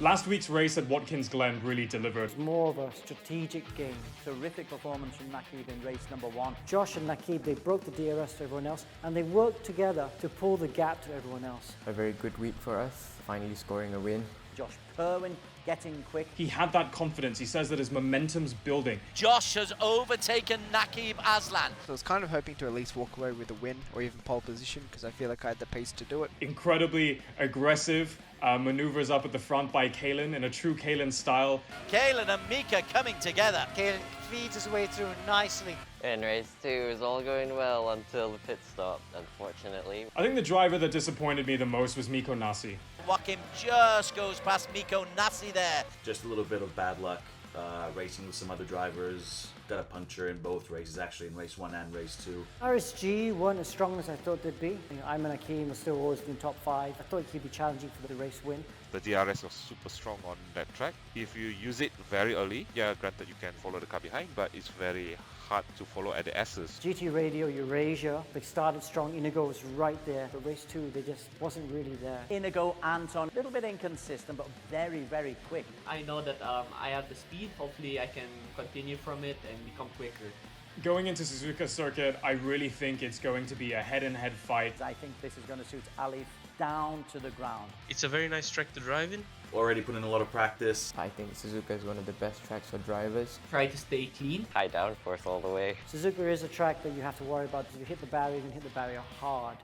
Last week's race at Watkins Glen really delivered. More of a strategic game. Terrific performance from Nakib in race number 1. Josh and Nakib, they broke the DRS to everyone else, and they worked together to pull the gap to everyone else. A very good week for us, finally scoring a win. Josh Perwin getting quick. He had that confidence. He says that his momentum's building. Josh has overtaken Nakib Aslan. So I was kind of hoping to at least walk away with a win or even pole position because I feel like I had the pace to do it. Incredibly aggressive maneuvers up at the front by Kalen in a true Kalen style. Kalen and Mika coming together. Kalen feeds his way through nicely. In race 2, it was all going well until the pit stop, unfortunately. I think the driver that disappointed me the most was Miko Nasi. Joachim just goes past Miko Nasi there. Just a little bit of bad luck racing with some other drivers. Got a puncture in both races, actually in race 1 and race 2. RSG weren't as strong as I thought they'd be. Ayman Hakim was still always in the top 5. I thought he'd be challenging for the race win. The DRS was super strong on that track. If you use it very early, yeah, granted you can follow the car behind, but it's very hard to follow at the S's. GT Radio Eurasia, they started strong. Inigo was right there. But race 2, they just wasn't really there. Inigo, Anton, a little bit inconsistent, but very, very quick. I know that I have the speed. Hopefully I can continue from it and become quicker. Going into Suzuka circuit, I really think it's going to be a head-and-head fight. I think this is going to suit Alif down to the ground. It's a very nice track to drive in. Already put in a lot of practice. I think Suzuka is one of the best tracks for drivers. Try to stay clean. High downforce all the way. Suzuka is a track that you have to worry about. If you hit the barrier, you can hit the barrier hard.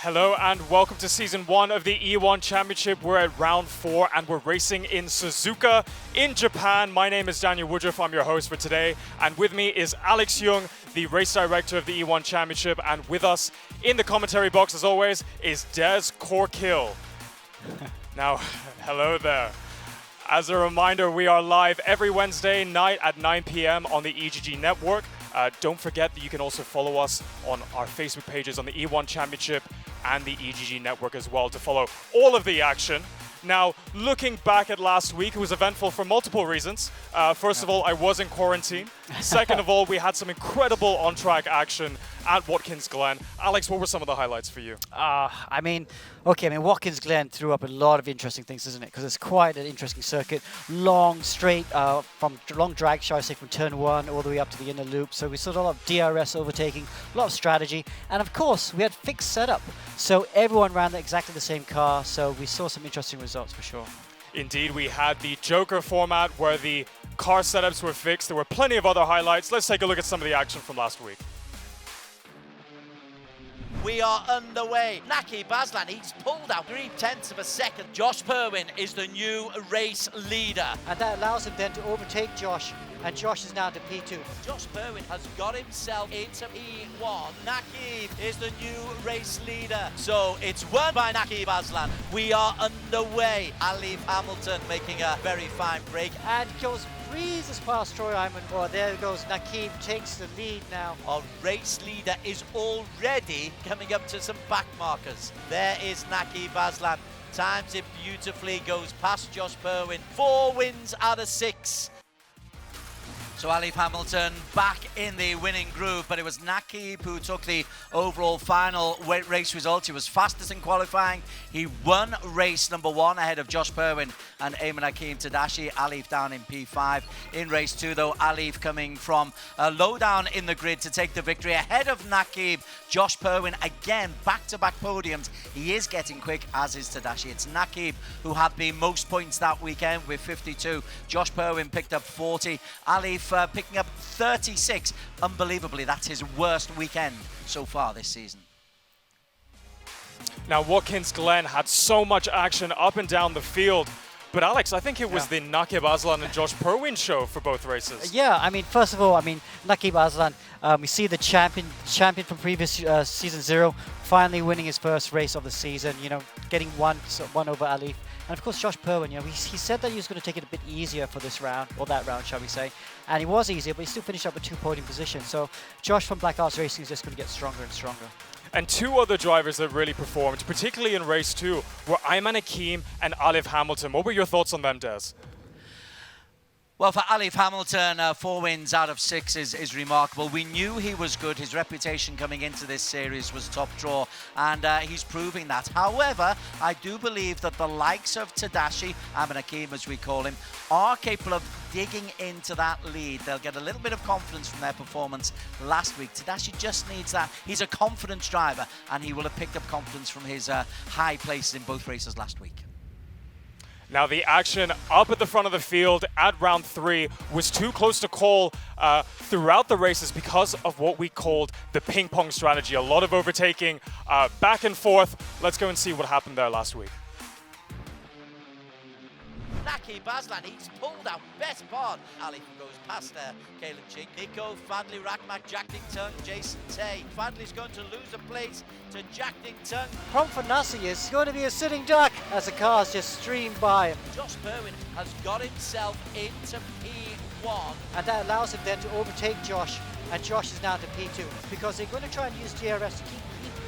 Hello and welcome to Season 1 of the E1 Championship. We're at round 4 and we're racing in Suzuka in Japan. My name is Daniel Woodruff, I'm your host for today. And with me is Alex Young, the race director of the E1 Championship. And with us in the commentary box, as always, is Des Corkill. Now, hello there. As a reminder, we are live every Wednesday night at 9 p.m. on the EGG network. Don't forget that you can also follow us on our Facebook pages on the E1 Championship and the EGG network as well to follow all of the action. Now, looking back at last week, it was eventful for multiple reasons. First of all, I was in quarantine. Second of all, we had some incredible on-track action at Watkins Glen. Alex, what were some of the highlights for you? Watkins Glen threw up a lot of interesting things, isn't it? Because it's quite an interesting circuit. Long, straight, long drag, shall I say, from turn 1 all the way up to the inner loop. So we saw a lot of DRS overtaking, a lot of strategy. And of course, we had fixed setup. So everyone ran exactly the same car. So we saw some interesting results for sure. Indeed, we had the Joker format where the car setups were fixed. There were plenty of other highlights. Let's take a look at some of the action from last week. We are underway. Nakib Aslan, he's pulled out 0.3 of a second. Josh Perwin is the new race leader. And that allows him then to overtake Josh. And Josh is now to P2. Josh Perwin has got himself into P1. Nakib is the new race leader. So it's won by Nakib Aslan. We are underway. Alif Hamilton making a very fine break. And goes breezes past Troy Iman. Oh, there goes Nakib, takes the lead now. Our race leader is already coming up to some back markers. There is Nakib Aslan. Times it beautifully, goes past Josh Perwin. 4 wins out of 6. So Alif Hamilton back in the winning groove, but it was Nakib who took the overall final race result. He was fastest in qualifying. He won race number 1 ahead of Josh Perwin and Ayman Hakim Tadashi. Alif down in P5. In race 2, though, Alif coming from low down in the grid to take the victory ahead of Nakib. Josh Perwin again, back-to-back podiums. He is getting quick, as is Tadashi. It's Nakib who had the most points that weekend with 52. Josh Perwin picked up 40. Alif picking up 36. Unbelievably, that's his worst weekend so far this season. Now, Watkins Glen had so much action up and down the field. But Alex, I think it was the Nakib Aslan and Josh Perwin show for both races. Yeah, I mean, first of all, Nakib Aslan, we see the champion from previous season 0, finally winning his first race of the season, getting one over Alif. And of course, Josh Perwin, he said that he was going to take it a bit easier for this round, or that round, shall we say. And it was easier, but he still finished up with 2 podium positions. So Josh from Black Arts Racing is just going to get stronger and stronger. And 2 other drivers that really performed, particularly in race 2, were Ayman Hakim and Alif Hamilton. What were your thoughts on them, Des? Well, for Alif Hamilton, 4 wins out of 6 is remarkable. We knew he was good. His reputation coming into this series was top draw, and he's proving that. However, I do believe that the likes of Tadashi, Ayman Hakim as we call him, are capable of digging into that lead. They'll get a little bit of confidence from their performance last week. Tadashi just needs that. He's a confidence driver, and he will have picked up confidence from his high places in both races last week. Now the action up at the front of the field at round 3 was too close to call throughout the races because of what we called the ping pong strategy. A lot of overtaking back and forth. Let's go and see what happened there last week. Nakib Aslan, he's pulled out best part. Alif goes past Kalen Chink, Nico, Fadli, Rakmak, Jack Ding Tung, Jason Tay. Fadli's going to lose a place to Jack Ding Tung. Problem for Nasi is going to be a sitting duck as the cars just stream by him. Josh Perwin has got himself into P1. And that allows him then to overtake Josh, and Josh is now to P2 because they're going to try and use DRS to keep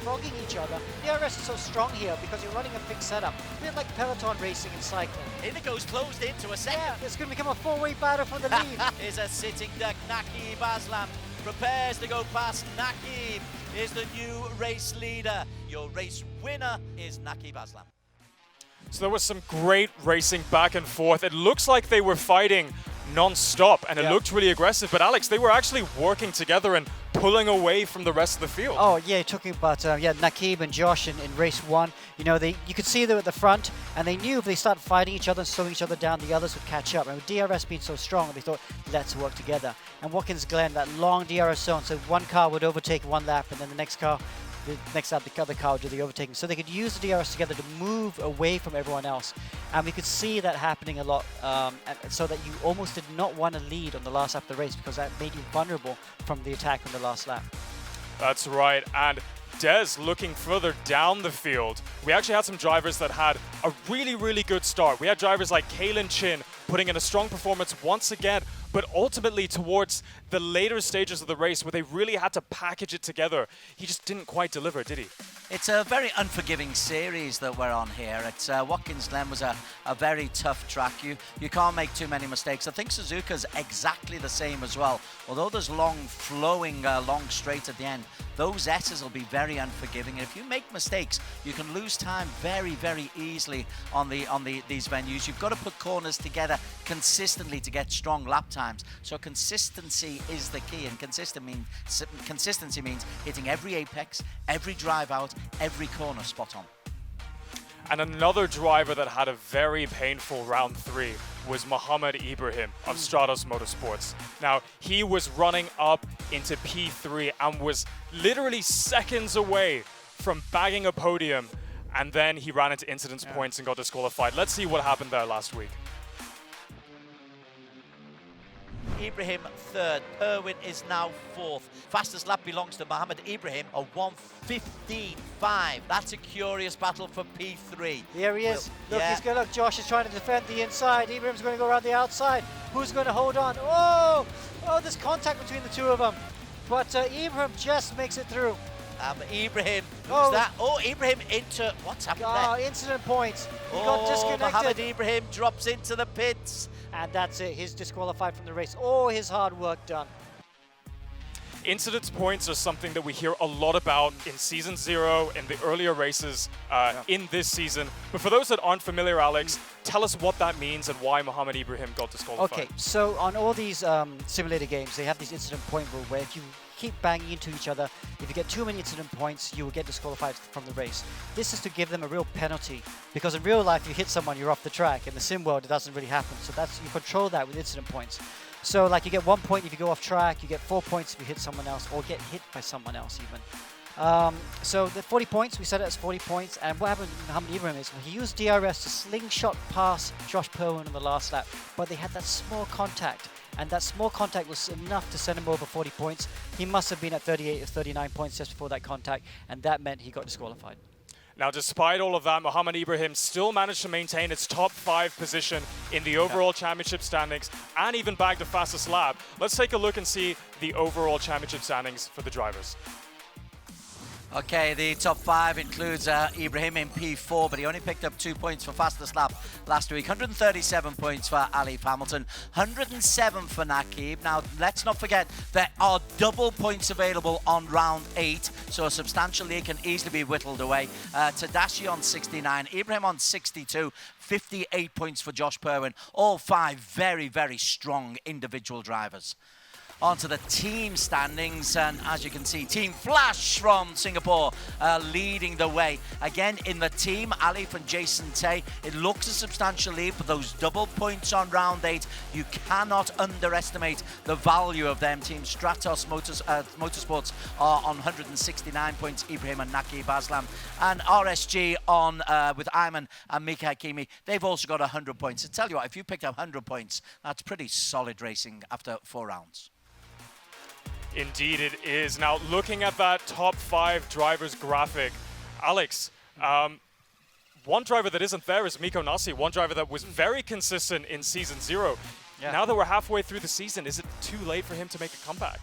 frogging each other. DRS is so strong here because you're running a fixed setup, a bit like Peloton racing and cycling. Indigo's closed into a second. Yeah, it's going to become a 4-way battle for the lead. Is a sitting duck. Nakib Aslan prepares to go past. Nakib is the new race leader. Your race winner is Nakib Aslan. So there was some great racing back and forth. It looks like they were fighting non-stop, and it looked really aggressive. But Alex, they were actually working together and pulling away from the rest of the field. Oh yeah, you're talking about Nakib and Josh in race 1. You could see them at the front, and they knew if they started fighting each other and slowing each other down, the others would catch up. And with DRS being so strong, they thought, let's work together. And Watkins Glen, that long DRS zone, so one car would overtake one lap, and then the next lap, the other car would do the overtaking. So they could use the DRS together to move away from everyone else. And we could see that happening a lot, so that you almost did not want to lead on the last lap of the race because that made you vulnerable from the attack on the last lap. That's right. And Des, looking further down the field, we actually had some drivers that had a really, really good start. We had drivers like Kalen Chin putting in a strong performance once again, but ultimately towards the later stages of the race where they really had to package it together, he just didn't quite deliver, did he? It's a very unforgiving series that we're on here. It's Watkins Glen was a very tough track. You can't make too many mistakes. I think Suzuka's exactly the same as well. Although there's long flowing, long straight at the end, those S's will be very unforgiving. And if you make mistakes, you can lose time very, very easily on these venues. You've got to put corners together consistently to get strong lap times. So consistency is the key, and consistency means hitting every apex, every drive out, every corner spot on. And another driver that had a very painful round 3 was Mohammed Ibrahim of Stratos Motorsports. Now, he was running up into P3 and was literally seconds away from bagging a podium, and then he ran into incidence points and got disqualified. Let's see what happened there last week. Ibrahim 3rd, Perwin is now 4th. Fastest lap belongs to Mohammed Ibrahim, a 1:15.5. That's a curious battle for P3. Here he is. Look, Josh is trying to defend the inside. Ibrahim's going to go around the outside. Who's going to hold on? Oh, there's contact between the two of them. But Ibrahim just makes it through. Ibrahim, who's that? Oh, Ibrahim into, what's happened there? Incident points. He got disconnected. Mohammed Ibrahim drops into the pits. And that's it. He's disqualified from the race. Oh, his hard work done. Incidence points are something that we hear a lot about in Season 0, in the earlier races in this season. But for those that aren't familiar, Alex, tell us what that means and why Mohammed Ibrahim got disqualified. Okay, so on all these simulator games, they have these incident point rule where if you keep banging into each other, if you get too many incident points, you will get disqualified from the race. This is to give them a real penalty, because in real life, you hit someone, you're off the track. In the sim world, it doesn't really happen. So you control that with incident points. So like you get 1 point if you go off track, you get 4 points if you hit someone else or get hit by someone else even. So the 40 points, we set it as 40 points, and what happened in Mohamed Ibrahim is he used DRS to slingshot past Josh Perwin on the last lap, but they had that small contact, and that small contact was enough to send him over 40 points. He must have been at 38 or 39 points just before that contact, and that meant he got disqualified. Now, despite all of that, Mohamed Ibrahim still managed to maintain its top 5 position in the overall championship standings and even bagged the fastest lap. Let's take a look and see the overall championship standings for the drivers. Okay, the top 5 includes Ibrahim in P4, but he only picked up 2 points for fastest lap last week. 137 points for Alif Hamilton, 107 for Nakib. Now, let's not forget there are double points available on round 8, so a substantial lead can easily be whittled away. Tadashi on 69, Ibrahim on 62, 58 points for Josh Perwin. All 5 very, very strong individual drivers. Onto the team standings, and as you can see, Team Flash from Singapore leading the way. Again, in the team, Alif and Jason Tay, it looks a substantial lead, but those double points on round 8, you cannot underestimate the value of them. Team Stratos Motorsports are on 169 points, Ibrahim and Nakib Aslam. And RSG on with Ayman and Mika Hakimi, they've also got 100 points. I tell you what, if you picked up 100 points, that's pretty solid racing after 4 rounds. Indeed it is. Now, looking at that top 5 drivers graphic, Alex, one driver that isn't there is Mikko Nassi, one driver that was very consistent in Season 0. Yeah. Now that we're halfway through the season, is it too late for him to make a comeback?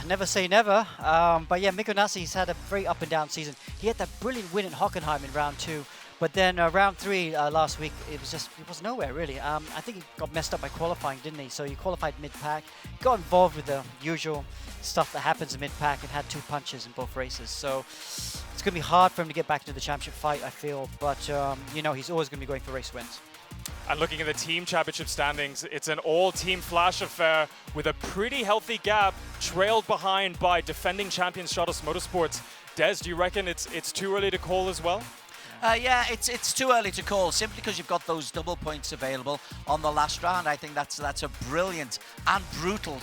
Never say never. But yeah, Mikko Nassi's had a very up and down season. He had that brilliant win in Hockenheim in round 2. But then round 3 last week, it was nowhere really. I think he got messed up by qualifying, didn't he? So he qualified mid-pack, got involved with the usual stuff that happens in mid-pack, and had 2 punches in both races. So it's going to be hard for him to get back into the championship fight, I feel. But you know, he's always going to be going for race wins. And looking at the team championship standings, it's an all-team Flash affair with a pretty healthy gap, trailed behind by defending champion Stratos Motorsports. Des, do you reckon it's too early to call as well? Yeah, it's too early to call, simply because you've got those double points available on the last round. I think that's a brilliant and brutal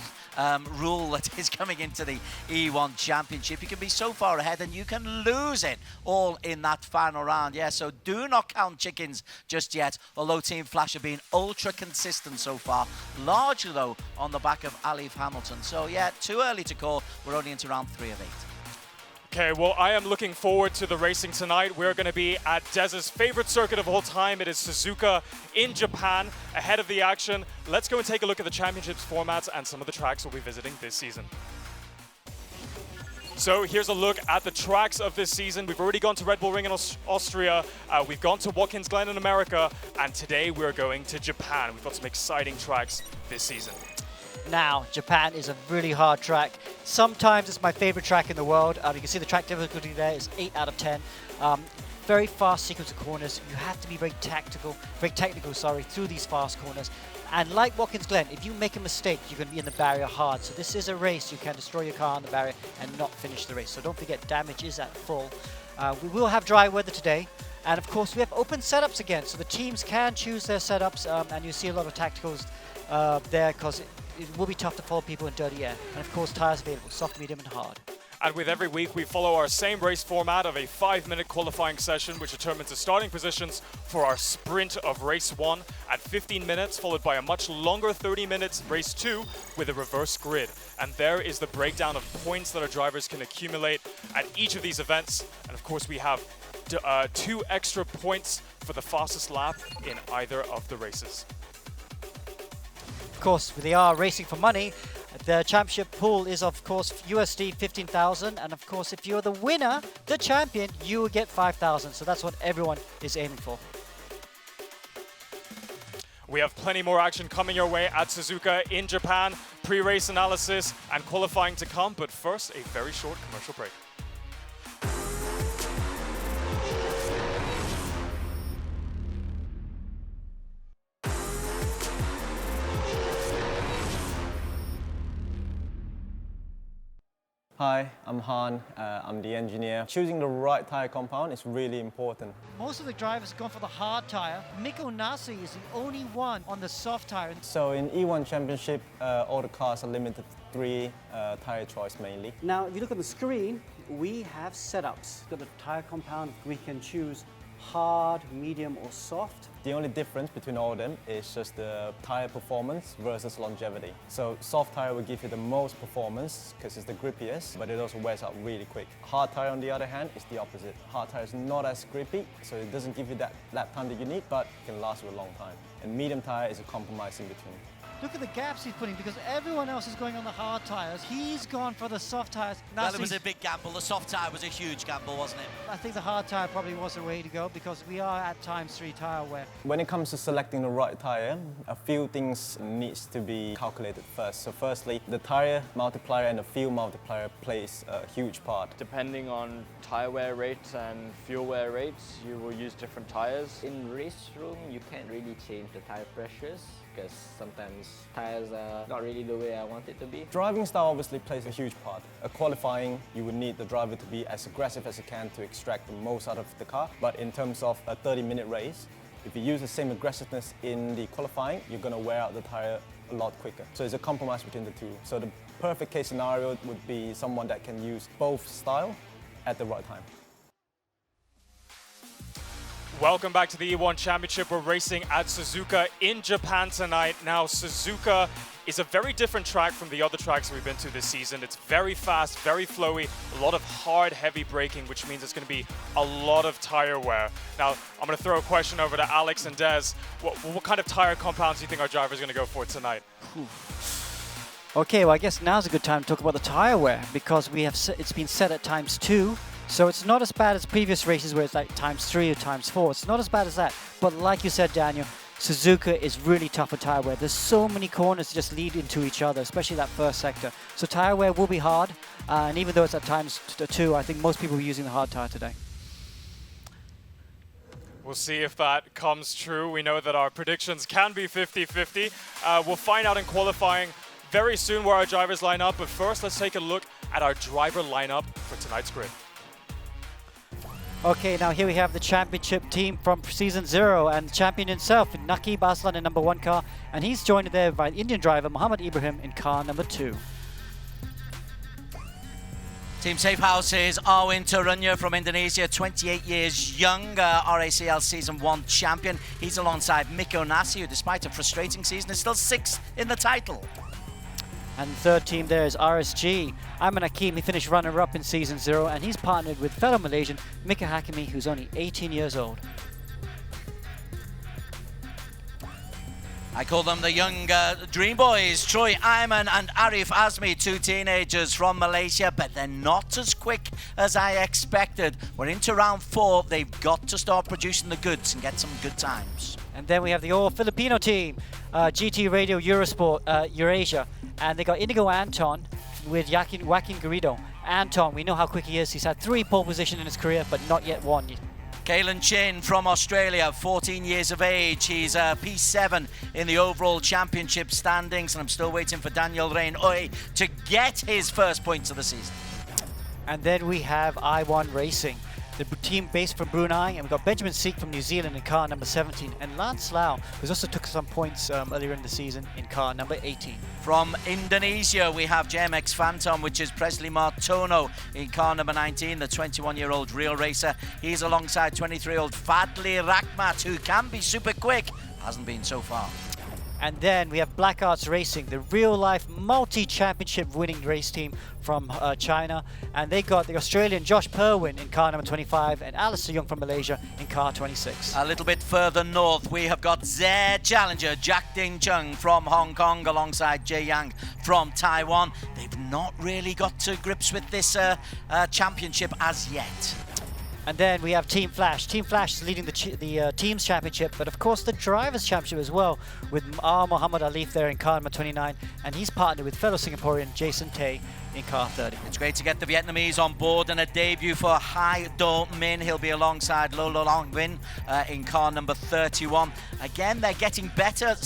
rule that is coming into the E1 Championship. You can be so far ahead and you can lose it all in that final round. Yeah, so do not count chickens just yet, although Team Flash have been ultra consistent so far, largely though on the back of Alif Hamilton. So yeah, too early to call. We're only into round 3 of 8. Okay, well, I am looking forward to the racing tonight. We're going to be at Dez's favorite circuit of all time. It is Suzuka in Japan. Ahead of the action, let's go and take a look at the championships formats and some of the tracks we'll be visiting this season. So here's a look at the tracks of this season. We've already gone to Red Bull Ring in Austria. We've gone to Watkins Glen in America. And today we're going to Japan. We've got some exciting tracks this season. Now, Japan is a really hard track. Sometimes it's my favorite track in the world. You can see the track difficulty there is 8 out of 10. Very fast sequence of corners. You have to be very technical, through these fast corners. And like Watkins Glen, if you make a mistake, you're going to be in the barrier hard. So this is a race. You can destroy your car on the barrier and not finish the race. So don't forget, damage is at full. We will have dry weather today. And of course, we have open setups again. So the teams can choose their setups. And you see a lot of tacticals there, because it will be tough to follow people in dirty air. And of course, tires available, soft, medium, and hard. And with every week, we follow our same race format of a 5-minute qualifying session, which determines the starting positions for our sprint of race 1 at 15 minutes, followed by a much longer 30 minutes race 2 with a reverse grid. And there is the breakdown of points that our drivers can accumulate at each of these events. And of course, we have 2 extra points for the fastest lap in either of the races. Of course, they are racing for money. The championship pool is, of course, USD 15,000, and of course, if you're the winner, the champion, you will get 5,000. So that's what everyone is aiming for. We have plenty more action coming your way at Suzuka in Japan, pre-race analysis and qualifying to come, but first, a very short commercial break. Hi, I'm Han. I'm the engineer. Choosing the right tyre compound is really important. Most of the drivers have gone for the hard tyre. Mikko Nasi is the only one on the soft tyre. So in E1 Championship, all the cars are limited to 3 tyre choice mainly. Now, if you look on the screen, we have setups. We've got the tyre compound. We can choose hard, medium, or soft. The only difference between all of them is just the tyre performance versus longevity. So soft tyre will give you the most performance because it's the grippiest, but it also wears out really quick. Hard tyre, on the other hand, is the opposite. Hard tyre is not as grippy, so it doesn't give you that lap time that you need, but it can last you a long time. And medium tyre is a compromise in between. Look at the gaps he's putting because everyone else is going on the hard tyres. He's gone for the soft tyres. Well, it was a big gamble. The soft tyre was a huge gamble, wasn't it? I think the hard tyre probably was the way to go because we are at ×3 tyre wear. When it comes to selecting the right tyre, a few things needs to be calculated first. So firstly, the tyre multiplier and the fuel multiplier plays a huge part. Depending on tyre wear rates and fuel wear rates, you will use different tyres. In RaceRoom, you can't really change the tyre pressures because sometimes tyres are not really the way I want it to be. Driving style obviously plays a huge part. At qualifying, you would need the driver to be as aggressive as you can to extract the most out of the car. But in terms of a 30-minute race, if you use the same aggressiveness in the qualifying, you're going to wear out the tyre a lot quicker. So it's a compromise between the two. So the perfect case scenario would be someone that can use both style at the right time. Welcome back to the E1 Championship. We're racing at Suzuka in Japan tonight. Now, Suzuka is a very different track from the other tracks we've been to this season. It's very fast, very flowy, a lot of hard, heavy braking, which means it's going to be a lot of tire wear. Now, I'm going to throw a question over to Alex and Des. What kind of tire compounds do you think our driver is going to go for tonight? Okay, well, I guess now's a good time to talk about the tire wear because it's been set at ×2. So it's not as bad as previous races where it's like ×3 or ×4. It's not as bad as that. But like you said, Daniel, Suzuka is really tough for tyre wear. There's so many corners that just lead into each other, especially that first sector. So tyre wear will be hard. And even though it's at ×2, I think most people are using the hard tyre today. We'll see if that comes true. We know that our predictions can be 50-50. We'll find out in qualifying very soon where our drivers line up. But first, let's take a look at our driver lineup for tonight's grid. Okay, now here we have the championship team from season 0 and the champion himself, Nakib Aslan in #1 car, and he's joined there by Indian driver Muhammad Ibrahim in car #2. Team Safe House is Arwin Tarunya from Indonesia, 28 years young, RACL Season 1 champion. He's alongside Mikko Nasi, who despite a frustrating season is still 6th in the title. And the third team there is RSG. Ayman Hakim, he finished runner-up in season 0, and he's partnered with fellow Malaysian Mika Hakimi, who's only 18 years old. I call them the young Dream Boys, Troy Ayman and Arif Azmi, 2 teenagers from Malaysia, but they're not as quick as I expected. We're into round 4. They've got to start producing the goods and get some good times. And then we have the all-Filipino team, GT Radio Eurosport Eurasia. And they got Inigo Anton with Joaquin Garrido. Anton, we know how quick he is. He's had 3 pole positions in his career, but not yet 1. Kalen Chin from Australia, 14 years of age. He's P7 in the overall championship standings, and I'm still waiting for Daniel Rain Oi to get his first points of the season. And then we have I1 Racing, the team based from Brunei, and we've got Benjamin Seek from New Zealand in car #17, and Lance Lau, who's also took some points earlier in the season in car #18. From Indonesia, we have JMX Phantom, which is Presley Martono in car #19, the 21-year-old real racer. He's alongside 23-year-old Fadli Rahmat, who can be super quick, hasn't been so far. And then we have Black Arts Racing, the real-life multi-championship winning race team from China. And they got the Australian Josh Perwin in car #25 and Alistair Young from Malaysia in car 26. A little bit further north, we have got their challenger, Jack Ding Chung from Hong Kong, alongside Jay Yang from Taiwan. They've not really got to grips with this championship as yet. And then we have Team Flash. Team Flash is leading the team's championship, but of course the drivers' championship as well, with Muhammad Alif there in car #29, and he's partnered with fellow Singaporean Jason Tay in car 30. It's great to get the Vietnamese on board, and a debut for Hai Do Min. He'll be alongside Lo Long Vin in car #31. Again, they're getting better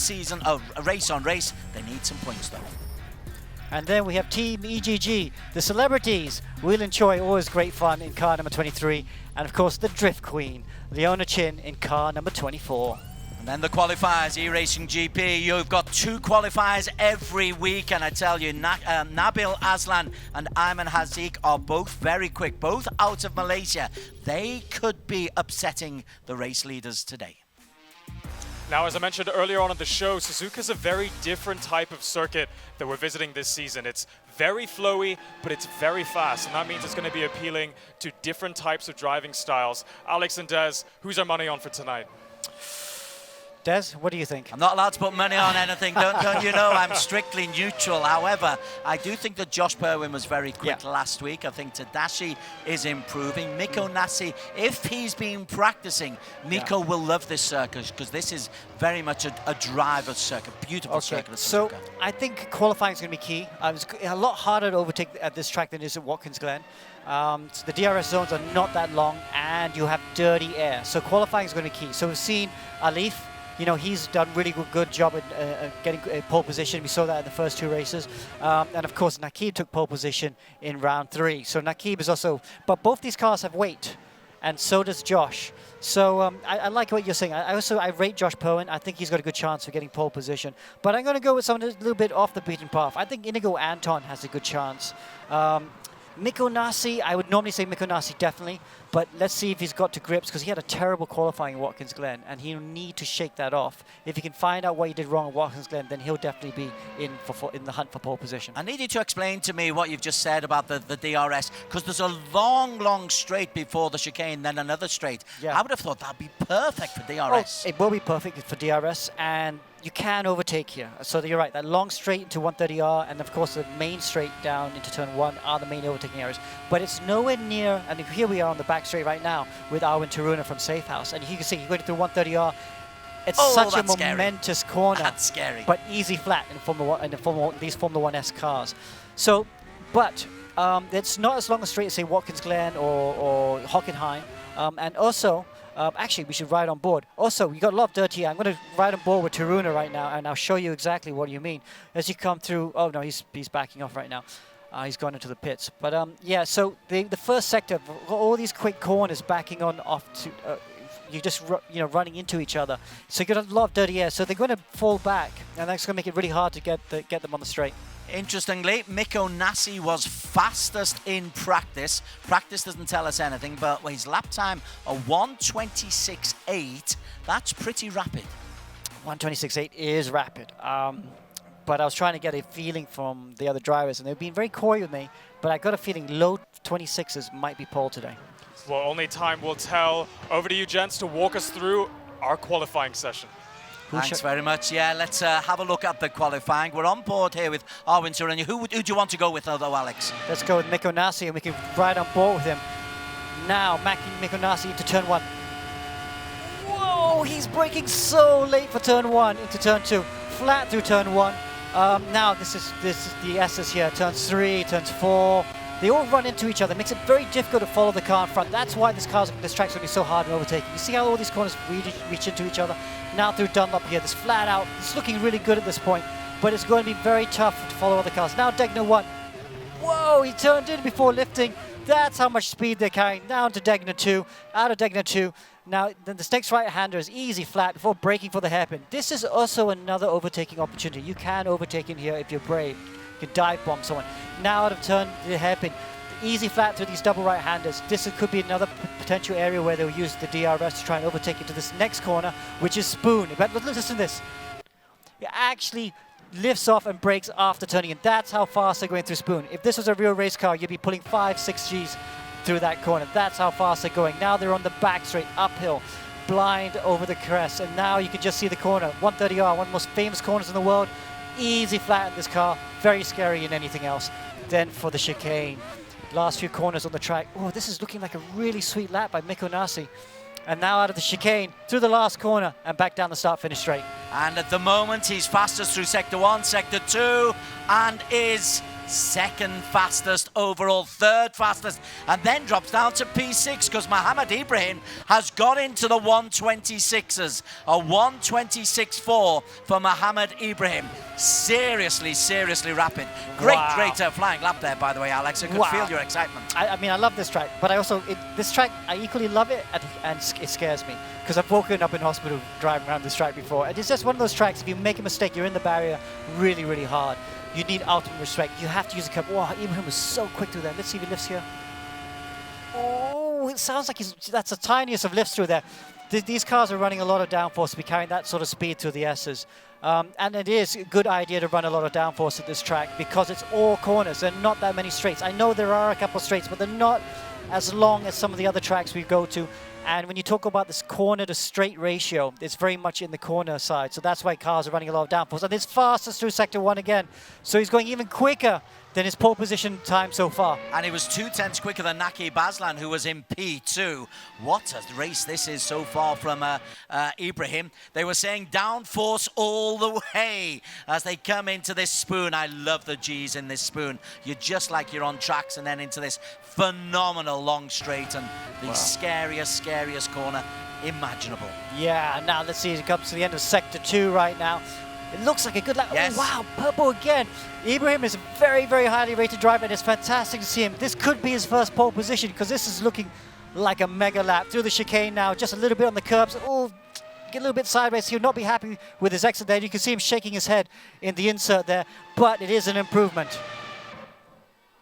race on race. They need some points though. And then we have Team EGG, the celebrities. Wheeling Choi, always great fun in car number 23. And of course, the Drift Queen, Leona Chin in car number 24. And then the qualifiers, ERacing GP. You've got 2 qualifiers every week, and I tell you, Nabil Aslan and Ayman Haziq are both very quick, both out of Malaysia. They could be upsetting the race leaders today. Now, as I mentioned earlier on in the show, Suzuka is a very different type of circuit that we're visiting this season. It's very flowy, but it's very fast, and that means it's going to be appealing to different types of driving styles. Alex and Des, who's our money on for tonight? Des, what do you think? I'm not allowed to put money on anything, don't you know? I'm strictly neutral. However, I do think that Josh Perwin was very quick last week. I think Tadashi is improving. Miko Nasi, if he's been practicing, Miko will love this circuit because this is very much a driver's circuit, beautiful circuit of Suzuka. So I think qualifying is going to be key. It's a lot harder to overtake at this track than it is at Watkins Glen. So the DRS zones are not that long, and you have dirty air. So qualifying is going to be key. So we've seen Alif. You know, he's done really good job at getting a pole position. We saw that in the first 2 races. And of course, Nakib took pole position in round 3. So Nakib is also, but both these cars have weight, and so does Josh. So I like what you're saying. I rate Josh Perwin. I think he's got a good chance of getting pole position. But I'm going to go with someone a little bit off the beaten path. I think Inigo Anton has a good chance. Miko Nasi, I would normally say Miko Nasi definitely, but let's see if he's got to grips, because he had a terrible qualifying in Watkins Glen, and he'll need to shake that off. If he can find out what he did wrong at Watkins Glen, then he'll definitely be in the hunt for pole position. I need you to explain to me what you've just said about the DRS, because there's a long straight before the chicane, then another straight. I would have thought that'd be perfect for DRS. Oh, it will be perfect for DRS, and you can overtake here. So you're right, that long straight into 130R, and of course the main straight down into turn 1 are the main overtaking areas. But it's nowhere near, and here we are on the back straight right now with Arwin Taruna from Safe House, and you can see you're going through 130R. It's such a momentous corner. That's scary. But easy flat in these Formula 1S cars. So, but it's not as long a straight as say Watkins Glen or Hockenheim, and also. Actually, we should ride on board. Also, we got a lot of dirty air. I'm going to ride on board with Taruna right now, and I'll show you exactly what you mean. As you come through, oh no, he's backing off right now. He's gone into the pits. But yeah, so the first sector, all these quick corners backing on off to, you're just running into each other. So you got a lot of dirty air. So they're going to fall back, and that's going to make it really hard to get them on the straight. Interestingly, Miko Nasi was fastest in practice. Practice doesn't tell us anything, but his lap time of 1:26.8, that's pretty rapid. 1:26.8 is rapid. But I was trying to get a feeling from the other drivers, and they've been very coy with me, but I got a feeling low 26s might be pole today. Well, only time will tell. Over to you, gents, to walk us through our qualifying session. Thanks very much. Yeah, let's have a look at the qualifying. We're on board here with Arwin Taruna. Who do you want to go with, though, Alex? Let's go with Miko Nasi, and we can ride on board with him. Now, Miko Nasi into turn 1. Whoa, he's braking so late for turn 1 into turn 2. Flat through turn 1. Now, this is the S's here. Turns 3, turns 4. They all run into each other. It makes it very difficult to follow the car in front. That's why this track's going to be so hard in overtaking. You see how all these corners reach into each other? Now through Dunlop here, this flat out. It's looking really good at this point, but it's going to be very tough to follow other cars. Now Degner 1. Whoa, he turned in before lifting. That's how much speed they're carrying. Down to Degner 2, out of Degner 2. Now, then the next right-hander is easy flat before braking for the hairpin. This is also another overtaking opportunity. You can overtake in here if you're brave. You can dive bomb someone. Now out of turn, the hairpin. Easy flat through these double right-handers. This could be another potential area where they'll use the DRS to try and overtake into this next corner, which is Spoon. But listen to this. It actually lifts off and brakes after turning in. That's how fast they're going through Spoon. If this was a real race car, you'd be pulling 5-6 Gs through that corner. That's how fast they're going. Now they're on the back straight, uphill, blind over the crest. And now you can just see the corner. 130R, one of the most famous corners in the world. Easy flat in this car. Very scary in anything else. Then for the chicane. Last few corners on the track. Oh, this is looking like a really sweet lap by Miko Nasi. And now out of the chicane, through the last corner, and back down the start-finish straight. And at the moment, he's fastest through Sector 1, Sector 2, and is second fastest overall, third fastest, and then drops down to P6 because Mohammed Ibrahim has got into the 126s. A 126.4 for Mohammed Ibrahim. Seriously rapid. Great flying lap there, by the way, Alex. I could feel your excitement. I mean, I love this track, but I also, this track, I equally love it, and it scares me. Because I've woken up in hospital driving around this track before. And it's just one of those tracks, if you make a mistake, you're in the barrier really hard. You need ultimate respect. You have to use the curb. Wow, Ibrahim was so quick through there. Let's see if he lifts here. Oh, it sounds like that's the tiniest of lifts through there. These cars are running a lot of downforce to be carrying that sort of speed through the S's. And it is a good idea to run a lot of downforce at this track because it's all corners and not that many straights. I know there are a couple of straights, but they're not as long as some of the other tracks we go to. And when you talk about this corner to straight ratio, it's very much in the corner side. So that's why cars are running a lot of downforce. And it's fastest through Sector 1 again. So he's going even quicker than his pole position time so far. And he was 2/10 quicker than Naki Baslan, who was in P2. What a race this is so far from Ibrahim. They were saying downforce all the way as they come into this spoon. I love the G's in this spoon. You're just like you're on tracks and then into this phenomenal long straight and the scariest corner imaginable. Yeah, now let's see, it comes to the end of Sector 2 right now. It looks like a good lap. Yes. Oh, wow, purple again. Ibrahim is a very highly rated driver, and it's fantastic to see him. This could be his first pole position because this is looking like a mega lap. Through the chicane now, just a little bit on the curbs. Oh, get a little bit sideways. He'll not be happy with his exit there. You can see him shaking his head in the insert there, but it is an improvement.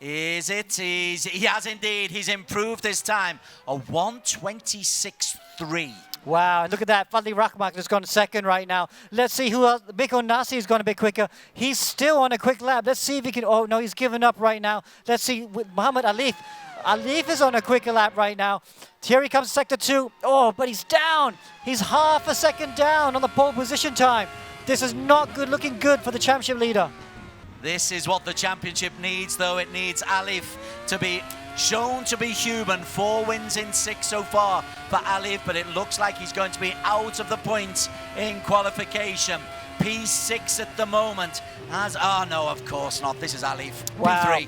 Is it? He has indeed. He's improved this time. A 126.3. Wow, look at that. Fadli Rahmat has gone second right now. Let's see who else. Biko Nasi has gone a bit quicker. He's still on a quick lap. Let's see if he can. Oh, no, he's given up right now. Let's see with Muhammad Alif. Alif is on a quicker lap right now. Here he comes, Sector 2. Oh, but he's down. He's half a second down on the pole position time. This is not good, looking good for the championship leader. This is what the championship needs, though. It needs Alif to be shown to be human. 4 wins in 6 so far for Alif, but it looks like he's going to be out of the points in qualification. P6 at the moment. Oh no, of course not. This is Alif. Wow.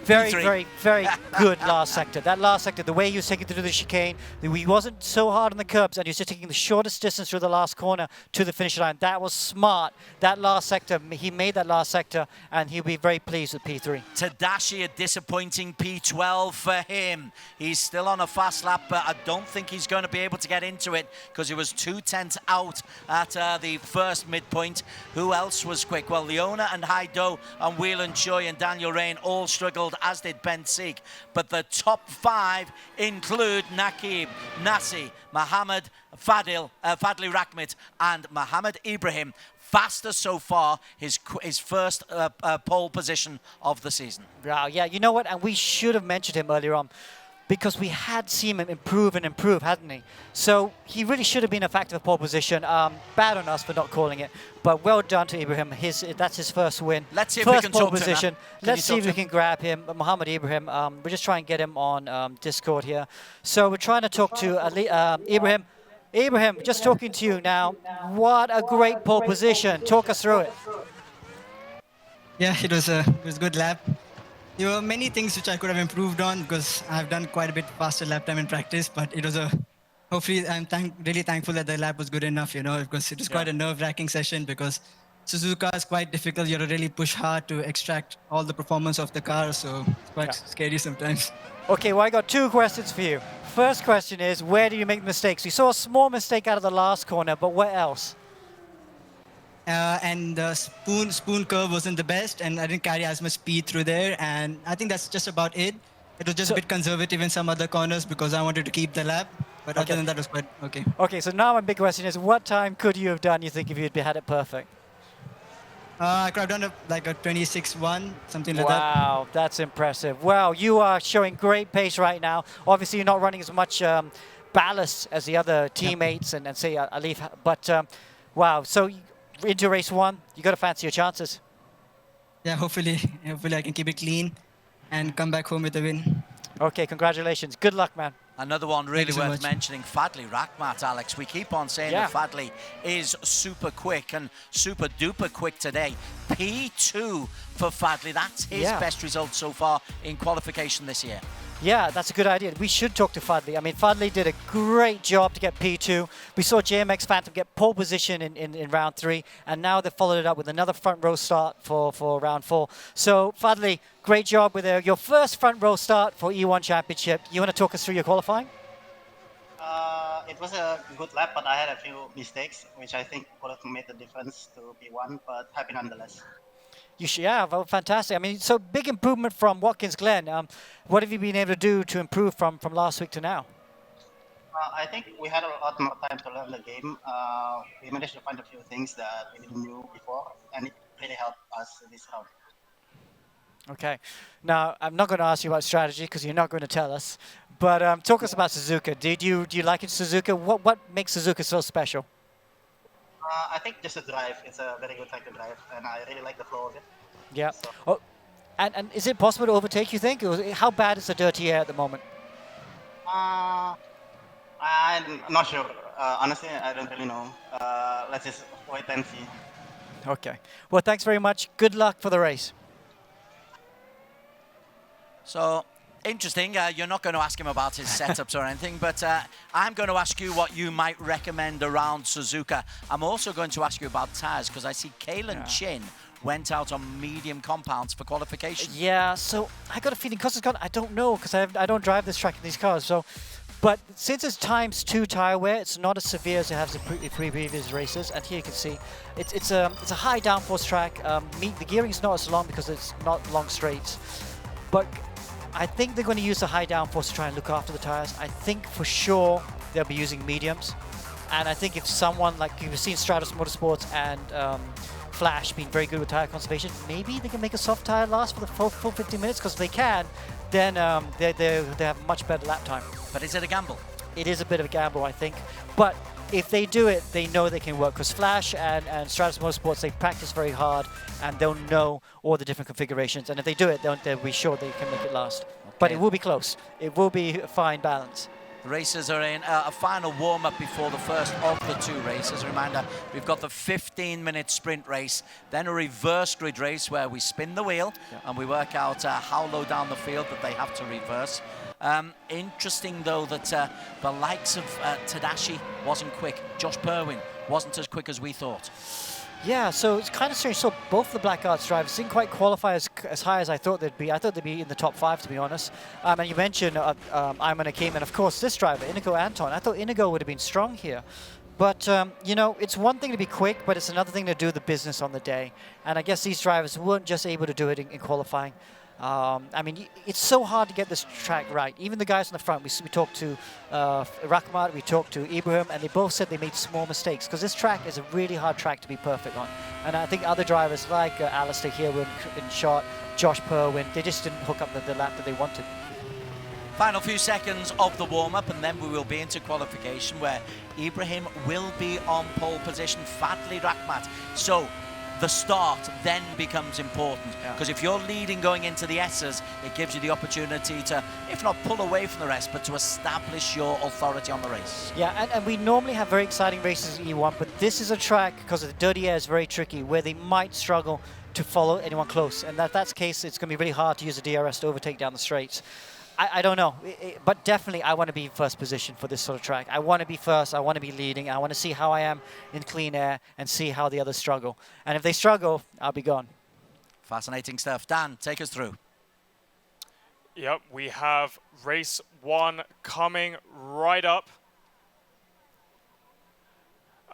P3. Very good last sector. That last sector, the way he was taking through the chicane, he wasn't so hard on the curbs, and he was just taking the shortest distance through the last corner to the finish line. That was smart. That last sector, he made that last sector, and he'll be very pleased with P3. Tadashi, a disappointing P12 for him. He's still on a fast lap, but I don't think he's going to be able to get into it because he was 2/10 out at the first midpoint. Who else was quick? Well, Leona and Haido and Whelan Choi and Daniel Rain all struggled, as did Ben Seek. But the top 5 include Nakib, Nasi, Mohammed, Fadli Rahmat, and Mohammed Ibrahim. Fastest so far, his first pole position of the season. Wow, yeah, you know what? And we should have mentioned him earlier on, because we had seen him improve, hadn't he? So he really should have been a factor of pole position. Bad on us for not calling it, but well done to Ibrahim. That's his first win. Let's see if first we can pole talk position. to him. Let's see if we can grab him. Mohammed Ibrahim, we're just trying to get him on Discord here. So we're trying to talk to Ibrahim. Ibrahim, just talking to you now. What a great pole position. Talk us through it. Yeah, it was a good lap. There were many things which I could have improved on because I've done quite a bit faster lap time in practice, but it was hopefully I'm really thankful that the lap was good enough, because it was quite a nerve-wracking session because Suzuka is quite difficult. You have to really push hard to extract all the performance of the car, so it's quite scary sometimes. Okay, well, I got 2 questions for you. First question is, where do you make mistakes? You saw a small mistake out of the last corner, but where else? And the spoon curve wasn't the best, and I didn't carry as much speed through there, and I think that's just about it. It was just a bit conservative in some other corners because I wanted to keep the lap, but other than that, it was quite okay. Okay, so now my big question is, what time could you have done, you think, if you'd had it perfect? I could have done like a 26.1, something like that. Wow, that's impressive. Wow, you are showing great pace right now. Obviously, you're not running as much ballast as the other teammates and say Alif, but wow, so into race 1, you got to fancy your chances. Yeah, hopefully I can keep it clean and come back home with a win. Okay, congratulations. Good luck, man. Another one really so worth much. mentioning, Fadli Rakhmat, Alex. We keep on saying Yeah. that Fadli is super quick and super duper quick today. P2 for Fadli. That's his Yeah. best result so far in qualification this year. Yeah, that's a good idea. We should talk to Fadli. I mean, Fadli did a great job to get P2. We saw JMX Phantom get pole position in round 3, and now they followed it up with another front row start for round 4. So, Fadli, great job with your first front row start for E1 Championship. You want to talk us through your qualifying? It was a good lap, but I had a few mistakes, which I think would have made the difference to P1, but happy nonetheless. Yeah, well, fantastic. I mean, so big improvement from Watkins Glen. What have you been able to do to improve from last week to now? I think we had a lot more time to learn the game. We managed to find a few things that we didn't know before, and it really helped us this round. Okay. Now, I'm not going to ask you about strategy because you're not going to tell us. But talk us about Suzuka. Do you like it, Suzuka? What makes Suzuka so special? I think just the drive. It's a very good track to drive, and I really like the flow of it. Yeah. Oh, and is it possible to overtake, you think? Or how bad is the dirty air at the moment? I'm not sure. Honestly, I don't really know. Let's just wait and see. Okay. Well, thanks very much. Good luck for the race. So, interesting. You're not going to ask him about his setups or anything, but I'm going to ask you what you might recommend around Suzuka. I'm also going to ask you about tyres, because I see Kalen Chin went out on medium compounds for qualification. Yeah, so I got a feeling, because it's gone, I don't know, because I don't drive this track in these cars. So, but since it's ×2 tire wear, it's not as severe as it has in previous races. And here you can see, it's a high downforce track. The gearing is not as long because it's not long straights, but I think they're going to use the high downforce to try and look after the tires. I think for sure they'll be using mediums. And I think if someone like you've seen Stratos Motorsports and Flash being very good with tire conservation, maybe they can make a soft tire last for the full 50 minutes, because if they can, then they have much better lap time. But is it a gamble? It is a bit of a gamble, I think. But if they do it, they know they can work, because Flash and Stratos Motorsports, they practice very hard and they'll know all the different configurations. And if they do it, they'll be sure they can make it last. Okay. But it will be close. It will be a fine balance. The racers are in a final warm-up before the first of the 2 races. A reminder, we've got the 15-minute sprint race, then a reverse grid race where we spin the wheel and we work out how low down the field that they have to reverse. Interesting, though, that the likes of Tadashi wasn't quick. Josh Perwin wasn't as quick as we thought. Yeah, so it's kind of strange. So both the Black Arts drivers didn't quite qualify as high as I thought they'd be. I thought they'd be in the top 5, to be honest. And you mentioned Ayman Hakim, and of course this driver, Inigo Anton. I thought Inigo would have been strong here. But, you know, it's one thing to be quick, but it's another thing to do the business on the day. And I guess these drivers weren't just able to do it in qualifying. I mean, it's so hard to get this track right. Even the guys on the front, we talked to Rakhmat, we talked to Ibrahim, and they both said they made small mistakes, because this track is a really hard track to be perfect on. And I think other drivers like Alistair here were in shot, Josh Perwin, they just didn't hook up the lap that they wanted. Final few seconds of the warm-up, and then we will be into qualification, where Ibrahim will be on pole position, Fadli Rakhmat. So the start then becomes important, because if you're leading going into the S's, it gives you the opportunity to, if not pull away from the rest, but to establish your authority on the race. Yeah, and we normally have very exciting races in E1, but this is a track, because of the dirty air, is very tricky, where they might struggle to follow anyone close. And if that's the case, it's going to be really hard to use the DRS to overtake down the straights. I don't know, but definitely I want to be in first position for this sort of track. I want to be first, I want to be leading, I want to see how I am in clean air and see how the others struggle. And if they struggle, I'll be gone. Fascinating stuff. Dan, take us through. Yep, we have race 1 coming right up.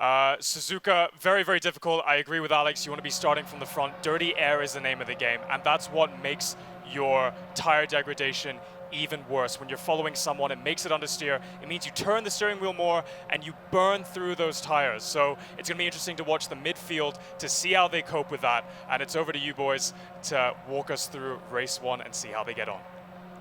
Suzuka, very, very difficult. I agree with Alex. You want to be starting from the front. Dirty air is the name of the game, and that's what makes your tire degradation even worse. When you're following someone, it makes it understeer. It means you turn the steering wheel more and you burn through those tires. So it's going to be interesting to watch the midfield to see how they cope with that. And it's over to you boys to walk us through race 1 and see how they get on.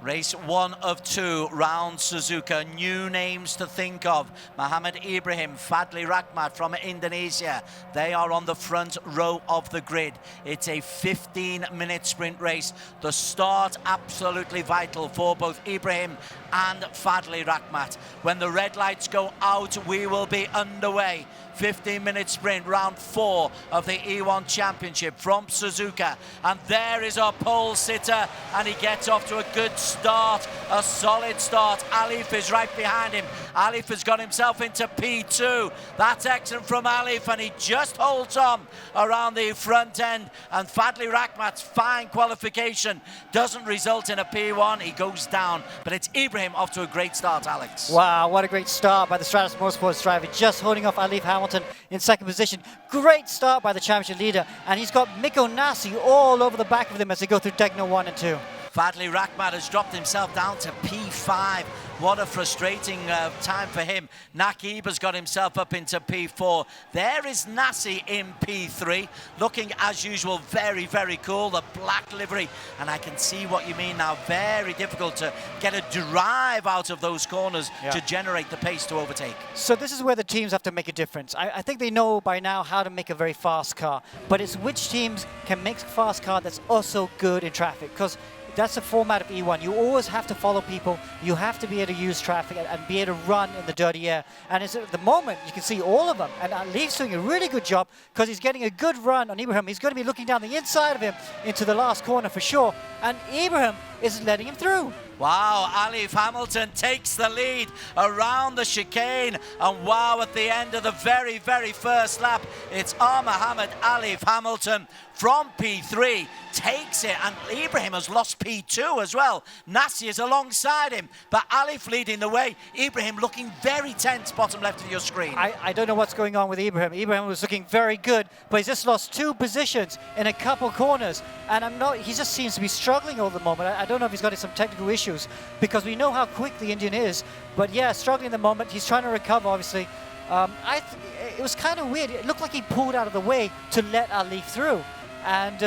Race 1 of 2, round Suzuka. New names to think of. Muhammad Ibrahim, Fadli Rahmat from Indonesia. They are on the front row of the grid. It's a 15-minute sprint race. The start absolutely vital for both Ibrahim and Fadli Rahmat. When the red lights go out, we will be underway. 15-minute sprint, round 4 of the E1 Championship from Suzuka. And there is our pole sitter, and he gets off to a good start, a solid start. Alif is right behind him. Alif has got himself into P2. That's excellent from Alif, and he just holds on around the front end. And Fadli Rahmat's fine qualification doesn't result in a P1. He goes down, but it's Ibrahim off to a great start, Alex. Wow, what a great start by the Stratus Motorsports driver, just holding off Alif Hamilton in second position. Great start by the championship leader, and he's got Mikko Nasi all over the back of them as they go through Degno 1 and 2. Fadli Rahmat has dropped himself down to P5. What a frustrating time for him. Nakib has got himself up into P4. There is Nasi in P3, looking as usual very, very cool. The black livery, and I can see what you mean now. Very difficult to get a drive out of those corners to generate the pace to overtake. So this is where the teams have to make a difference. I think they know by now how to make a very fast car, but it's which teams can make a fast car that's also good in traffic, because that's the format of E1. You always have to follow people. You have to be able to use traffic and be able to run in the dirty air. And it's at the moment, you can see all of them. And Alif's doing a really good job because he's getting a good run on Ibrahim. He's going to be looking down the inside of him into the last corner for sure. And Ibrahim isn't letting him through. Wow, Alif Hamilton takes the lead around the chicane. And wow, at the end of the very, very first lap, it's Muhammad Alif Hamilton from P3 takes it, and Ibrahim has lost P2 as well. Nasi is alongside him, but Alif leading the way. Ibrahim looking very tense, bottom left of your screen. I don't know what's going on with Ibrahim. Ibrahim was looking very good, but he's just lost 2 positions in a couple corners, and he just seems to be struggling all the moment. I don't know if he's got some technical issues, because we know how quick the Indian is, but yeah, struggling at the moment. He's trying to recover, obviously. It was kind of weird. It looked like he pulled out of the way to let Alif through. And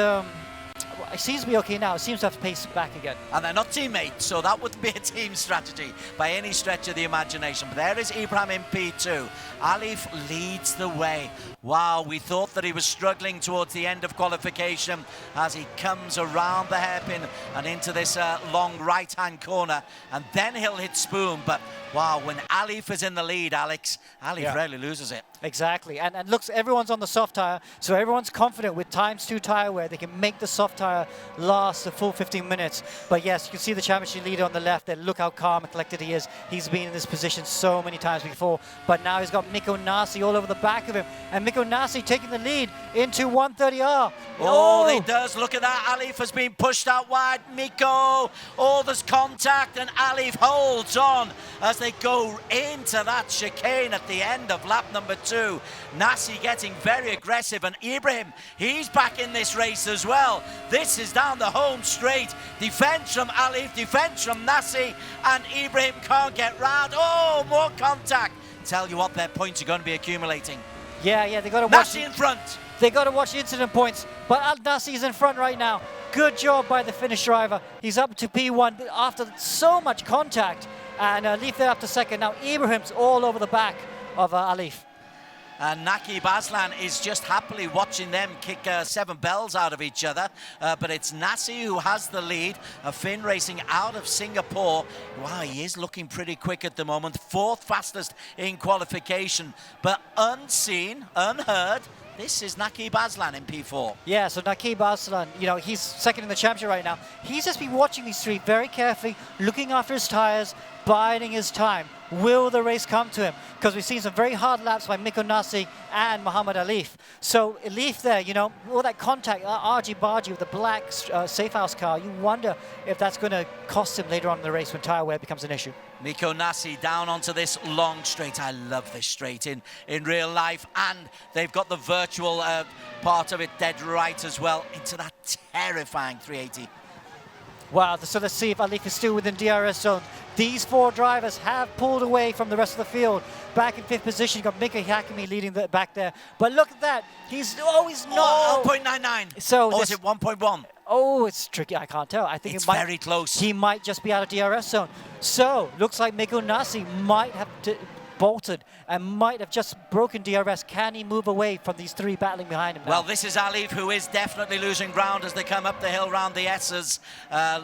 it seems to be okay now. It seems to have to pace back again. And they're not teammates, so that wouldn't be a team strategy by any stretch of the imagination. But there is Ibrahim in P2. Alif leads the way. Wow, we thought that he was struggling towards the end of qualification as he comes around the hairpin and into this long right-hand corner. And then he'll hit Spoon. But wow, when Alif is in the lead, Alex, Alif rarely loses it. Exactly. And looks, everyone's on the soft tire, so everyone's confident with ×2 tire wear. They can make the soft tire last the full 15 minutes. But yes, you can see the championship leader on the left there. Look how calm and collected he is. He's been in this position so many times before. But now he's got Mikko Nasi all over the back of him. And Mikko Nasi taking the lead into 130R. Oh, he does. Look at that. Alif has been pushed out wide. Mikko. Oh, there's contact, and Alif holds on as they go into that chicane at the end of lap number 2. Nasi getting very aggressive, and Ibrahim, he's back in this race as well. This is down the home straight. Defense from Alif, defense from Nasi, and Ibrahim can't get round. Oh, more contact. Tell you what, their points are going to be accumulating. Yeah, they got to watch. Nasi in front. They got to watch the incident points, but Al Nasi is in front right now. Good job by the Finnish driver. He's up to P1 after so much contact, and Alif there up to second. Now Ibrahim's all over the back of Alif. And Nakib Aslan is just happily watching them kick 7 bells out of each other. But it's Nasi who has the lead. Finn racing out of Singapore. Wow, he is looking pretty quick at the moment. 4th fastest in qualification. But unseen, unheard, this is Nakib Aslan in P4. Yeah, so Nakib Aslan, he's second in the championship right now. He's just been watching these 3 very carefully, looking after his tires, biding his time. Will the race come to him? Because we've seen some very hard laps by Mikko Nasi and Muhammad Alif. So Alif there, all that contact, argy-bargy with the black safe house car, you wonder if that's going to cost him later on in the race when tire wear becomes an issue. Mikko Nasi down onto this long straight. I love this straight in real life. And they've got the virtual part of it dead right as well into that terrifying 380. Wow, so let's see if Alif is still within DRS zone. These 4 drivers have pulled away from the rest of the field. Back in 5th position, you've got Mika Hakimi leading back there. But look at that. He's not. Oh, 0.99. So or is it 1.1? Oh, it's tricky. I can't tell. I think It's it might, very close. He might just be out of DRS zone. So, looks like Miko Nasi might have bolted and might have just broken DRS. Can he move away from these three battling behind him now? Well, this is Alif, who is definitely losing ground as they come up the hill round the S's.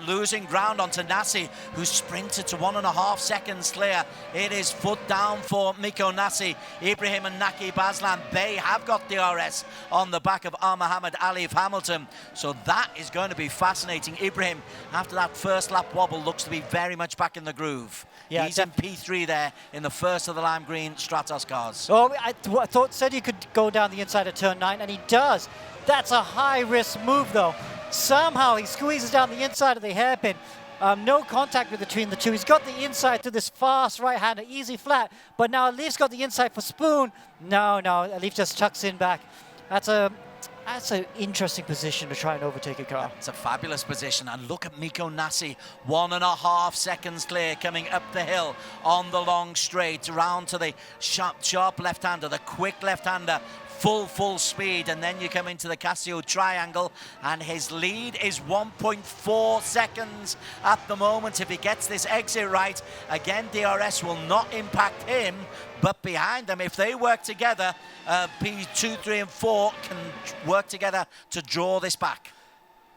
Losing ground onto Nasi, who sprinted to 1.5 seconds clear. It is foot down for Miko Nasi. Ibrahim and Naki Baslan, they have got DRS on the back of Mohammed Alif Hamilton. So that is going to be fascinating. Ibrahim, after that first lap wobble, looks to be very much back in the groove. Yeah, he's in P3 there in the first of the lime green Stratos cars. Oh, I thought said he could go down the inside of turn 9, and he does. That's a high-risk move, though. Somehow he squeezes down the inside of the hairpin. No contact between the two. He's got the inside to this fast right-hander, easy flat. But now Alif's got the inside for Spoon. No, Alif just tucks in back. That's an interesting position to try and overtake a car. It's a fabulous position, and look at Miko Nasi, 1.5 seconds clear coming up the hill on the long straight, round to the sharp left-hander, the quick left-hander, full speed, and then you come into the Casio triangle, and his lead is 1.4 seconds at the moment. If he gets this exit right, again, DRS will not impact him, but behind them, if they work together, P2, 3 and 4 can work together to draw this back.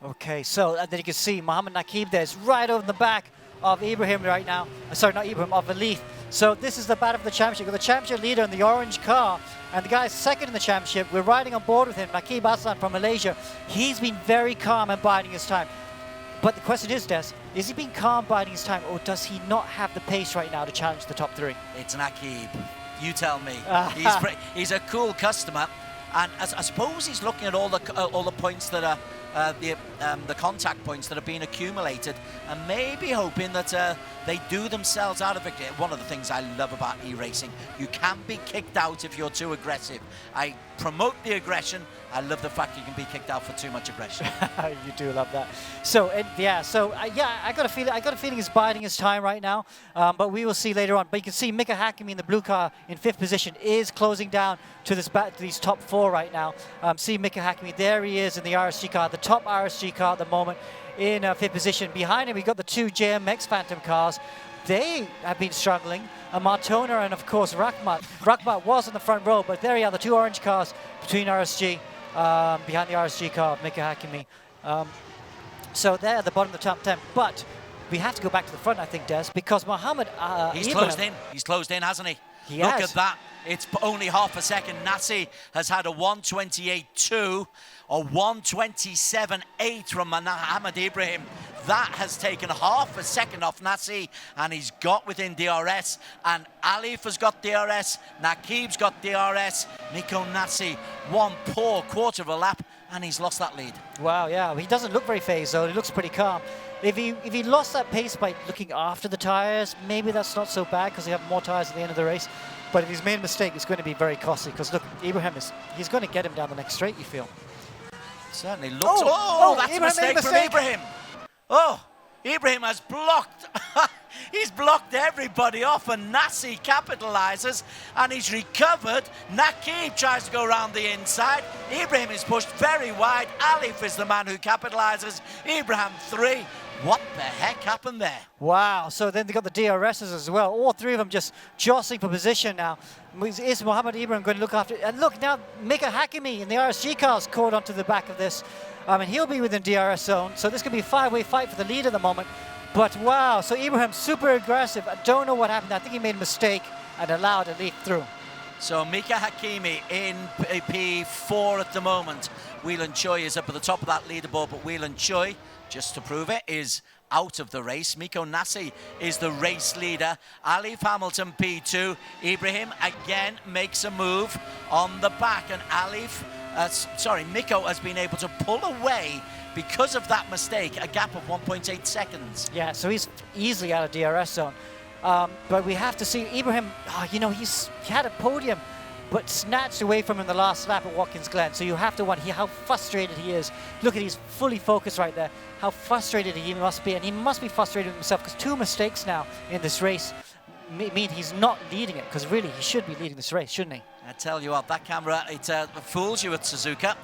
Okay, so then you can see Mohammed Nakib there is right over the back of Ibrahim right now. Sorry, not Ibrahim, of Alif. So this is the battle of the championship. We've got the championship leader in the orange car, and the guy's second in the championship. We're riding on board with him, Nakib Aslan from Malaysia. He's been very calm and biding his time. But the question is, Des, is he being calm, biding his time, or does he not have the pace right now to challenge the top 3? It's Nakib. You tell me. He's a cool customer, and I suppose he's looking at all the points that are the contact points that have been accumulated, and maybe hoping that they do themselves out of victory. One of the things I love about e-racing, you can be kicked out if you're too aggressive. I promote the aggression. I love the fact you can be kicked out for too much aggression. You do love that. So I got a feeling he's biding his time right now, but we will see later on. But you can see Mika Hakimi in the blue car in 5th position is closing down to these top 4 right now. See Mika Hakimi, there he is in the RSG car, the top RSG car at the moment in 5th position. Behind him, we've got the 2 JMX Phantom cars. They have been struggling. Martona and, of course, Rakhmat. Rakhmat was in the front row, but there you are, the 2 orange cars between RSG, behind the RSG car of Mika Hakimi. So they're at the bottom of the top 10. But we have to go back to the front, I think, Des, because Mohammed... He's closed in. He's closed in, hasn't he? Look at that. It's only half a second. Nasi has had a 1:28.2 or 1:27.8 from Mohammed Ibrahim. That has taken half a second off Nasi, and he's got within DRS. And Alif has got DRS. Nakib's got DRS. Miko Nasi, one poor quarter of a lap, and he's lost that lead. Wow, yeah. He doesn't look very phased, though. He looks pretty calm. If he lost that pace by looking after the tyres, maybe that's not so bad because they have more tyres at the end of the race. But if he's made a mistake, it's going to be very costly because, look, Ibrahim he's going to get him down the next straight, you feel. Certainly looks... Oh, that's a mistake from Ibrahim. Oh, Ibrahim has blocked... He's blocked everybody off, and Nasi capitalises, and he's recovered. Nakib tries to go around the inside. Ibrahim is pushed very wide. Alif is the man who capitalises. Ibrahim 3. What the heck happened there? Wow, so then they got the DRSs as well. All 3 of them just jostling for position now. Is Mohammed Ibrahim going to look after it? And look, now Mika Hakimi in the RSG cars caught onto the back of this. And he'll be within DRS zone, so this could be a 5-way fight for the lead at the moment. But wow, so Ibrahim super aggressive. I don't know what happened. I think he made a mistake and allowed a lead through. So Mika Hakimi in P4 at the moment. Whelan Choi is up at the top of that leaderboard, but Whelan Choi, just to prove it, is out of the race. Miko Nasi is the race leader. Alif Hamilton P2. Ibrahim again makes a move on the back, and Miko has been able to pull away because of that mistake, a gap of 1.8 seconds. Yeah, so he's easily out of DRS zone. But we have to see Ibrahim, he had a podium, but snatched away from him the last lap at Watkins Glen. So you have to wonder how frustrated he is. Look at he's fully focused right there. How frustrated he must be. And he must be frustrated with himself because 2 mistakes now in this race mean he's not leading it, because really he should be leading this race, shouldn't he? I tell you what, that camera, it fools you at Suzuka.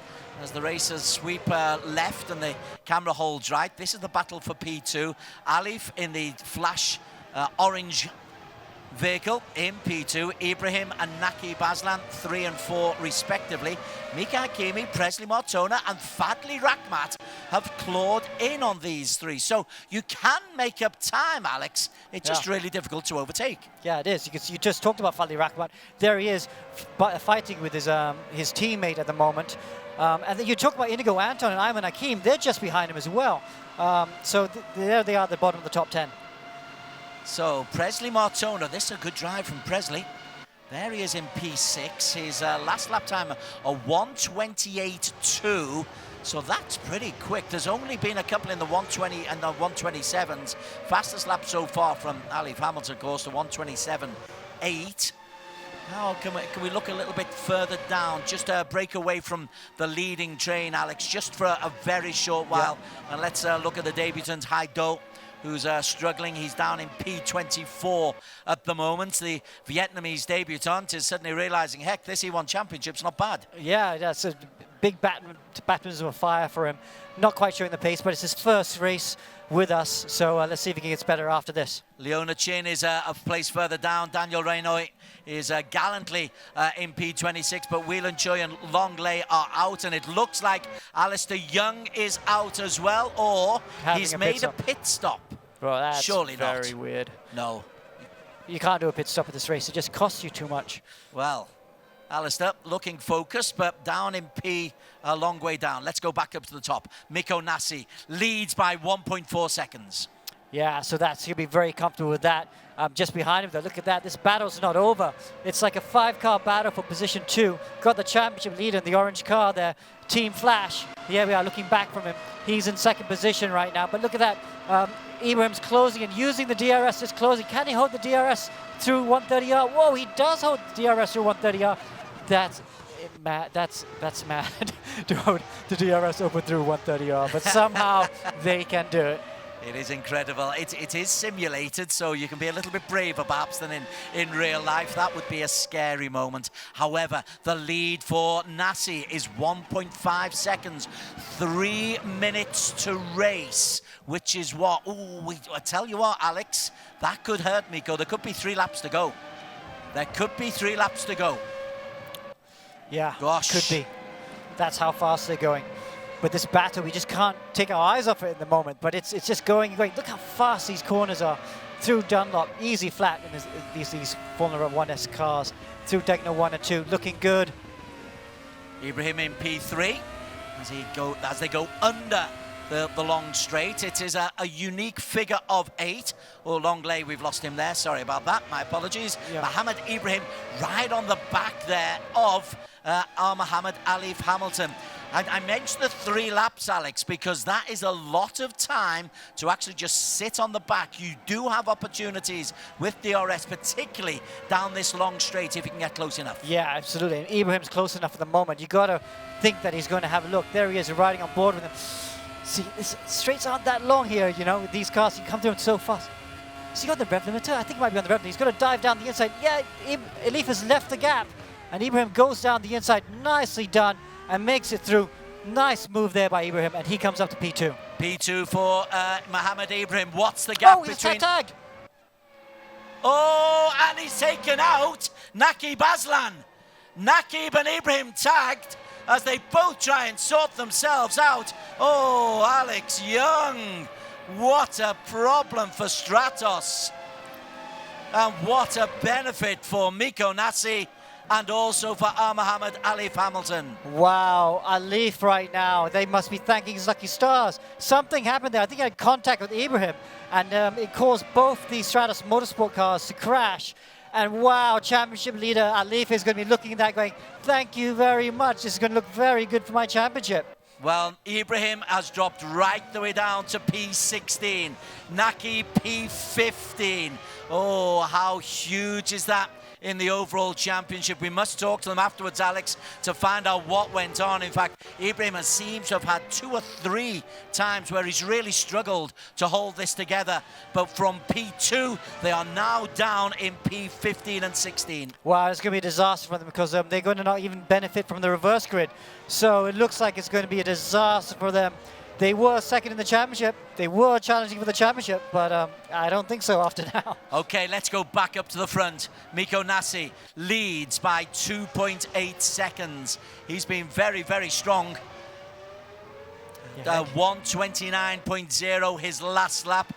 as the racers sweep left and the camera holds right. This is the battle for P2. Alif in the flash orange vehicle in P2. Ibrahim and Naki Baslan 3 and 4 respectively. Mika Hakimi, Presley Martona and Fadli Rakhmat have clawed in on these three. So you can make up time, Alex. It's just really difficult to overtake. Yeah, it is. You just talked about Fadli Rakhmat. There he is fighting with his teammate at the moment. And then you talk about Inigo Anton and Ayman Hakim. They're just behind him as well. So there they are at the bottom of the top 10. So Presley Martona, this is a good drive from Presley. There he is in P6. His last lap time, a 1:28.2. So that's pretty quick. There's only been a couple in the 1:20 and the 1:27s. Fastest lap so far from Alif Hamilton, of course, to 1:27.8. Now can we look a little bit further down, just a break away from the leading train, Alex, just for a very short while. Yeah. And let's look at the debutant, Haido, who's struggling. He's down in P24 at the moment. The Vietnamese debutant is suddenly realizing, heck, this E1 Championship's not bad. Yeah, that's a big baptism of fire for him. Not quite showing the pace, but it's his first race with us. So let's see if he gets better after this. Leona Chin is a place further down. Daniel Reynoy is gallantly in P26, but Whelan Choi and Longley are out, and it looks like Alistair Young is out as well, or he's made a pit stop. Bro, that's surely very not. Weird. No. You can't do a pit stop at this race. It just costs you too much. Well, Alistair looking focused, but down in P, a long way down. Let's go back up to the top. Miko Nasi leads by 1.4 seconds. Yeah, so he'll be very comfortable with that. Just behind him, though, look at that. This battle's not over. It's like a 5-car battle for position 2. Got the championship leader in the orange car there, Team Flash. Here we are looking back from him. He's in second position right now, but look at that. Ibrahim's closing and using the DRS is closing. Can he hold the DRS through 130R? Whoa, he does hold the DRS through 130R. That's mad to hold the DRS open through 130R, but somehow they can do it. It is incredible. It is simulated, so you can be a little bit braver perhaps than in real life. That would be a scary moment. However, the lead for Nasi is 1.5 seconds. 3 minutes to race, which is what? Ooh, I tell you what, Alex, that could hurt Miko. There could be 3 laps to go. There could be 3 laps to go. Yeah, gosh. Could be. That's how fast they're going. But this battle, we just can't take our eyes off it at the moment. But it's just going. Look how fast these corners are through Dunlop. Easy flat in these Formula 1S cars. Through Degner 1 and 2. Looking good. Ibrahim in P3 as they go under the long straight. It is a unique figure of 8. Oh, Longley, we've lost him there. Sorry about that. My apologies. Yeah. Mohammed Ibrahim right on the back there of Mohammed Alif Hamilton. I mentioned the 3 laps, Alex, because that is a lot of time to actually just sit on the back. You do have opportunities with DRS, particularly down this long straight if you can get close enough. Yeah, absolutely. And Ibrahim's close enough at the moment. You got to think that he's going to have a look. There he is, riding on board with him. See, straights aren't that long here, you know, with these cars. You come through them so fast. Is he on the rev limiter? I think he might be on the rev limiter. He's got to dive down the inside. Yeah, Alif has left the gap. And Ibrahim goes down the inside. Nicely done. And makes it through. Nice move there by Ibrahim, and he comes up to P2. P2 for Mohammed Ibrahim. What's the gap between... tagged. Oh, and he's taken out Naqib Aslan. Naqib and Ibrahim tagged as they both try and sort themselves out. Oh, Alex Young. What a problem for Stratos. And what a benefit for Miko Nasi. And also for Mohammed Alif Hamilton. Wow, Alif right now. They must be thanking his lucky stars. Something happened there. I think he had contact with Ibrahim. And it caused both the Stratos Motorsport cars to crash. And wow, championship leader Alif is going to be looking at that going, thank you very much. This is going to look very good for my championship. Well, Ibrahim has dropped right the way down to P16. Naki P15. Oh, how huge is that? in the overall championship. We must talk to them afterwards, Alex, to find out what went on. In fact, Ibrahim seems to have had 2 or 3 times where he's really struggled to hold this together. But from P2, they are now down in P15 and 16. Wow, it's going to be a disaster for them because they're going to not even benefit from the reverse grid. So it looks like it's going to be a disaster for them. They were second in the championship. They were challenging for the championship, but I don't think so after now. Okay, let's go back up to the front. Mikko Nassi leads by 2.8 seconds. He's been very, very strong. 1:29.0 his last lap.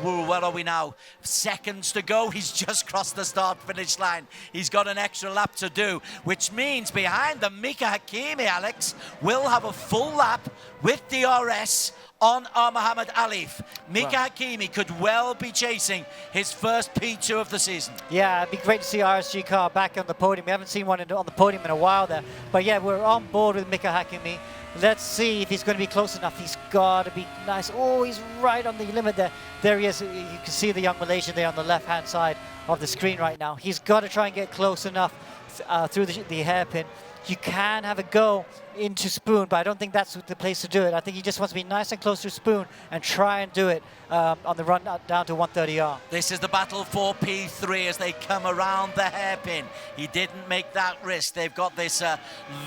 Where are we now? Seconds to go. He's just crossed the start-finish line. He's got an extra lap to do, which means behind them, Mika Hakimi, Alex, will have a full lap with DRS on Muhammad Alif. Mika Hakimi could well be chasing his first P2 of the season. Yeah, it'd be great to see RSG car back on the podium. We haven't seen one on the podium in a while there. But yeah, we're on board with Mika Hakimi. Let's see if he's going to be close enough. He's got to be nice. Oh, he's right on the limit there. There he is. You can see the young Malaysian there on the left-hand side of the screen right now. He's got to try and get close enough through the hairpin. You can have a go into Spoon, but I don't think that's the place to do it. I think he just wants to be nice and close to Spoon and try and do it on the run down to 130R. This is the battle for P3 as they come around the hairpin. He didn't make that risk. They've got this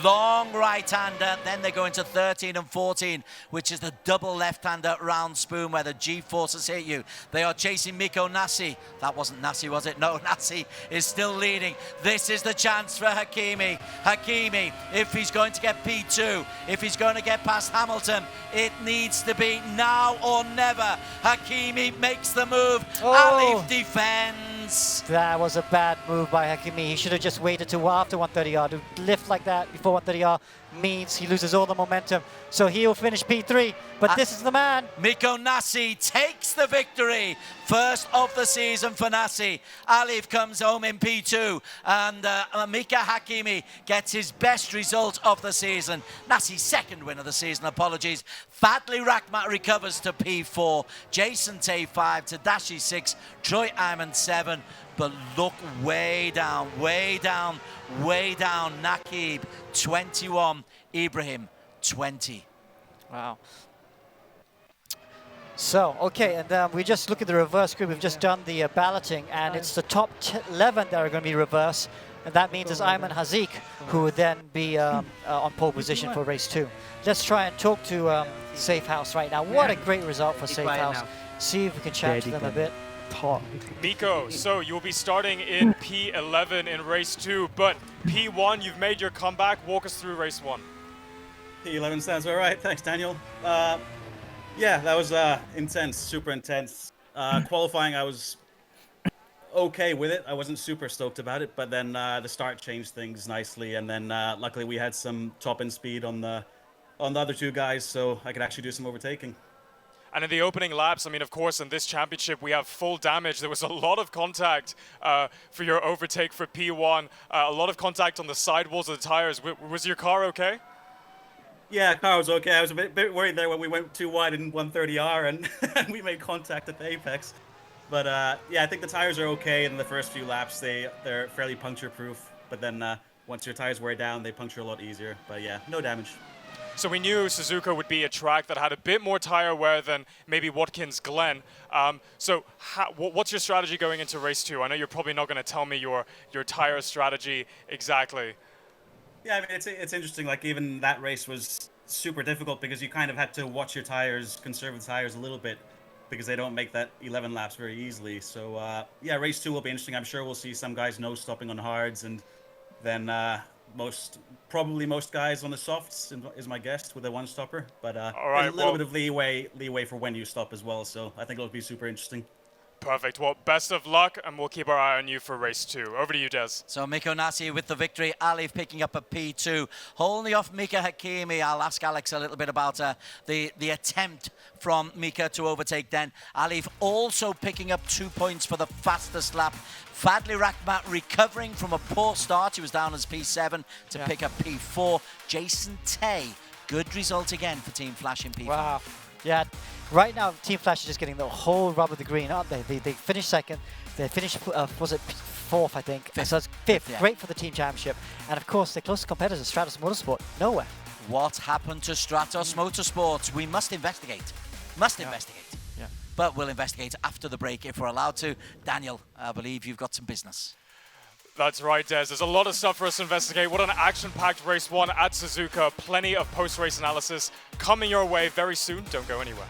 long right-hander, then they go into 13 and 14, which is the double left-hander round Spoon where the G-forces hit you. They are chasing Mikko Nassi. That wasn't Nassi, was it? No, Nassi is still leading. This is the chance for Hakimi. Hakimi, if he's going to get P2, if he's going to get past Hamilton, it needs to be now or never. Hakimi makes the move. Alif defends. That was a bad move by Hakimi. He should have just waited till after 130R. To lift like that before 130R means he loses all the momentum. So he'll finish P3, but this is the man. Mikko Nassi takes the victory. First of the season for Nassi. Alif comes home in P2, and Mika Hakimi gets his best result of the season. Nassi's second win of the season, apologies. Fadli Rakhmat recovers to P4. Jason Tay 5, Tadashi 6, Troy Iman 7. But look way down, way down, way down. Nakib 21, Ibrahim 20. Wow. So, okay, and we just look at the reverse grid. We've just done the balloting, and it's the top 11 that are going to be reverse. And that means it's Ayman Haziq who would then be on pole position for race 2. Let's try and talk to Safe House right now. What a great result for Safe House. See if we can chat to them a bit. Miko, so you'll be starting in P11 in race 2, but P1, you've made your comeback. Walk us through race 1. P11 sounds all right. Thanks, Daniel. Yeah, that was intense, super intense. Qualifying, I was okay with it. I wasn't super stoked about it, but then the start changed things nicely, and then luckily we had some top-end speed on the other 2 guys, so I could actually do some overtaking. And in the opening laps, I mean, of course, in this championship, we have full damage. There was a lot of contact for your overtake for P1, a lot of contact on the sidewalls of the tires. Was your car okay? Yeah, car was okay. I was a bit worried there when we went too wide in 130R and we made contact at the apex. But yeah, I think the tires are okay in the first few laps. They're fairly puncture-proof. But then once your tires wear down, they puncture a lot easier. But yeah, no damage. So we knew Suzuka would be a track that had a bit more tire wear than maybe Watkins Glen. So what's your strategy going into race 2? I know you're probably not going to tell me your tire strategy exactly. Yeah, I mean, it's interesting. Like, even that race was super difficult because you kind of had to watch your tires, conserve the tires a little bit because they don't make that 11 laps very easily. So yeah, race 2 will be interesting. I'm sure we'll see some guys no stopping on hards, and then probably most guys on the softs is my guess with a one stopper. But all right, a little bit of leeway for when you stop as well. So I think it'll be super interesting. Perfect. Well, best of luck, and we'll keep our eye on you for race 2. Over to you, Des. So Mikko Nassi with the victory. Alif picking up a P2. Holding off Mika Hakimi. I'll ask Alex a little bit about the attempt from Mika to overtake then. Alif also picking up 2 points for the fastest lap. Fadli Rakhmat recovering from a poor start. He was down as P7 to pick up P4. Jason Tay, good result again for Team Flash in P5. Wow. Yeah, right now Team Flash is just getting the whole rub of the green, aren't they? They finished second. They finished, was it fourth, I think. So it's fifth. Yeah. Great for the team championship. And of course, their closest competitors, Stratos Motorsport, nowhere. What happened to Stratos Motorsports? We must investigate. Investigate. Yeah. But we'll investigate after the break if we're allowed to. Daniel, I believe you've got some business. That's right, Des. There's a lot of stuff for us to investigate. What an action-packed race one at Suzuka. Plenty of post-race analysis coming your way very soon. Don't go anywhere.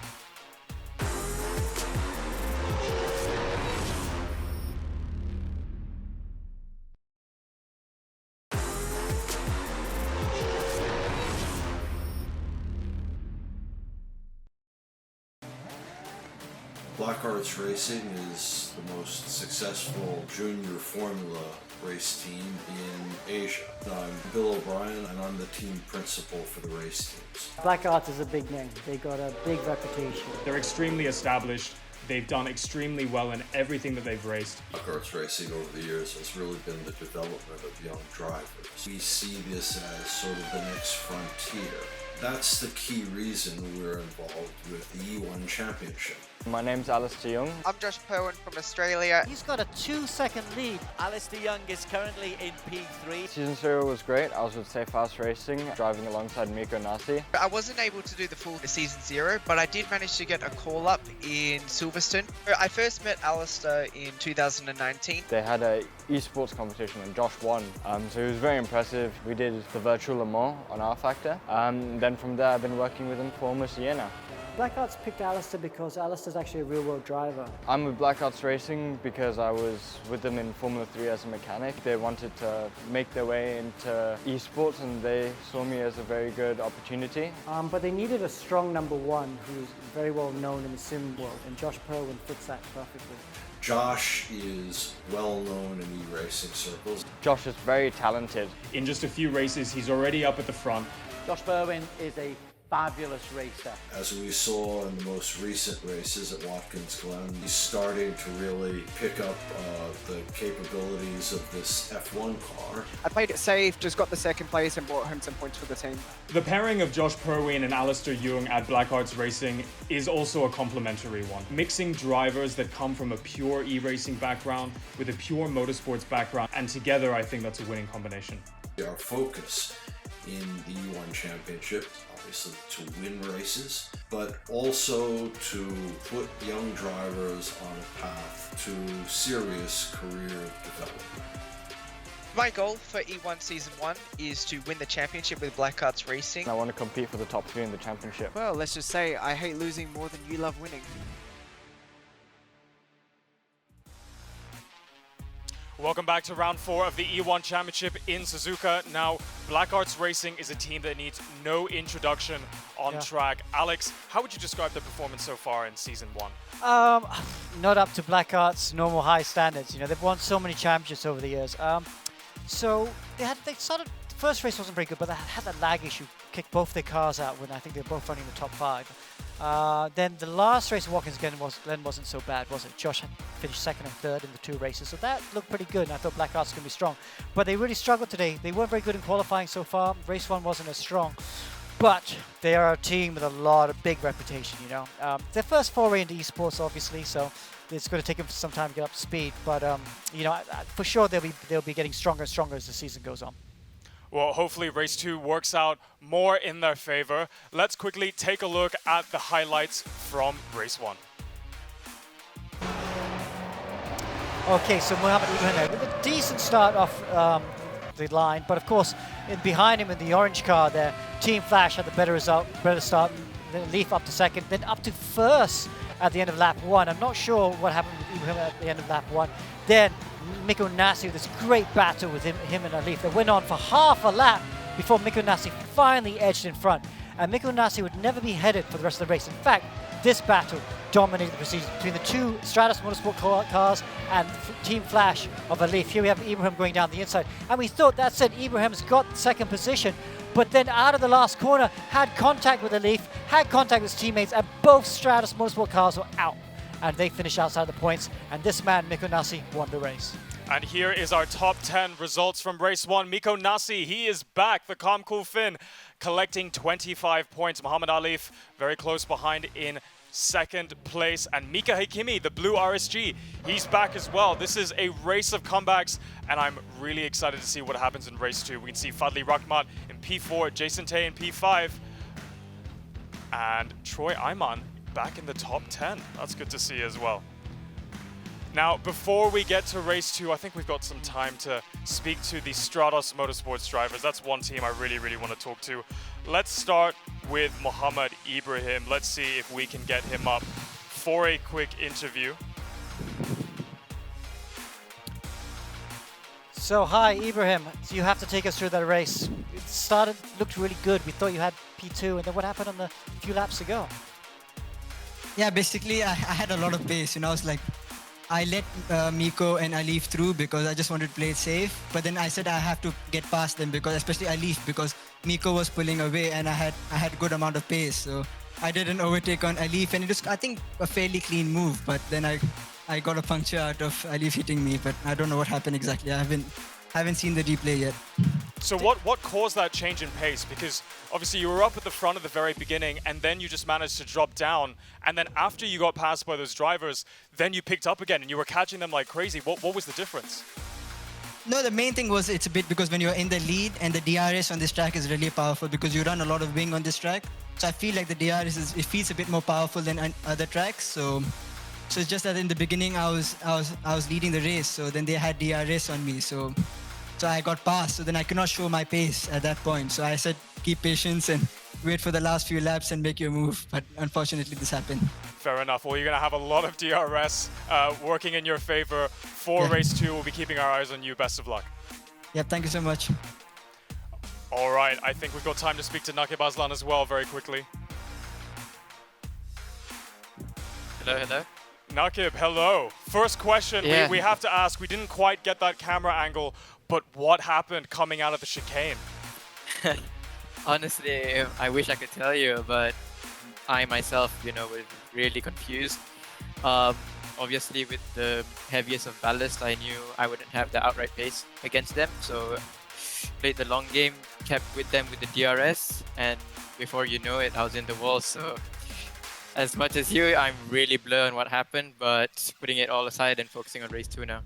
Blackhearts Racing is the most successful junior Formula race team in Asia. I'm Bill O'Brien and I'm the team principal for the race teams. Blackhearts is a big name. They got a big reputation. They're extremely established. They've done extremely well in everything that they've raced. Blackhearts Racing over the years has really been the development of young drivers. We see this as sort of the next frontier. That's the key reason we're involved with the E1 Championship. My name's Alistair Young. I'm Josh Perwin from Australia. He's got a 2-second lead. Alistair Young is currently in P3. Season 0 was great. I was with Safe Fast Racing, driving alongside Miko Nasi. I wasn't able to do the full Season 0, but I did manage to get a call up in Silverstone. I first met Alistair in 2019. They had a esports competition and Josh won, so it was very impressive. We did the virtual Le Mans on R Factor. Then from there I've been working with them for almost a year now. Blackhearts picked Alistair because Alistair's actually a real-world driver. I'm with Blackhearts Racing because I was with them in Formula 3 as a mechanic. They wanted to make their way into esports and they saw me as a very good opportunity. But they needed a strong number one who's very well known in the sim world, and Josh Perwin fits that perfectly. Josh is well known in e-racing circles. Josh is very talented. In just a few races, he's already up at the front. Josh Perwin is a fabulous racer. As we saw in the most recent races at Watkins Glen, he's starting to really pick up the capabilities of this F1 car. I played it safe, just got the second place and brought home some points for the team. The pairing of Josh Perwin and Alistair Young at Blackhearts Racing is also a complementary one. Mixing drivers that come from a pure e-racing background with a pure motorsports background, and together I think that's a winning combination. Our focus in the E1 Championship, obviously to win races, but also to put young drivers on a path to serious career development. My goal for E1 Season 1 is to win the championship with Blackhearts Racing. I want to compete for the top 3 in the championship. Well, let's just say I hate losing more than you love winning. Welcome back to round 4 of the E1 Championship in Suzuka. Now, Blackhearts Racing is a team that needs no introduction on track. Alex, how would you describe their performance so far in Season 1? Not up to Blackhearts' normal high standards. You know, they've won so many championships over the years. So they started. The first race wasn't very good, but they had that lag issue. Kicked both their cars out when I think they were both running in the top 5. Then the last race at Watkins Glen wasn't so bad, was it? Josh had finished 2nd and 3rd in the 2 races, so that looked pretty good, and I thought Blackhearts were going to be strong. But they really struggled today. They weren't very good in qualifying so far. Race 1 wasn't as strong. But they are a team with a lot of big reputation, you know. Their first foray into esports, obviously, so it's going to take them some time to get up to speed. But, you know, for sure they'll be getting stronger and stronger as the season goes on. Well, hopefully race 2 works out more in their favor. Let's quickly take a look at the highlights from race 1. Okay, so Mohammed Ibrahim with a decent start off the line, but of course, behind him in the orange car there, Team Flash had the better start, then Leaf up to 2nd, then up to 1st at the end of lap 1. I'm not sure what happened with Ibrahim at the end of lap 1. Then Miko Nasi with this great battle with him and Alif. They went on for half a lap before Miko Nasi finally edged in front. And Miko Nasi would never be headed for the rest of the race. In fact, this battle dominated the proceedings between the 2 Stratos Motorsport cars and Team Flash of Alif. Here we have Ibrahim going down the inside. And we thought that said Ibrahim's got 2nd position. But then out of the last corner, had contact with Alif, had contact with his teammates, and both Stratos Motorsport cars were out. And they finished outside the points, and this man, Miko Nasi, won the race. And here is our top 10 results from race 1. Miko Nasi, he is back, the calm, cool Finn, collecting 25 points. Muhammad Alif, very close behind in second place. And Mika Hakimi, the blue RSG, he's back as well. This is a race of comebacks, and I'm really excited to see what happens in race 2. We can see Fadli Rahmat in P4, Jason Tay in P5, and Troy Ayman back in the top 10. That's good to see as well. Now, before we get to race 2, I think we've got some time to speak to the Stratos Motorsports drivers. That's one team I really want to talk to. Let's start with Mohammed Ibrahim. Let's see if we can get him up for a quick interview. So hi Ibrahim, so you have to take us through that race. It looked really good. We thought you had P2, and then what happened on the few laps ago? Yeah, basically I had a lot of pace. I was like, I let Miko and Alif through because I just wanted to play it safe. But then I said I have to get past them, because especially Alif, because Miko was pulling away and I had good amount of pace. So I did an overtake on Alif, and it was, I think, a fairly clean move. But then I got a puncture out of Alif hitting me, but I don't know what happened exactly. I haven't seen the replay yet. So what caused that change in pace? Because obviously you were up at the front at the very beginning, and then you just managed to drop down. And then after you got passed by those drivers, then you picked up again and you were catching them like crazy. What was the difference? No, the main thing was it's a bit because when you're in the lead, and the DRS on this track is really powerful because you run a lot of wing on this track. So I feel like the DRS it feels a bit more powerful than other tracks. So it's just that in the beginning I was leading the race. So then they had DRS on me. So I got passed. So then I could not show my pace at that point. So I said, keep patience and wait for the last few laps and make your move. But unfortunately, this happened. Fair enough. Well, you're going to have a lot of DRS working in your favor for race 2. We'll be keeping our eyes on you. Best of luck. Yeah, thank you so much. All right. I think we've got time to speak to Nakib Aslan as well very quickly. Hello. Nakib, hello. First question we have to ask. We didn't quite get that camera angle, but what happened coming out of the chicane? Honestly, I wish I could tell you, but I myself, was really confused. Obviously, with the heaviest of ballast, I knew I wouldn't have the outright pace against them, so played the long game, kept with them with the DRS, and before you know it, I was in the wall. So as much as you, I'm really blur on what happened, but putting it all aside and focusing on race 2 now.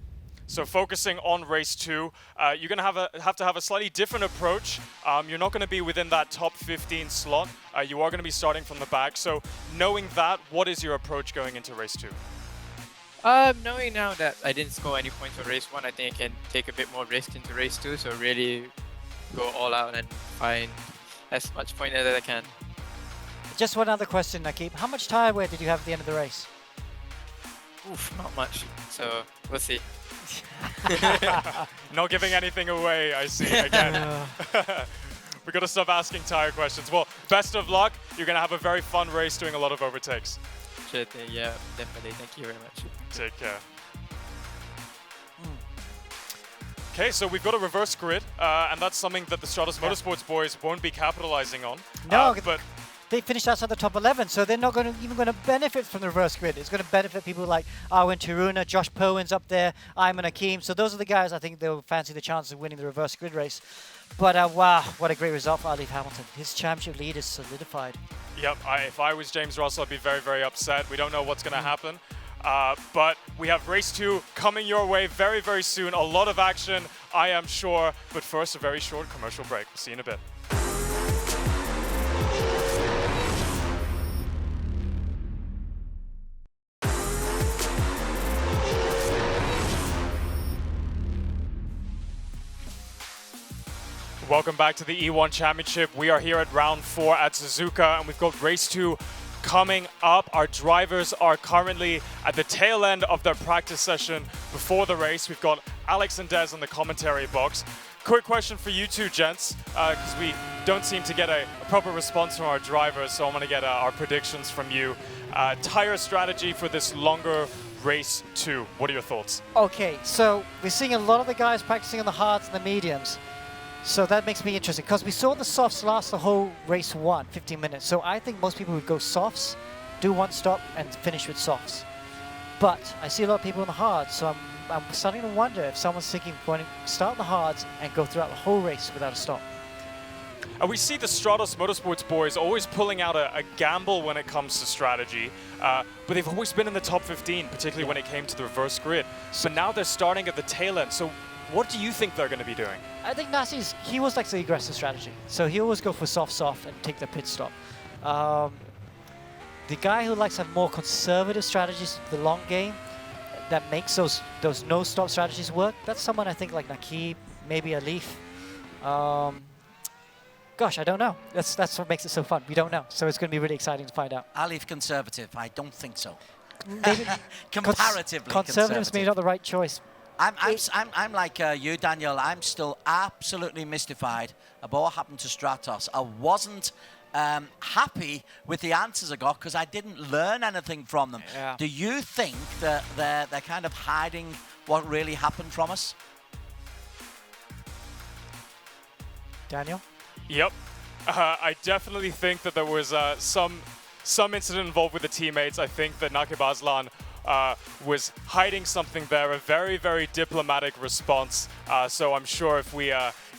So focusing on race 2, you're going to have to have a slightly different approach. You're not going to be within that top 15 slot. You are going to be starting from the back. So knowing that, what is your approach going into race 2? Knowing now that I didn't score any points for race 1, I think I can take a bit more risk into race 2. So really go all out and find as much point as I can. Just one other question, Nakib. How much tire wear did you have at the end of the race? Oof, not much. So we'll see. Not giving anything away, I see, again. We've got to stop asking tire questions. Well, best of luck. You're going to have a very fun race doing a lot of overtakes. Sure thing, yeah, definitely. Thank you very much. Take care. Okay, so we've got a reverse grid, and that's something that the Stratos Motorsports boys won't be capitalizing on. No, but they finished outside the top 11, so they're not even going to benefit from the reverse grid. It's going to benefit people like Arwen Tiruna, Josh Perwin's up there, Ayman Hakim. So those are the guys I think they'll fancy the chances of winning the reverse grid race. But wow, what a great result for Alif Hamilton. His championship lead is solidified. Yep, if I was James Russell, I'd be very upset. We don't know what's going to happen. But we have race 2 coming your way very soon. A lot of action, I am sure. But first, a very short commercial break. We'll see you in a bit. Welcome back to the E1 Championship. We are here at round 4 at Suzuka, and we've got race 2 coming up. Our drivers are currently at the tail end of their practice session before the race. We've got Alex and Des in the commentary box. Quick question for you two, gents, because we don't seem to get a proper response from our drivers, so I'm going to get our predictions from you. Tire strategy for this longer race 2. What are your thoughts? Okay, so we're seeing a lot of the guys practicing on the hards and the mediums. So that makes me interested, because we saw the softs last the whole race 1, 15 minutes. So I think most people would go softs, do one stop, and finish with softs. But I see a lot of people in the hards, so I'm starting to wonder if someone's thinking going to start the hards and go throughout the whole race without a stop. And we see the Stratos Motorsports boys always pulling out a gamble when it comes to strategy, but they've always been in the top 15, particularly when it came to the reverse grid. So now they're starting at the tail end. So what do you think they're going to be doing? I think Nasi's, he always likes the aggressive strategy. So he always go for soft and take the pit stop. The guy who likes to have more conservative strategies, the long game, that makes those no-stop strategies work, that's someone I think like Nakib, maybe Alif. Gosh, I don't know. That's what makes it so fun. We don't know. So it's going to be really exciting to find out. Alif conservative? I don't think so. Maybe comparatively conservative is maybe not the right choice. I'm like you, Daniel. I'm still absolutely mystified about what happened to Stratos. I wasn't happy with the answers I got because I didn't learn anything from them. Yeah. Do you think that they're kind of hiding what really happened from us? Daniel? Yep. I definitely think that there was some incident involved with the teammates. I think that Nakib Aslan was hiding something there, a very, very diplomatic response. So I'm sure if we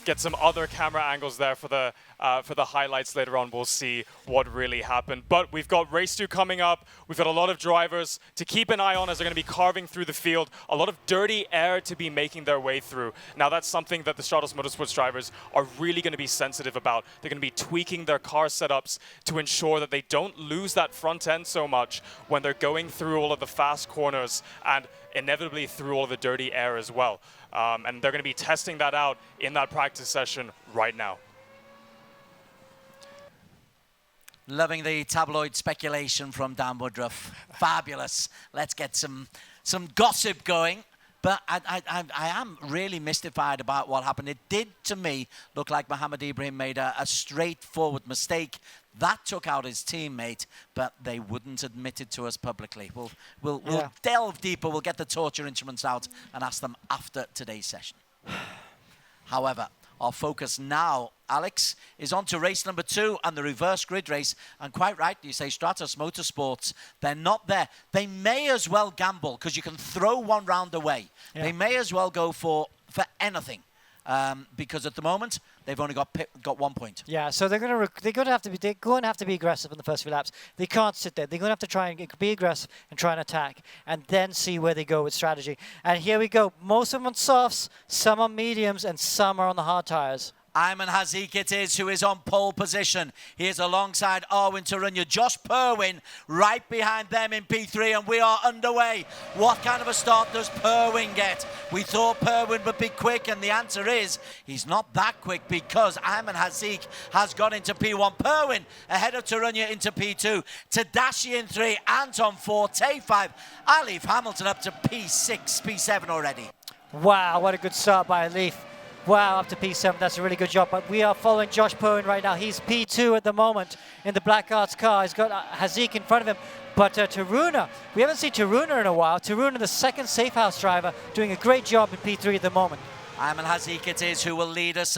get some other camera angles there for the highlights later on, we'll see what really happened. But we've got race 2 coming up. We've got a lot of drivers to keep an eye on as they're going to be carving through the field. A lot of dirty air to be making their way through. Now that's something that the Stratos Motorsports drivers are really going to be sensitive about. They're going to be tweaking their car setups to ensure that they don't lose that front end so much when they're going through all of the fast corners and inevitably through all of the dirty air as well. And they're going to be testing that out in that practice session right now. Loving the tabloid speculation from Dan Woodruff. Fabulous. Let's get some gossip going. But I am really mystified about what happened. It did, to me, look like Mohamed Ibrahim made a straightforward mistake. That took out his teammate, but they wouldn't admit it to us publicly. We'll delve deeper. We'll get the torture instruments out and ask them after today's session. However, our focus now, Alex, is on to race number 2 and the reverse grid race. And quite right, you say Stratos Motorsports, they're not there. They may as well gamble because you can throw one round away. Yeah. They may as well go for anything because at the moment they've only got 1 point. Yeah, so they're going to have to be aggressive in the first few laps. They can't sit there. They're going to have to try and be aggressive and try and attack, and then see where they go with strategy. And here we go. Most of them on softs, some on mediums, and some are on the hard tires. Ayman Hazik it is who is on pole position. He is alongside Arwin Tarunya. Josh Purwin right behind them in P3, and we are underway. What kind of a start does Purwin get? We thought Purwin would be quick, and the answer is he's not that quick because Ayman Hazik has got into P1. Purwin ahead of Tarunya into P2. Tadashi in 3, Anton 4, Tay 5. Alif Hamilton up to P6, P7 already. Wow, what a good start by Alif. Wow, up to P7, that's a really good job. But we are following Josh Purwin right now. He's P2 at the moment in the Black Arts car. He's got Hazik in front of him. But Taruna, we haven't seen Taruna in a while. Taruna, the second safe house driver, doing a great job in P3 at the moment. Ayman Hazik it is who will lead us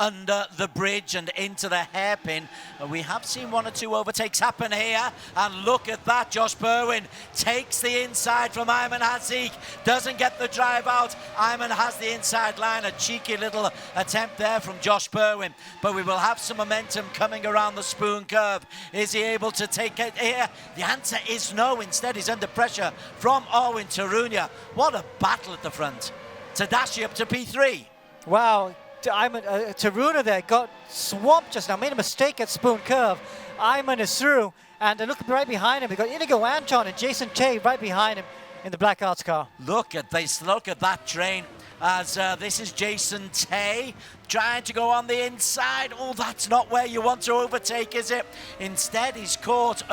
under the bridge and into the hairpin. We have seen 1 or 2 overtakes happen here. And look at that, Josh Purwin takes the inside from Ayman Hazik. Doesn't get the drive out. Ayman has the inside line. A cheeky little attempt there from Josh Purwin. But we will have some momentum coming around the spoon curve. Is he able to take it here? The answer is no. Instead, he's under pressure from Arwin Tarunya. What a battle at the front. Tadashi up to P3. Wow, Taruna there got swamped just now, made a mistake at Spoon Curve. Ayman is through, and look right behind him. We've got Inigo Anton and Jason Tay right behind him in the Black Arts car. Look at this, look at that train. As this is Jason Tay trying to go on the inside. Oh, that's not where you want to overtake, is it? Instead, he's caught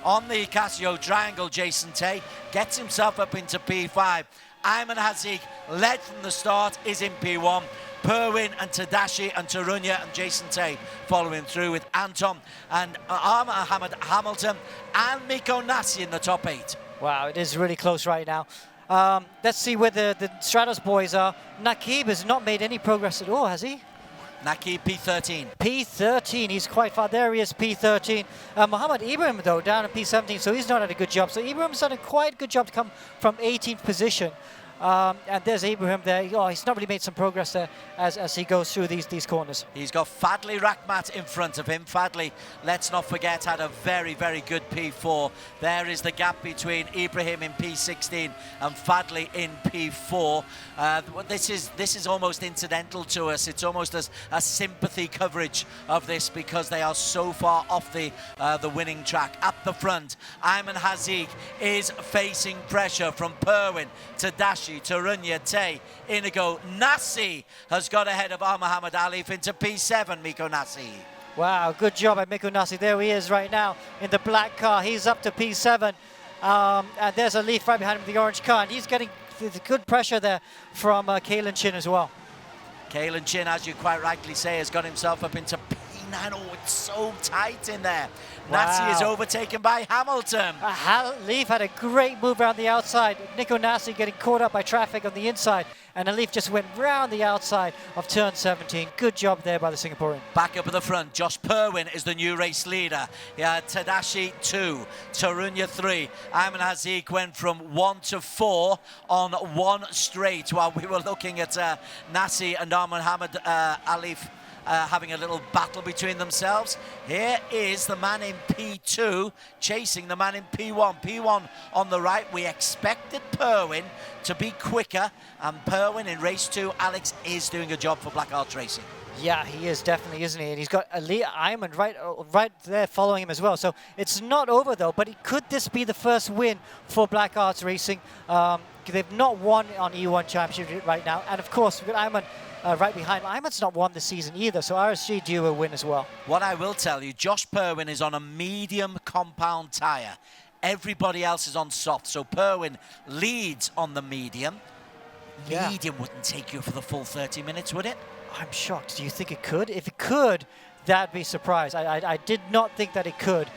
on the Casio triangle. Jason Tay gets himself up into P5. Ayman Hazik, led from the start, is in P1. Purwin and Tadashi and Tarunya and Jason Tay following through with Anton and Ahmed Hamilton and Miko Nasi in the top 8. Wow, it is really close right now. Let's see where the Stratos boys are. Nakib has not made any progress at all, has he? Nakib P13. P13, he's quite far. There he is, P13. Mohamed Ibrahim, though, down at P17, so he's not had a good job. So Ibrahim's done a quite good job to come from 18th position. And there's Ibrahim there. Oh, he's not really made some progress there as he goes through these corners. He's got Fadli Rakhmat in front of him. Fadli, let's not forget, had a very, very good P4. There is the gap between Ibrahim in P16 and Fadli in P4. This is almost incidental to us. It's almost a sympathy coverage of this because they are so far off the winning track. At the front, Ayman Haziq is facing pressure from Perwin, Tadashi, Tarunya, Tay, Inigo. Nasi has got ahead of Muhammad Alif into P7, Miko Nasi. Wow, good job at Miko Nasi. There he is right now in the black car. He's up to P7. And there's Alif right behind him in the orange car. And he's getting good pressure there from Kalen Chin as well. Kalen Chin, as you quite rightly say, has got himself up into P9. Oh, it's so tight in there. Wow. Nasi is overtaken by Hamilton. Alif had a great move around the outside. Nico Nasi getting caught up by traffic on the inside. And Alif just went round the outside of turn 17. Good job there by the Singaporean. Back up at the front, Josh Perwin is the new race leader. Tadashi 2, Tarunya 3. Ayman Haziq went from 1 to 4 on one straight while we were looking at Nasi and Muhammad Alif having a little battle between themselves. Here is the man in P2 chasing the man in P1. P1 on the right. We expected Perwin to be quicker, and Perwin in race 2, Alex, is doing a job for Black Arts Racing. Yeah, he is definitely, isn't he? And he's got Ali Ayman right there following him as well. So it's not over though, but could this be the first win for Black Arts Racing? They've not won on E1 Championship right now. And of course, we've got Ayman right behind. Ayman's not won this season either, so RSG due a win as well. What I will tell you, Josh Perwin is on a medium compound tyre. Everybody else is on soft, so Perwin leads on the medium. Yeah. Medium wouldn't take you for the full 30 minutes, would it? I'm shocked. Do you think it could? If it could, that'd be a surprise. I did not think that it could.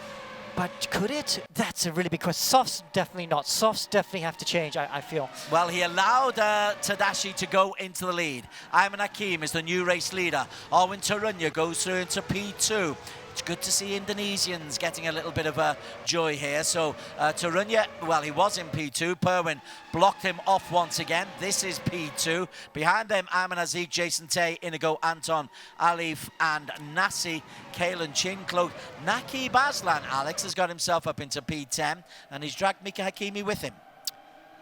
But could it? That's a really big question. Softs, definitely not. Softs definitely have to change, I feel. Well, he allowed Tadashi to go into the lead. Ayman Hakim is the new race leader. Arwin Tarunya goes through into P2. It's good to see Indonesians getting a little bit of a joy here. So Tarunya, well, he was in P2. Perwin blocked him off once again. This is P2. Behind them, Ayman Haziq, Jason Tay, Inigo, Anton, Alif, and Nasi. Kalen Chin, cloaked. Naki Baslan, Alex, has got himself up into P10, and he's dragged Mika Hakimi with him.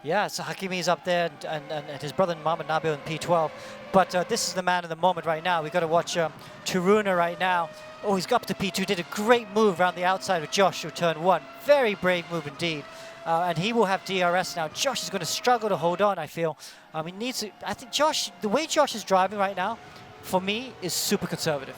Yeah, so Hakimi's up there, and his brother Mohamed Nabil in P12. But this is the man of the moment right now. We've got to watch Taruna right now. Oh, he's got up to P2, did a great move around the outside of Josh through turn 1. Very brave move indeed. And he will have DRS now. Josh is going to struggle to hold on, I feel. He needs to, I think Josh, the way Josh is driving right now, for me, is super conservative.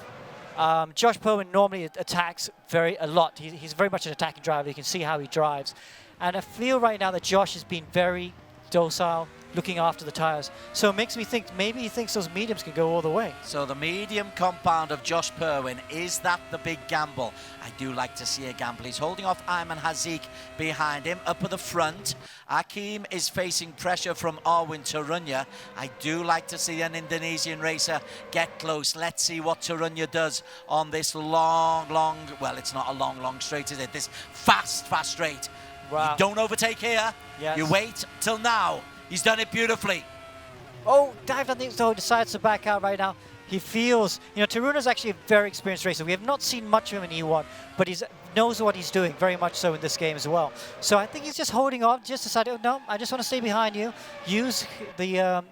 Josh Perwin normally attacks a lot. He's very much an attacking driver. You can see how he drives. And I feel right now that Josh has been very docile, looking after the tyres. So it makes me think maybe he thinks those mediums can go all the way. So the medium compound of Josh Perwin, is that the big gamble? I do like to see a gamble. He's holding off Ayman Haziq behind him. Up at the front, Hakim is facing pressure from Arwin Tarunya. I do like to see an Indonesian racer get close. Let's see what Tarunya does on this long, well, it's not a long straight, is it? This fast straight. Wow. You don't overtake here. Yes. You wait till now. He's done it beautifully. Oh, dived on the inside, decides to back out right now. He feels, Taruna's actually a very experienced racer. We have not seen much of him in E1, but he knows what he's doing very much so in this game as well. So I think he's just holding on, just decided, oh, no, I just want to stay behind you. Use the,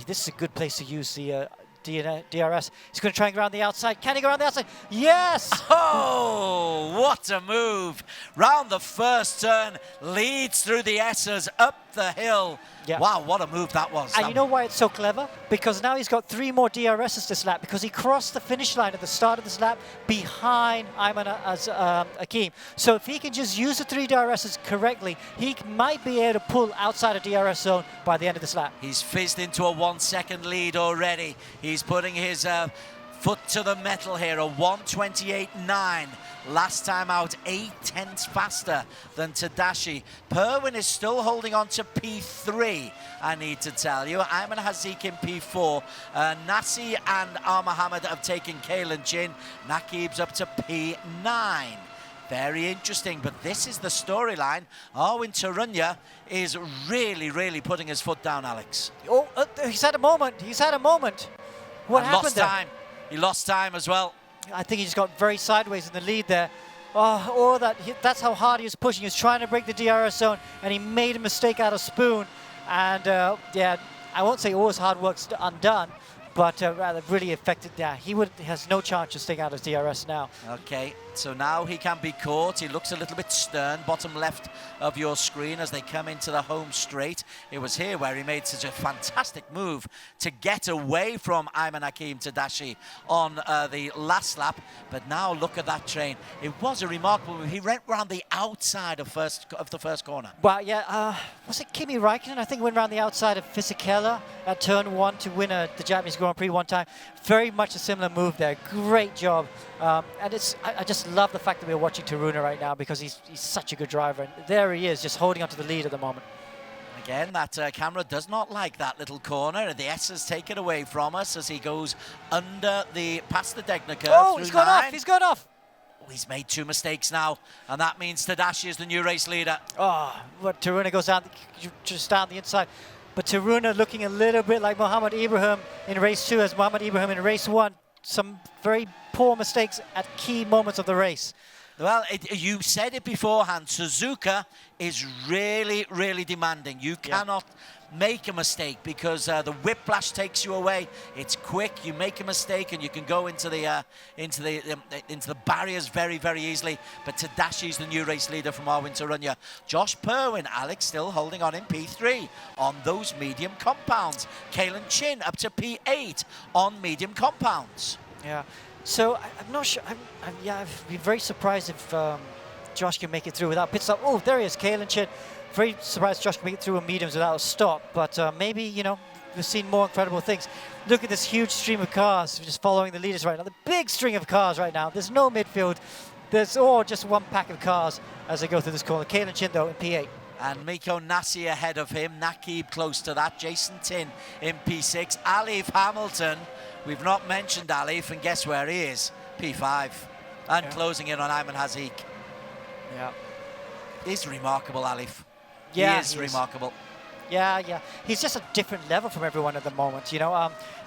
this is a good place to use the DRS. He's going to try and go around the outside. Can he go around the outside? Yes! Oh, what a move. Round the first turn, leads through the S's, up the hill. Yeah. Wow, what a move that was. And you know why it's so clever? Because now he's got 3 more DRSs this lap, because he crossed the finish line at the start of this lap behind Ayman Hakim. So if he can just use the 3 DRSs correctly, he might be able to pull outside of DRS zone by the end of this lap. He's fizzed into a 1-second lead already. He's putting his foot to the metal here, a 1:28.9. Last time out, 0.8 faster than Tadashi. Perwin is still holding on to P3, I need to tell you. Ayman Haziq in P4. Nasi and Muhammad have taken Kalen Chin. Nakib's up to P9. Very interesting, but this is the storyline. Arwin Tarunya is really, really putting his foot down, Alex. Oh, he's had a moment. He's had a moment. What happened lost there? time. He lost time as well. I think he just got very sideways in the lead there. Oh, that's how hard he was pushing. He was trying to break the DRS zone, and he made a mistake out of Spoon. And yeah, I won't say all his hard work's undone, but rather really affected. Yeah, he has no chance of staying out of DRS now. Okay, so now he can be caught. He looks a little bit stern, bottom left of your screen as they come into the home straight. It was here where he made such a fantastic move to get away from Ayman Hakim Tadashi on the last lap. But now look at that train. It was a remarkable move. He went around the outside of the first corner. Well, yeah, was it Kimi Räikkönen? I think went around the outside of Fisichella at turn 1 to win the Japanese Grand Prix one time. Very much a similar move there. Great job. And I just love the fact that we're watching Taruna right now because he's such a good driver. And there he is, just holding on to the lead at the moment. Again, that camera does not like that little corner. The S is taken away from us as he goes past the Degner curve. Oh, he's gone off. He's gone off. Oh, he's made 2 mistakes now, and that means Tadashi is the new race leader. Oh, but Taruna goes down, just down the inside. But Taruna looking a little bit like Mohamed Ibrahim in race 2 as Mohamed Ibrahim in race 1. Some very poor mistakes at key moments of the race. Well, you said it beforehand. Suzuka is really, really demanding. You cannot make a mistake because the whiplash takes you away. It's quick. You make a mistake and you can go into the barriers very, very easily. But Tadashi's the new race leader from Arwin Tarunya. Josh Purwin, Alex, still holding on in P3 on those medium compounds. Kalen Chin up to P8 on medium compounds. Yeah. So I'm not sure. I've been very surprised if Josh can make it through without pit stop. Oh, there he is, Kalen Chin. Very surprised Josh can make it through a mediums without a stop. But maybe, you know, we've seen more incredible things. Look at this huge stream of cars just following the leaders right now. The big string of cars right now. There's no midfield. There's all just one pack of cars as they go through this corner. Kalen Chin, though, in P8. And Miko Nassi ahead of him. Nakib close to that. Jason Tin in P6. Alif Hamilton. We've not mentioned Alif, and guess where he is? P5. And closing in on Ayman Hazik. Yeah. He's remarkable, Alif. Yeah, he is remarkable. Yeah, yeah. He's just a different level from everyone at the moment, you know.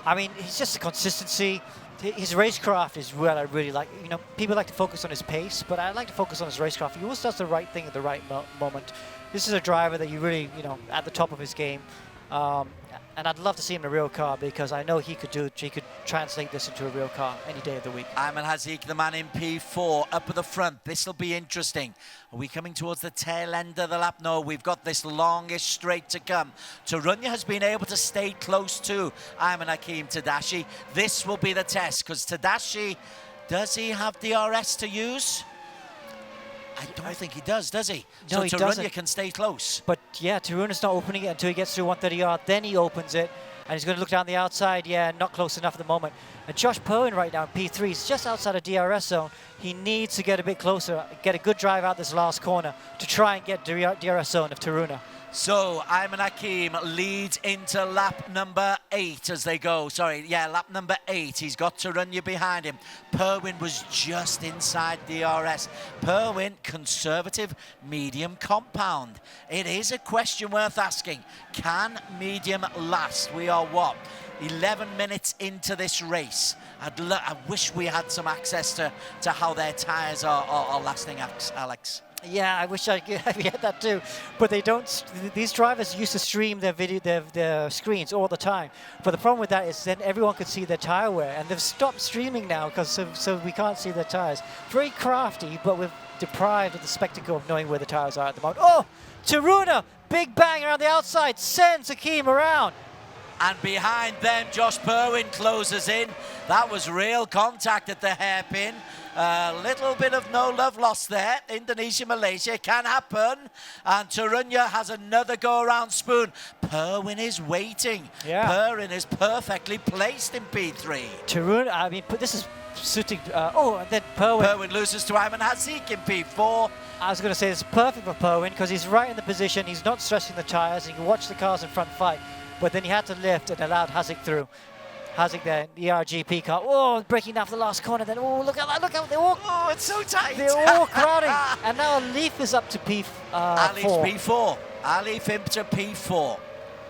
I mean, he's just a consistency. His racecraft is what I really like. You know, people like to focus on his pace, but I like to focus on his racecraft. He always does the right thing at the right moment. This is a driver that you really, you know, at the top of his game. And I'd love to see him in a real car because I know he could translate this into a real car any day of the week. Ayman Hazik, the man in P4, up at the front. This will be interesting. Are we coming towards the tail end of the lap? No, we've got this longish straight to come. Tarunya has been able to stay close to Ayman Hakim Tadashi. This will be the test because Tadashi, does he have DRS to use? I don't think he does he? No, so he Tarunya doesn't. can stay close. But yeah, Taruna's not opening it until he gets through 130 yard. Then he opens it, and he's going to look down the outside. Yeah, not close enough at the moment. And Josh Purwin right now in P3 is just outside of DRS zone. He needs to get a bit closer, get a good drive out this last corner to try and get DRS zone of Taruna. So Ayman Hakim leads into lap number 8 as they go. Sorry, yeah, lap number 8. He's got Tarunya behind him. Purwin was just inside DRS. Purwin, conservative medium compound. It is a question worth asking. Can medium last? We are what? 11 minutes into this race. I wish we had some access to how their tyres are lasting, Alex. Yeah, I wish I had that too, but they don't. These drivers used to stream their their screens all the time. But the problem with that is then everyone could see their tire wear, and they've stopped streaming now because so we can't see their tires. Very crafty, but we're deprived of the spectacle of knowing where the tires are at the moment. Oh, Taruna, big bang around the outside, sends Hakim around. And behind them, Josh Purwin closes in. That was real contact at the hairpin. A little bit of no love lost there. Indonesia, Malaysia can happen. And Tarunya has another go-around Spoon. Purwin is waiting. Yeah. Purwin is perfectly placed in P3. Taruna, I mean, this is suiting. And then Purwin. Purwin loses to Ayman Hazik in P4. I was going to say it's perfect for Purwin because he's right in the position. He's not stressing the tyres. He can watch the cars in front fight. But then he had to lift and allowed Hazik through. Haziq there, the ERGP car. Oh, breaking down for the last corner. Then, oh, look at that. Look how they're all. Oh, it's so tight. They're all crowding. And now Alif is up to P4. Alif's P4. Alif into P4.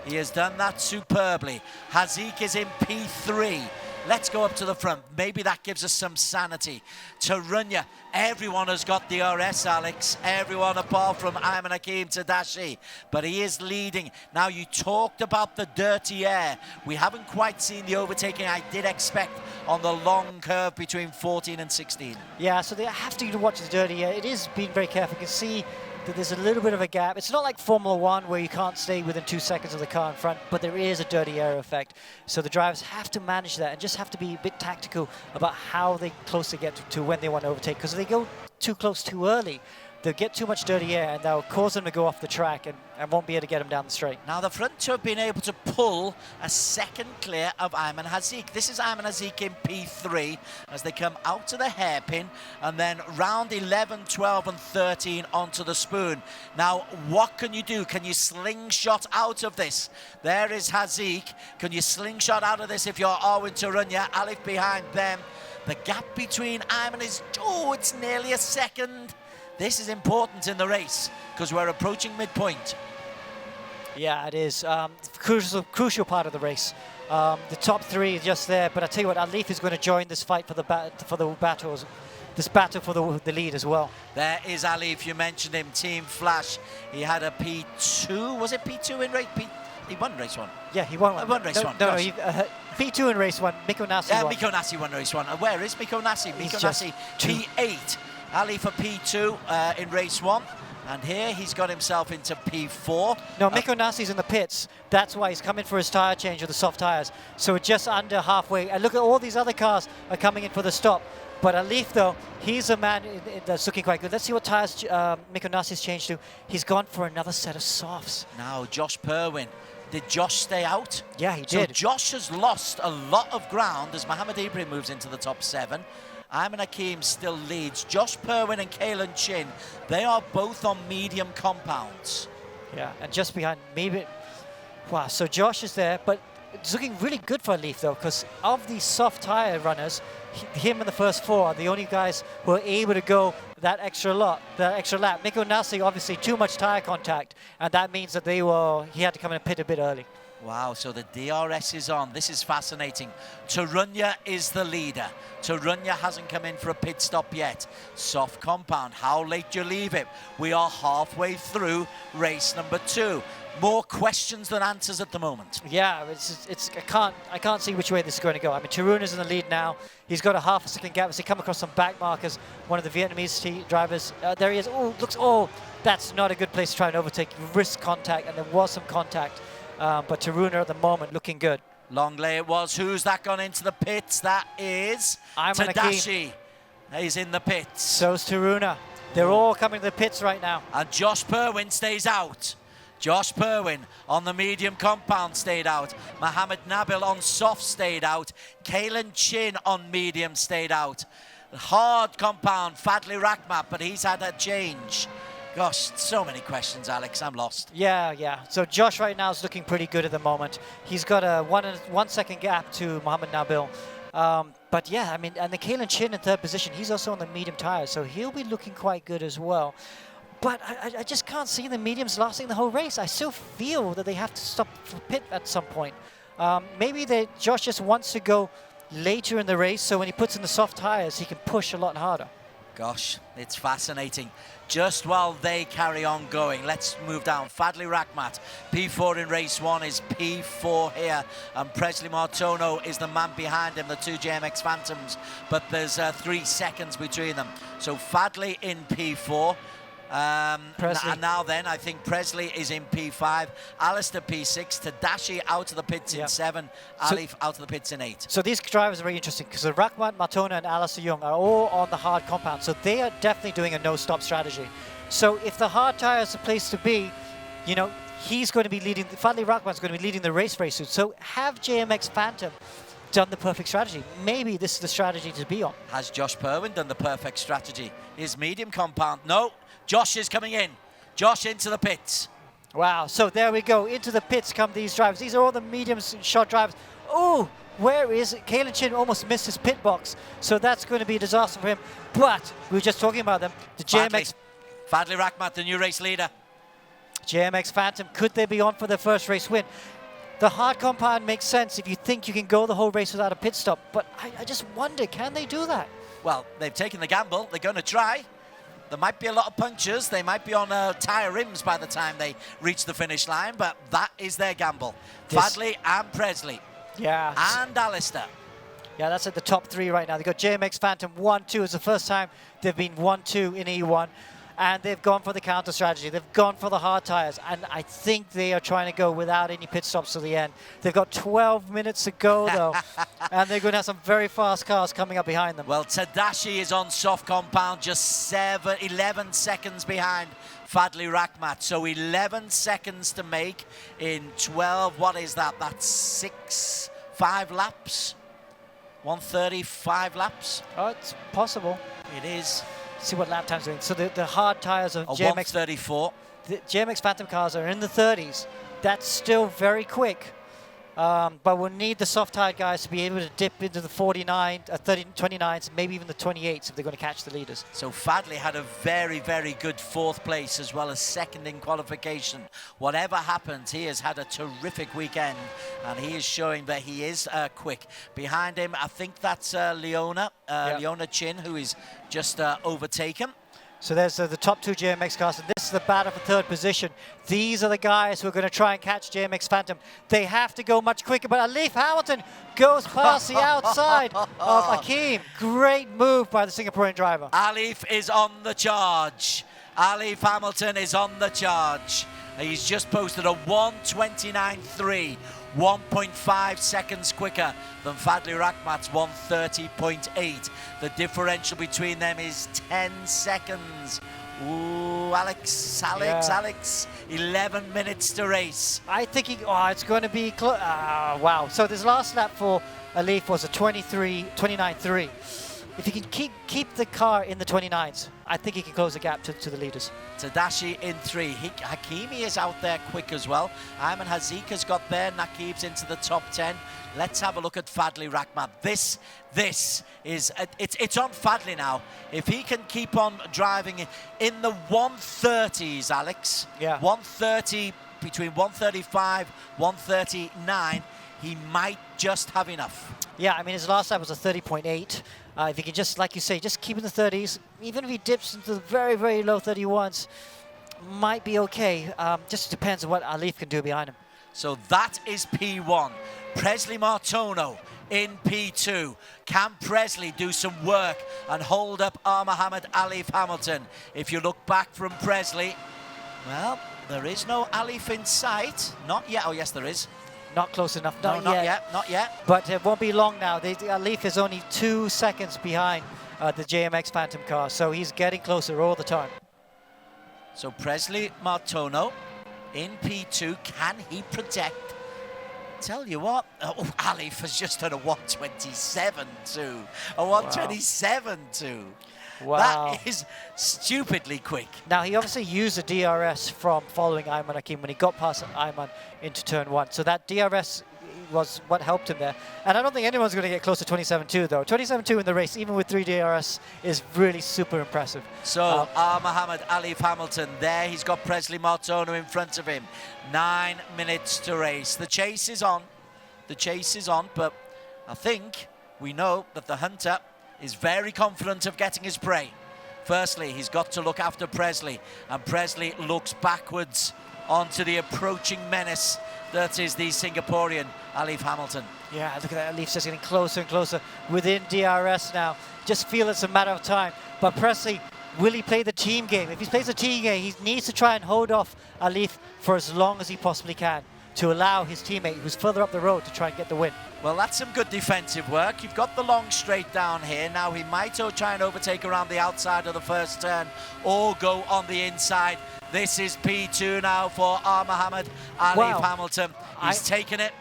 He has done that superbly. Haziq is in P3. Let's go up to the front. Maybe that gives us some sanity. Tarunya, everyone has got the RS, Alex. Everyone apart from Ayman Hakim Tadashi. But he is leading. Now, you talked about the dirty air. We haven't quite seen the overtaking I did expect on the long curve between 14 and 16. Yeah, so they have to watch the dirty air. It is being very careful. You can see that there's a little bit of a gap. It's not like Formula One where you can't stay within 2 seconds of the car in front, but there is a dirty air effect. So the drivers have to manage that and just have to be a bit tactical about how close they get to when they want to overtake. Because if they go too close too early, they'll get too much dirty air and that'll cause them to go off the track and won't be able to get them down the straight. Now, the front two have been able to pull a second clear of Ayman Haziq. This is Ayman Haziq in P3 as they come out of the hairpin and then round 11, 12 and 13 onto the spoon. Now, what can you do? Can you slingshot out of this? There is Haziq. Can you slingshot out of this if you're Arwin Tarunya? Alif behind them. The gap between Ayman is, oh, it's nearly a second. This is important in the race because we're approaching midpoint. Yeah, it is. Crucial part of the race. The top three are just there, but I tell you what, Alif is going to join this fight for the battles. This battle for the lead as well. There is Alif, you mentioned him, Team Flash. He had a P2, was it P2 in race? He won race one. Yeah, he won one. Won race one. No, P2 in race one. Miko Nasi won. Miko Nasi won race one. Where is Miko Nasi? Miko Nasi P8. Ali for P2 in race one. And here he's got himself into P4. No, Miko Nasi's in the pits. That's why he's coming for his tyre change with the soft tyres. So just under halfway. And look at all these other cars are coming in for the stop. But Alif, though, he's a man that's looking quite good. Let's see what tyres Miko Nasi's changed to. He's gone for another set of softs. Now, Josh Perwin. Did Josh stay out? Yeah, he did. So Josh has lost a lot of ground as Mohammed Ibrahim moves into the top 7. Ayman Hakim still leads. Josh Perwin and Kalen Chin, they are both on medium compounds. Yeah, and just behind, maybe, wow, so Josh is there, but it's looking really good for Alif though, because of these soft tyre runners, him and the first 4 are the only guys who are able to go that extra lap. Miko Nasi, obviously too much tyre contact, and that means that he had to come in and pit a bit early. Wow, so the DRS is on. This is fascinating. Tarunya is the leader. Tarunya hasn't come in for a pit stop yet. Soft compound, how late do you leave it? We are halfway through race number 2. More questions than answers at the moment. Yeah, I can't see which way this is going to go. I mean, Taruna's in the lead now. He's got a half a second gap as he come across some back markers. One of the Vietnamese drivers. There he is. Oh, that's not a good place to try and overtake. Risk contact, and there was some contact. But Taruna at the moment looking good. Long lay it was. Who's that gone into the pits? That is Tadashi. He's in the pits. So's Taruna. They're all coming to the pits right now. And Josh Perwin stays out. Josh Perwin on the medium compound stayed out. Mohammed Nabil on soft stayed out. Kalen Chin on medium stayed out. Hard compound, Fadli Rakhmat, but he's had a change. Gosh, so many questions, Alex. I'm lost. Yeah. So Josh right now is looking pretty good at the moment. He's got a 1 second gap to Mohammed Nabil. But yeah, I mean, and the Kalen Chin in 3rd position, he's also on the medium tyres, so he'll be looking quite good as well. But I just can't see the mediums lasting the whole race. I still feel that they have to stop for pit at some point. Maybe Josh just wants to go later in the race, so when he puts in the soft tyres, he can push a lot harder. Gosh, it's fascinating. Just while they carry on going, let's move down. Fadli Rakhmat, P4 in race 1 is P4 here. And Presley Martono is the man behind him, the 2 JMX Phantoms. But there's 3 seconds between them. So Fadli in P4. And now then, I think Presley is in P5, Alistair P6, Tadashi out of the pits in 7, Alif out of the pits in 8. So these drivers are very interesting because Rakhmat, Matona and Alistair Young are all on the hard compound, so they are definitely doing a no-stop strategy. So if the hard tyre is the place to be, you know, he's going to be leading, Fadli Rakhmat's going to be leading the race suit. So have JMX Phantom done the perfect strategy. Maybe this is the strategy to be on. Has Josh Perwin done the perfect strategy? His medium compound, no. Josh is coming in. Josh into the pits. Wow, so there we go. Into the pits come these drivers. These are all the medium shot drivers. Oh, where is it? Kalen Chin almost missed his pit box, so that's going to be a disaster for him. But we were just talking about them. The JMX... Fadli Rakhmat, the new race leader. JMX Phantom, could they be on for their first race win? The hard compound makes sense if you think you can go the whole race without a pit stop, but I just wonder, can they do that? Well, they've taken the gamble. They're going to try. There might be a lot of punctures. They might be on tyre rims by the time they reach the finish line, but that is their gamble. Fadli and Presley. Yeah. And Alistair. Yeah, that's at the top 3 right now. They've got JMX Phantom 1-2. It's the first time they've been 1-2 in E1. And they've gone for the counter strategy. They've gone for the hard tires. And I think they are trying to go without any pit stops to the end. They've got 12 minutes to go, though. And they're going to have some very fast cars coming up behind them. Well, Tadashi is on soft compound, just 11 seconds behind Fadli Rakhmat. So 11 seconds to make in 12. What is that? That's 5 laps? 135 laps? Oh, it's possible. It is. See what lap time's doing. So the hard tires of JMX... 134. The JMX Phantom cars are in the 30s. That's still very quick. But we'll need the soft tire guys to be able to dip into the 29s, maybe even the 28s if they're going to catch the leaders. So Fadli had a very, very good 4th place as well as 2nd in qualification. Whatever happens, he has had a terrific weekend and he is showing that he is quick. Behind him, I think that's Leona Chin, who is just overtaken. So there's the top 2 JMX cars, and this is the battle for 3rd position. These are the guys who are going to try and catch JMX Phantom. They have to go much quicker, but Alif Hamilton goes past the outside of Akeem. Great move by the Singaporean driver. Alif is on the charge. Alif Hamilton is on the charge. He's just posted a 1:29.3. 1.5 seconds quicker than Fadli Rakhmat's 1:30.8. The differential between them is 10 seconds. Ooh, Alex, 11 minutes to race. I think it's going to be close. Wow. So this last lap for Alif was a 29.3. If he can keep the car in the 29s, I think he can close the gap to the leaders. Tadashi in 3. Hakimi is out there quick as well. Ayman Hazika's got there. Nakib's into the top 10. Let's have a look at Fadli Rakhmat. This is it's on Fadli now. If he can keep on driving in the 130s, Alex. Yeah. 130, between 135, 139, he might just have enough. Yeah, I mean, his last lap was a 30.8. If he can just, like you say, just keep in the 30s, even if he dips into the very, very low 31s, might be okay. Just depends on what Alif can do behind him. So that is P1. Presley Martono in P2. Can Presley do some work and hold up Muhammad Alif Hamilton? If you look back from Presley, well, there is no Alif in sight. Not yet. Oh, yes, there is. Not close enough. Not yet. But it won't be long now. Alif is only 2 seconds behind the JMX Phantom car, so he's getting closer all the time. So Presley Martono in P2. Can he protect? Tell you what, Alif has just done a 1:27.2. A 1:27.2. Wow. That is stupidly quick. Now, he obviously used the DRS from following Ayman Hakim when he got past Ayman into turn 1. So that DRS was what helped him there. And I don't think anyone's going to get close to 27.2, though. 27.2 in the race, even with 3 DRS, is really super impressive. So, Muhammad Alif Hamilton there. He's got Presley Martono in front of him. 9 minutes to race. The chase is on. The chase is on, but I think we know that the hunter is very confident of getting his prey. Firstly, he's got to look after Presley, and Presley looks backwards onto the approaching menace that is the Singaporean Alif Hamilton. Yeah, look at that. Alif's just getting closer and closer within DRS now. Just feel it's a matter of time. But Presley, will he play the team game? If he plays the team game, he needs to try and hold off Alif for as long as he possibly can to allow his teammate who's further up the road to try and get the win. Well, that's some good defensive work. You've got the long straight down here. Now he might try and overtake around the outside of the first turn or go on the inside. This is P2 now for Muhammad Alif Hamilton. He's taken it.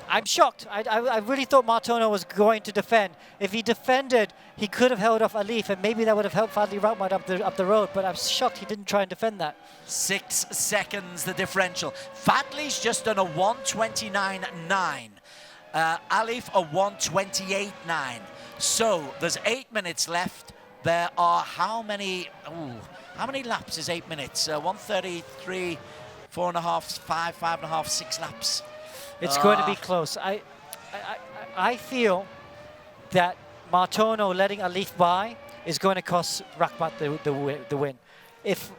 I'm shocked. I really thought Martono was going to defend. If he defended, he could have held off Alif, and maybe that would have helped Fadli Rakhmat up the road, but I'm shocked he didn't try and defend that. 6 seconds, the differential. Fadli's just done a 1:29.9. Alif a 1:28.9. So there's 8 minutes left. There are how many laps is 8 minutes? 1:33, 4.5, 5.5, 6 laps. It's going to be close. I feel that Martono letting Alif by is going to cost Rakhmat the win. If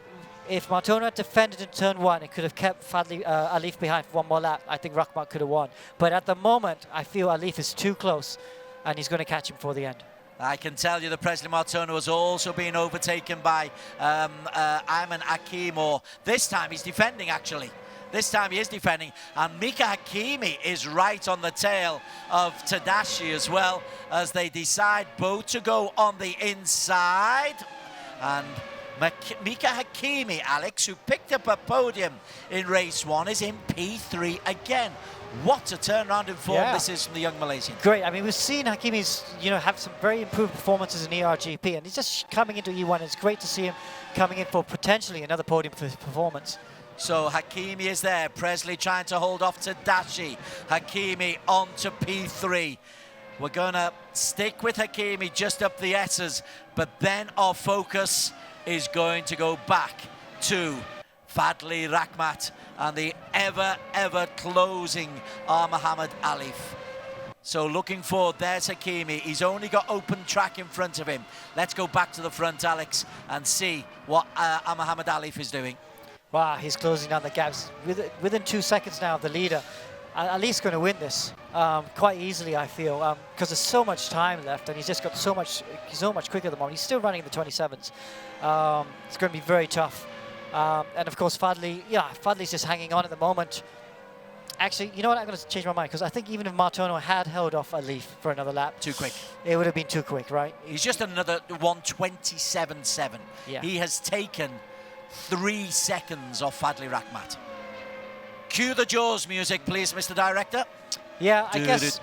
Martono had defended in turn 1, it could have kept Alif behind for one more lap. I think Rakhmat could have won. But at the moment, I feel Alif is too close, and he's going to catch him before the end. I can tell you that Presley Martono has also been overtaken by Ayman Hakim, or this time he's defending actually. This time he is defending, and Mika Hakimi is right on the tail of Tadashi as well, as they decide both to go on the inside. And Mika Hakimi, Alex, who picked up a podium in race 1, is in P3 again. What a turnaround in form this is from the young Malaysian. Great. I mean, we've seen Hakimi's, have some very improved performances in ERGP, and he's just coming into E1. It's great to see him coming in for potentially another podium performance. So Hakimi is there. Presley trying to hold off to Dashi. Hakimi on to P3. We're going to stick with Hakimi just up the S's, but then our focus is going to go back to Fadli Rakhmat and the ever closing Mohammed Alif. So looking forward, there's Hakimi. He's only got open track in front of him. Let's go back to the front, Alex, and see what Mohammed Alif is doing. Wow, he's closing down the gaps. Within 2 seconds now of the leader. Alif's going to win this quite easily, I feel, because there's so much time left, and he's just got so much, he's so much quicker at the moment. He's still running in the 27s. It's going to be very tough. And of course, Fadli's just hanging on at the moment. Actually, you know what? I'm going to change my mind, because I think even if Martono had held off Alif for another lap, too quick. It would have been too quick, right? He's just another 1:27.7. Yeah. He has taken 3 seconds off Fadli Rakhmat. Cue the Jaws music, please, Mr. Director. Yeah, I guess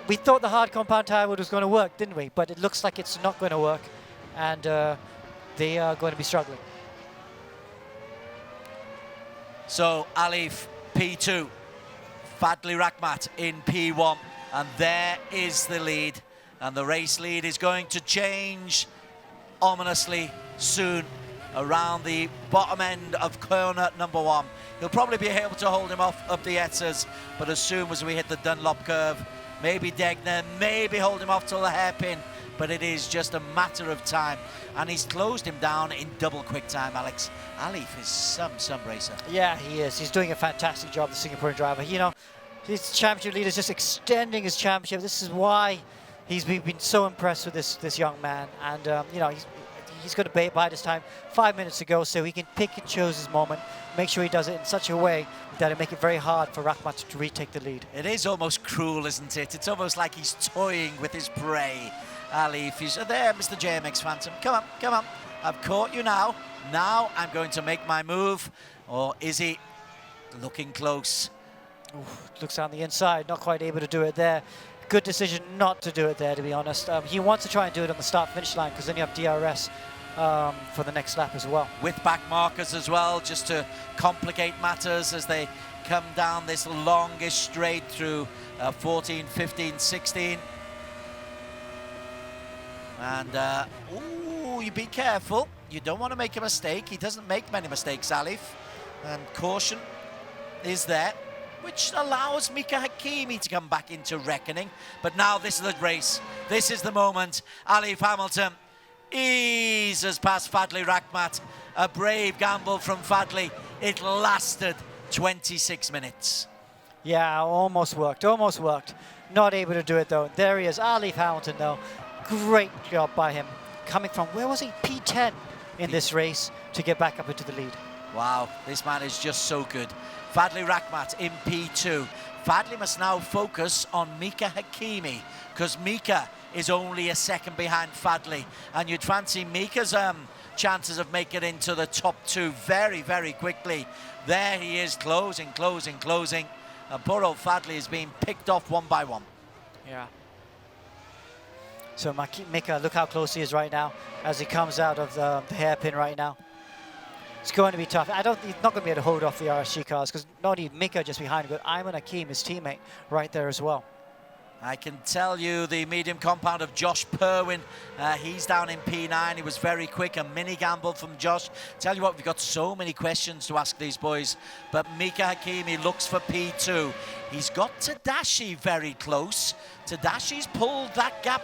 we thought the hard compound tire was going to work, didn't we? But it looks like it's not going to work, and they are going to be struggling. So Alif P2, Fadli Rakhmat in P1, and there is the lead, and the race lead is going to change ominously soon around the bottom end of corner number 1. He'll probably be able to hold him off up the Etzers, but as soon as we hit the Dunlop curve, maybe Degner, maybe hold him off till the hairpin, but it is just a matter of time. And he's closed him down in double quick time, Alex. Alif is some racer. Yeah, he is. He's doing a fantastic job, the Singaporean driver. His championship leader is just extending his championship. This is why we've been so impressed with this young man. And, he's going to bide his time. 5 minutes to go, so he can pick and choose his moment, make sure he does it in such a way that it make it very hard for Rakhmat to retake the lead. It is almost cruel, isn't it? It's almost like he's toying with his prey. Alif, he's there, Mr. JMX Phantom. Come on. I've caught you now. Now I'm going to make my move. Or is he looking close? Ooh, looks on the inside, not quite able to do it there. Good decision not to do it there, to be honest. He wants to try and do it on the start-finish line, because then you have DRS for the next lap as well. With back markers as well, just to complicate matters as they come down this longest straight through 14, 15, 16. And, you be careful. You don't want to make a mistake. He doesn't make many mistakes, Alif. And caution is there, which allows Mika Hakimi to come back into reckoning. But now this is the race. This is the moment. Alif Hamilton eases past Fadli Rakhmat. A brave gamble from Fadli. It lasted 26 minutes. Yeah, almost worked. Not able to do it, though. There he is, Alif Hamilton, though. Great job by him. Coming from, where was he? P10 in this race to get back up into the lead. Wow, this man is just so good. Fadli Rakhmat in P2. Fadli must now focus on Mika Hakimi, because Mika is only a second behind Fadli, and you'd fancy Mika's chances of making it into the top 2 very quickly. There he is, closing, and poor old Fadli is being picked off one by one. Yeah. So Mika, look how close he is right now as he comes out of the hairpin right now. It's going to be tough. He's not going to be able to hold off the RSG cars, because not only Mika just behind, but Ayman Hakim, his teammate, right there as well. I can tell you the medium compound of Josh Perwin, he's down in P9. He was very quick, a mini gamble from Josh. Tell you what, we've got so many questions to ask these boys, but Mika Hakimi looks for P2. He's got Tadashi very close. Tadashi's pulled that gap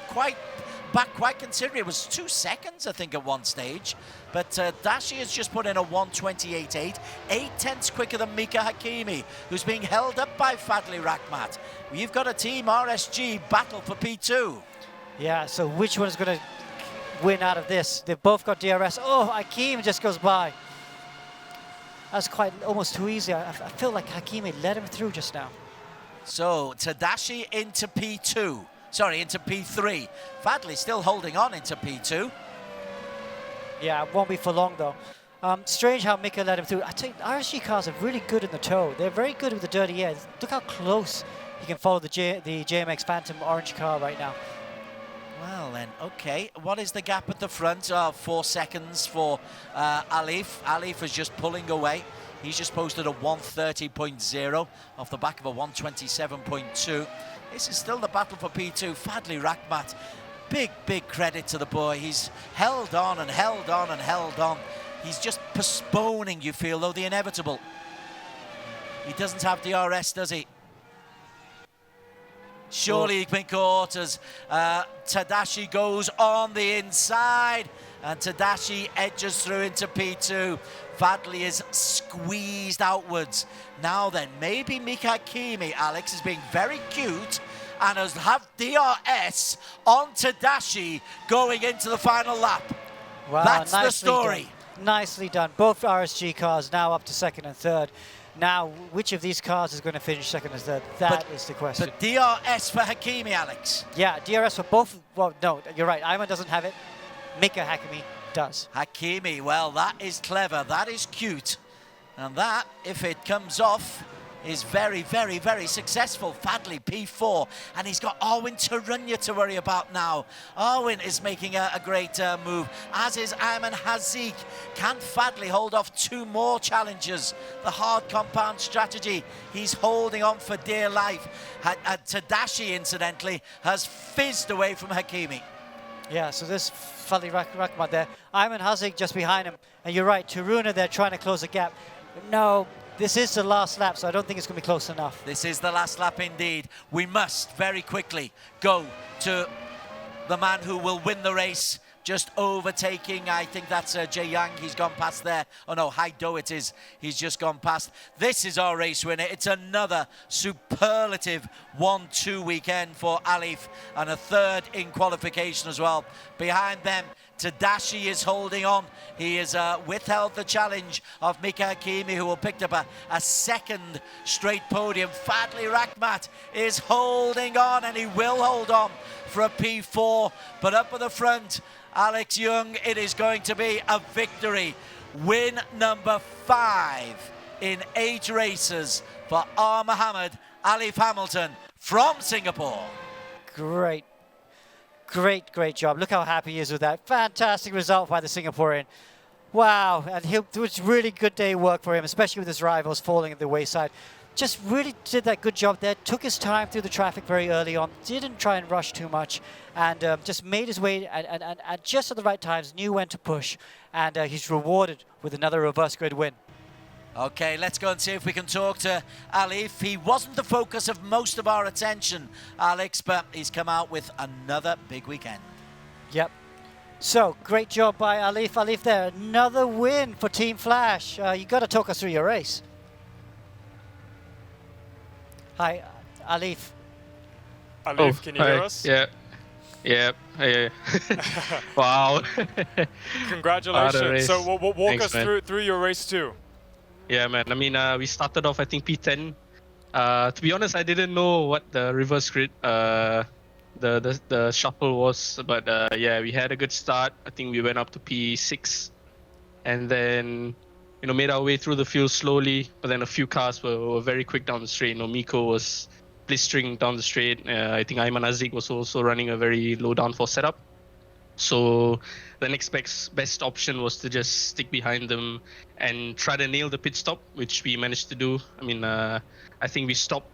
back quite considerably. It was 2 seconds, I think, at one stage. But Dashi has just put in a 1:28.8, 0.8 quicker than Mika Hakimi, who's being held up by Fadli Rakhmat. You've got a team RSG battle for P2. Yeah, so which one is going to win out of this? They've both got DRS. Oh, Hakimi just goes by. That's quite almost too easy. I feel like Hakimi let him through just now. So Tadashi into P2. Sorry, into P3. Fadli still holding on into P2. Yeah, it won't be for long though. Strange how Mika let him through. I tell you, RSG cars are really good in the toe. They're very good with the dirty air. Look how close he can follow the JMX Phantom orange car right now. Well then, okay. What is the gap at the front? 4 seconds for Alif. Alif is just pulling away. He's just posted a 1:30.0 off the back of a 1:27.2. This is still the battle for P2. Fadli Rakhmat, big credit to the boy. He's held on and held on and held on. He's just postponing, you feel, though, the inevitable. He doesn't have DRS, does he? Surely he's been caught as Tadashi goes on the inside and Tadashi edges through into P2. Fadli is squeezed outwards. Now then, maybe Mika Hakimi, Alex, is being very cute and has have DRS on Tadashi going into the final lap. Wow, that's the story. Done. Nicely done. Both RSG cars now up to second and third. Now, which of these cars is going to finish second and third? That is the question. But DRS for Hakimi, Alex. Yeah, DRS for both. Well, no, you're right. Ayman doesn't have it. Mika Hakimi does. Hakimi, well, that is clever. That is cute. And that, if it comes off, is very successful. Fadli, P4. And he's got Arwin Tarunya to worry about now. Arwin is making a great move, as is Ayman Hazik. Can Fadli hold off 2 more challenges? The hard compound strategy. He's holding on for dear life. Tadashi, incidentally, has fizzed away from Hakimi. Yeah, so this Fadli Rakhmat there. Ayman Hazik just behind him. And you're right, Taruna there trying to close the gap. No, this is the last lap, so I don't think it's going to be close enough. This is the last lap indeed. We must very quickly go to the man who will win the race. Just overtaking, I think that's Jay Yang. He's gone past there. Oh no, Haido it is. He's just gone past. This is our race winner. It's another superlative 1-2 weekend for Alif and a third in qualification as well. Behind them, Tadashi is holding on. He has withheld the challenge of Mika Hakimi, who will pick up a second straight podium. Fadli Rakhmat is holding on, and he will hold on for a P4. But up at the front, Alex Young, it is going to be a victory. Win number 5 in 8 races for R. Mohammed Alif Hamilton from Singapore. Great job. Look how happy he is with that. Fantastic result by the Singaporean. Wow, and it was really good day work for him, especially with his rivals falling at the wayside. Just really did that good job there. Took his time through the traffic very early on. Didn't try and rush too much. And just made his way and just at the right times, knew when to push. And he's rewarded with another reverse grid win. Okay, let's go and see if we can talk to Alif. He wasn't the focus of most of our attention, Alex, but he's come out with another big weekend. Yep. So, great job by Alif. Alif there, another win for Team Flash. You got to talk us through your race. Hi, Alif. Alif, can you hear us? Yeah. Yeah. Wow. Congratulations. So walk Thanks, us through your race too. Yeah, man. I mean, we started off, I think, P10. To be honest, I didn't know what the reverse grid, the shuffle was. But yeah, we had a good start. I think we went up to P6. And then, made our way through the field slowly. But then a few cars were very quick down the straight. Miko was blistering down the straight. I think Ayman Azik was also running a very low downforce setup. So the next best option was to just stick behind them and try to nail the pit stop, which we managed to do. I mean, I think we stopped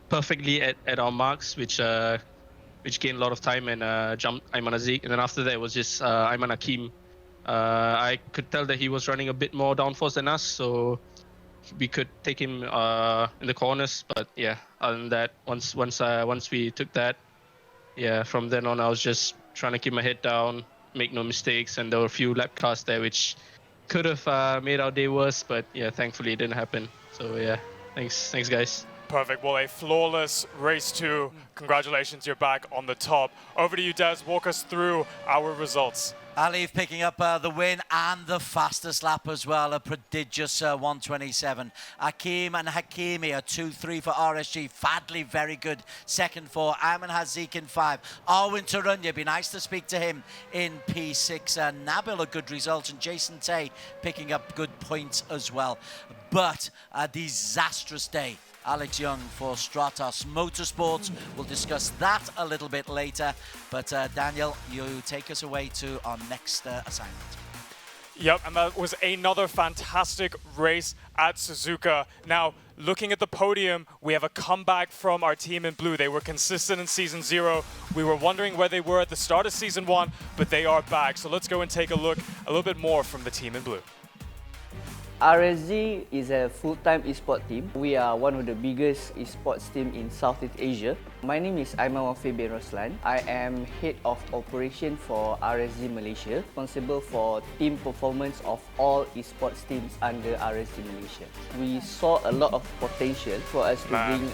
perfectly at our marks, which gained a lot of time and jumped Ayman Azik. And then after that, it was just Ayman Hakim. I could tell that he was running a bit more downforce than us, so we could take him in the corners. But yeah, other than that, once we took that, yeah, from then on I was just trying to keep my head down, make no mistakes, and there were a few lap cars there which could have made our day worse, but yeah, thankfully it didn't happen. So yeah, thanks guys. Perfect. Well, a flawless race 2. Congratulations, you're back on the top. Over to you, Des. Walk us through our results. Alif picking up the win and the fastest lap as well, a prodigious 1:27. Akim and Hakimi, a 2-3 for RSG. Fadley, very good. Second for Ayman Hazik in 5. Arwin Tarunya, be nice to speak to him in P6. Nabil, a good result. And Jason Tay picking up good points as well. But a disastrous day, Alex Young, for Stratos Motorsports. We'll discuss that a little bit later. But Daniel, you take us away to our next assignment. Yep, and that was another fantastic race at Suzuka. Now, looking at the podium, we have a comeback from our team in blue. They were consistent in Season 0. We were wondering where they were at the start of Season 1, but they are back. So let's go and take a look a little bit more from the team in blue. RSG is a full-time esports team. We are one of the biggest esports team in Southeast Asia. My name is Aiman Wafi bin Roslan. I am head of operation for RSG Malaysia, responsible for team performance of all esports teams under RSG Malaysia. We saw a lot of potential for us to bring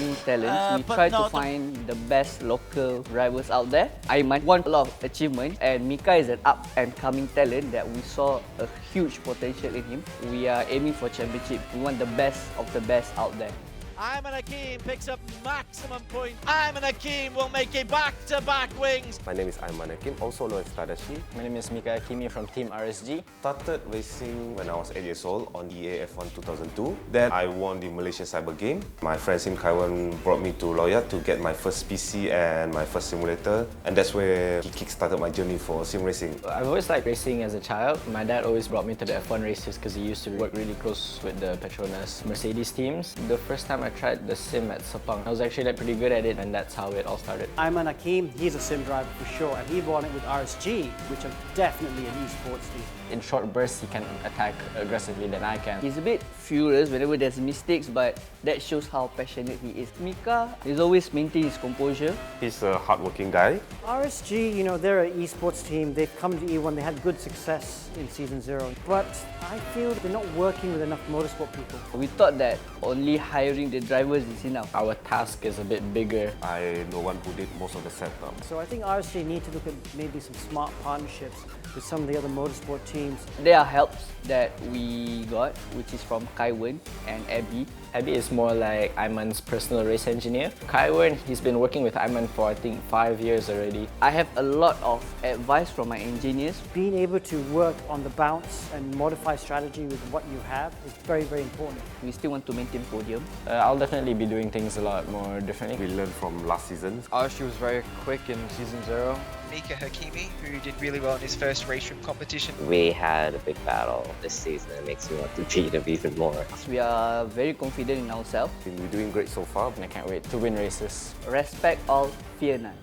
new talents. We try to find the best local drivers out there. Aiman won a lot of achievements, and Mika is an up-and-coming talent that we saw a huge potential in him. We are aiming for championship. We want the best of the best out there. Ayman Hakim picks up maximum points. Ayman Hakim will make a back-to-back wings. My name is Ayman Hakim, also known as Tadashi. My name is Mika Hakimi from Team RSG. Started racing when I was 8 years old on EA F1 2002. Then I won the Malaysian Cyber Game. My friend Sim Kaiwan brought me to Loya to get my first PC and my first simulator. And that's where he kick-started my journey for sim racing. I've always liked racing as a child. My dad always brought me to the F1 races because he used to work really close with the Petronas Mercedes teams. The first time I tried the sim at Sepang, I was actually pretty good at it, and that's how it all started. Ayman Hakim, he's a sim driver for sure, and he won it with RSG, which are definitely an esports team. In short bursts, he can attack aggressively than I can. He's a bit furious whenever there's mistakes, but that shows how passionate he is. Mika is always maintaining his composure. He's a hardworking guy. RSG, you know, they're an esports team. They've come to E1, they had good success in Season 0, but I feel they're not working with enough motorsport people. We thought that only hiring the drivers is enough. Our task is a bit bigger. I know one who did most of the setup. So I think RSG need to look at maybe some smart partnerships with some of the other motorsport teams. There are helps that we got, which is from Kaiwan and Abby. Abby is more like Ayman's personal race engineer. Kaiwan, he's been working with Ayman for I think 5 years already. I have a lot of advice from my engineers. Being able to work on the bounce and modify strategy with what you have is very, very important. We still want to maintain podium. I'll definitely be doing things a lot more differently. We learned from last season. She was very quick in Season 0. Mika Hakimi, who did really well in his first RaceRoom competition. We had a big battle this season. It makes me want to beat him even more. We are very confident in ourselves. We're doing great so far. And I can't wait to win races. Respect all, fear none.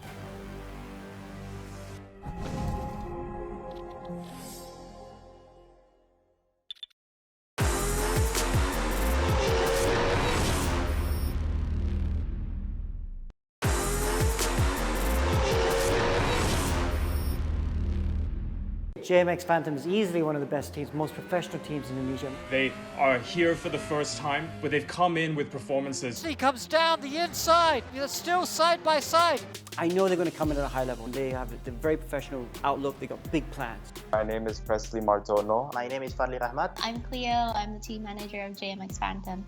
JMX Phantom is easily one of the best teams, most professional teams in Indonesia. They are here for the first time, but they've come in with performances. He comes down the inside. They're still side by side. I know they're going to come in at a high level. They have a very professional outlook. They got big plans. My name is Presley Martono. My name is Fadli Rahmat. I'm Cleo. I'm the team manager of JMX Phantom.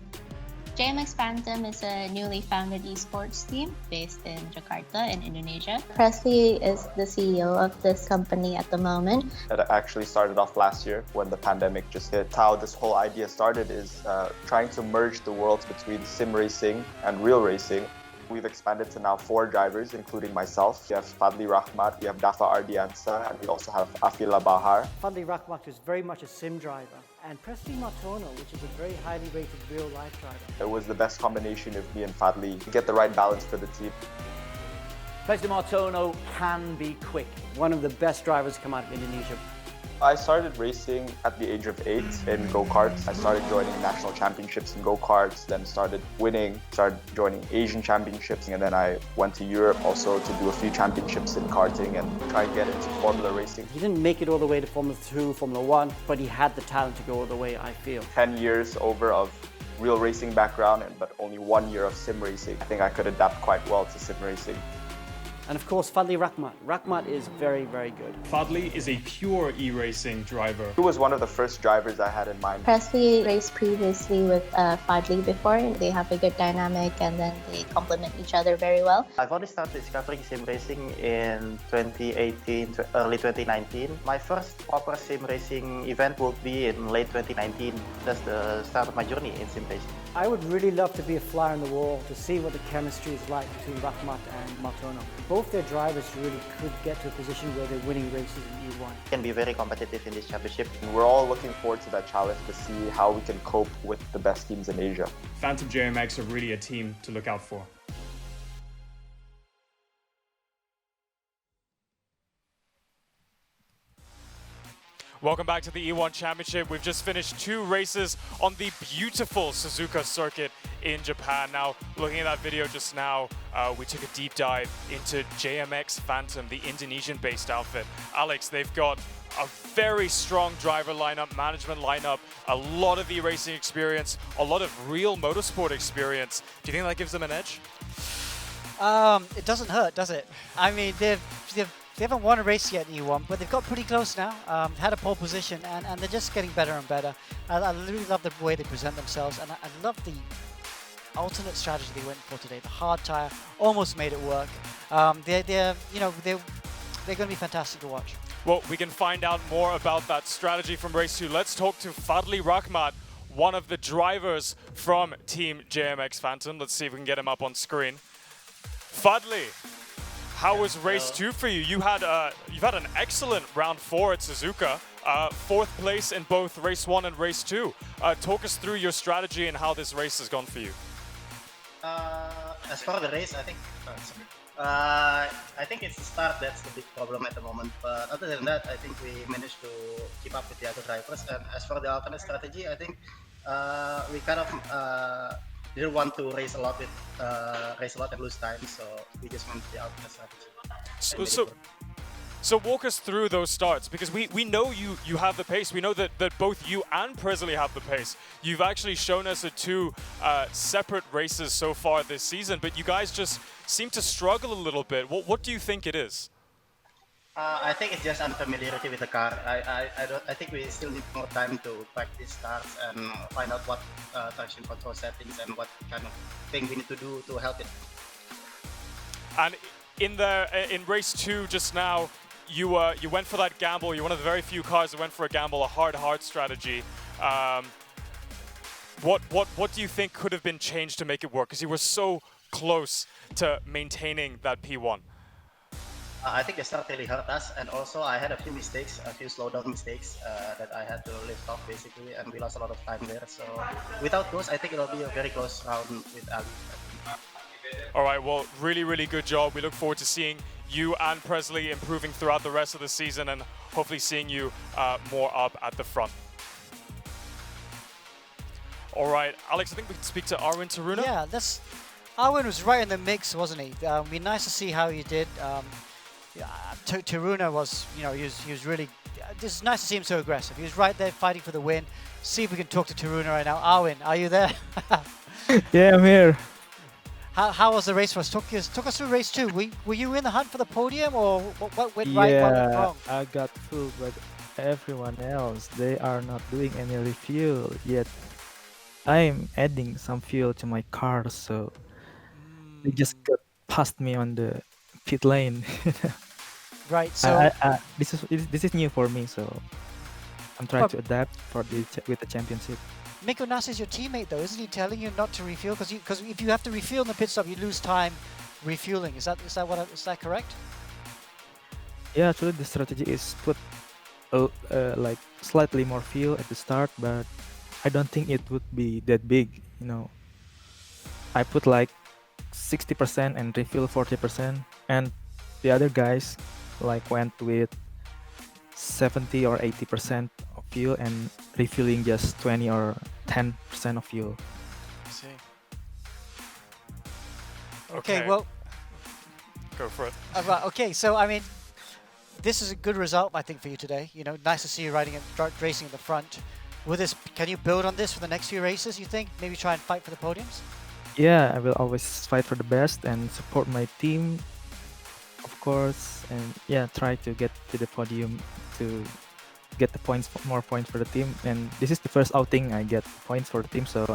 JMX Phantom is a newly founded esports team based in Jakarta in Indonesia. Presley is the CEO of this company at the moment. It actually started off last year when the pandemic just hit. How this whole idea started is trying to merge the worlds between sim racing and real racing. We've expanded to now 4 drivers, including myself. We have Fadli Rahmat, we have Dafa Ardiansa, and we also have Afila Bahar. Fadli Rahmat is very much a sim driver, and Presley Martono, which is a very highly rated real-life driver. It was the best combination of me and Fadli to get the right balance for the team. Presley Martono can be quick. One of the best drivers to come out of Indonesia. I started racing at the age of 8 in go-karts. I started joining national championships in go-karts, then started winning, started joining Asian championships, and then I went to Europe also to do a few championships in karting and try and get into Formula racing. He didn't make it all the way to Formula 2, Formula 1, but he had the talent to go all the way, I feel. 10 years over of real racing background, but only 1 year of sim racing. I think I could adapt quite well to sim racing. And of course, Fadli Rahmat. Rahmat is very, very good. Fadli is a pure e-racing driver. He was one of the first drivers I had in mind. Presley raced previously with Fadli before. They have a good dynamic and then they complement each other very well. I've only started discovering sim racing in 2018 to early 2019. My first proper sim racing event will be in late 2019. That's the start of my journey in sim racing. I would really love to be a fly on the wall to see what the chemistry is like between Rahmat and Martono. Both their drivers really could get to a position where they're winning races in E1. Can be very competitive in this championship. We're all looking forward to that challenge to see how we can cope with the best teams in Asia. Phantom JMX are really a team to look out for. Welcome back to the E1 Championship. We've just finished 2 races on the beautiful Suzuka circuit in Japan. Now, looking at that video just now, we took a deep dive into JMX Phantom, the Indonesian-based outfit. Alex, they've got a very strong driver lineup, management lineup, a lot of e-racing experience, a lot of real motorsport experience. Do you think that gives them an edge? It doesn't hurt, does it? I mean, they haven't won a race yet in E1, but they've got pretty close now. Had a pole position, and they're just getting better and better. I really love the way they present themselves, and I love the alternate strategy they went for today. The hard tire almost made it work. They're going to be fantastic to watch. Well, we can find out more about that strategy from race 2. Let's talk to Fadli Rahmat, one of the drivers from Team JMX Phantom. Let's see if we can get him up on screen. Fadli, how was race 2 for you? You've had an excellent round 4 at Suzuka, 4th place in both race 1 and race 2. Talk us through your strategy and how this race has gone for you. As for the race, I think it's the start that's the big problem at the moment. But other than that, I think we managed to keep up with the other drivers. And as for the alternate strategy, I think we kind of didn't want to race a lot and lose time, so we just went the alternate strategy. So walk us through those starts, because we know you have the pace. We know that both you and Presley have the pace. You've actually shown us at 2 separate races so far this season, but you guys just seem to struggle a little bit. What do you think it is? I think it's just unfamiliarity with the car. I think we still need more time to practice starts and find out what traction control settings and what kind of thing we need to do to help it. And in race 2 just now, you went for that gamble. You're one of the very few cars that went for a gamble, a hard strategy. What do you think could have been changed to make it work? Because you were so close to maintaining that P1. I think the start really hurt us, and also I had a few mistakes, a few slowdown mistakes that I had to lift off basically, and we lost a lot of time there. So without those, I think it'll be a very close round with Ali. All right, well, really good job. We look forward to seeing you and Presley improving throughout the rest of the season, and hopefully seeing you more up at the front. All right, Alex, I think we can speak to Arwin Taruna. Yeah, Arwin was right in the mix, wasn't he? It'd be nice to see how he did. Taruna was, he was really. It's nice to see him so aggressive. He was right there fighting for the win. See if we can talk to Taruna right now. Arwin, are you there? Yeah, I'm here. How was the race for us? Talk us through race 2. Were you in the hunt for the podium, or what went right, what went wrong? I got fooled, but everyone else, they are not doing any refuel yet. I'm adding some fuel to my car, so they just got past me on the pit lane. Right. So this is new for me, so I'm trying to adapt with the championship. Miko Nasi is your teammate, though. Isn't he telling you not to refuel? Because if you have to refuel in the pit stop, you lose time refueling. Is that correct? Yeah, actually the strategy is put like slightly more fuel at the start, but I don't think it would be that big. I put like 60% and refill 40%, and the other guys like went with 70 or 80% of fuel and refilling just 20 or 10% of fuel. I see. Okay, well, go for it. Right, okay, so I mean, this is a good result, I think, for you today. Nice to see you racing at the front. With this, can you build on this for the next few races? You think maybe try and fight for the podiums? Yeah, I will always fight for the best and support my team, of course, and yeah, try to get to the podium to get the points, more points for the team. And this is the first outing I get points for the team, so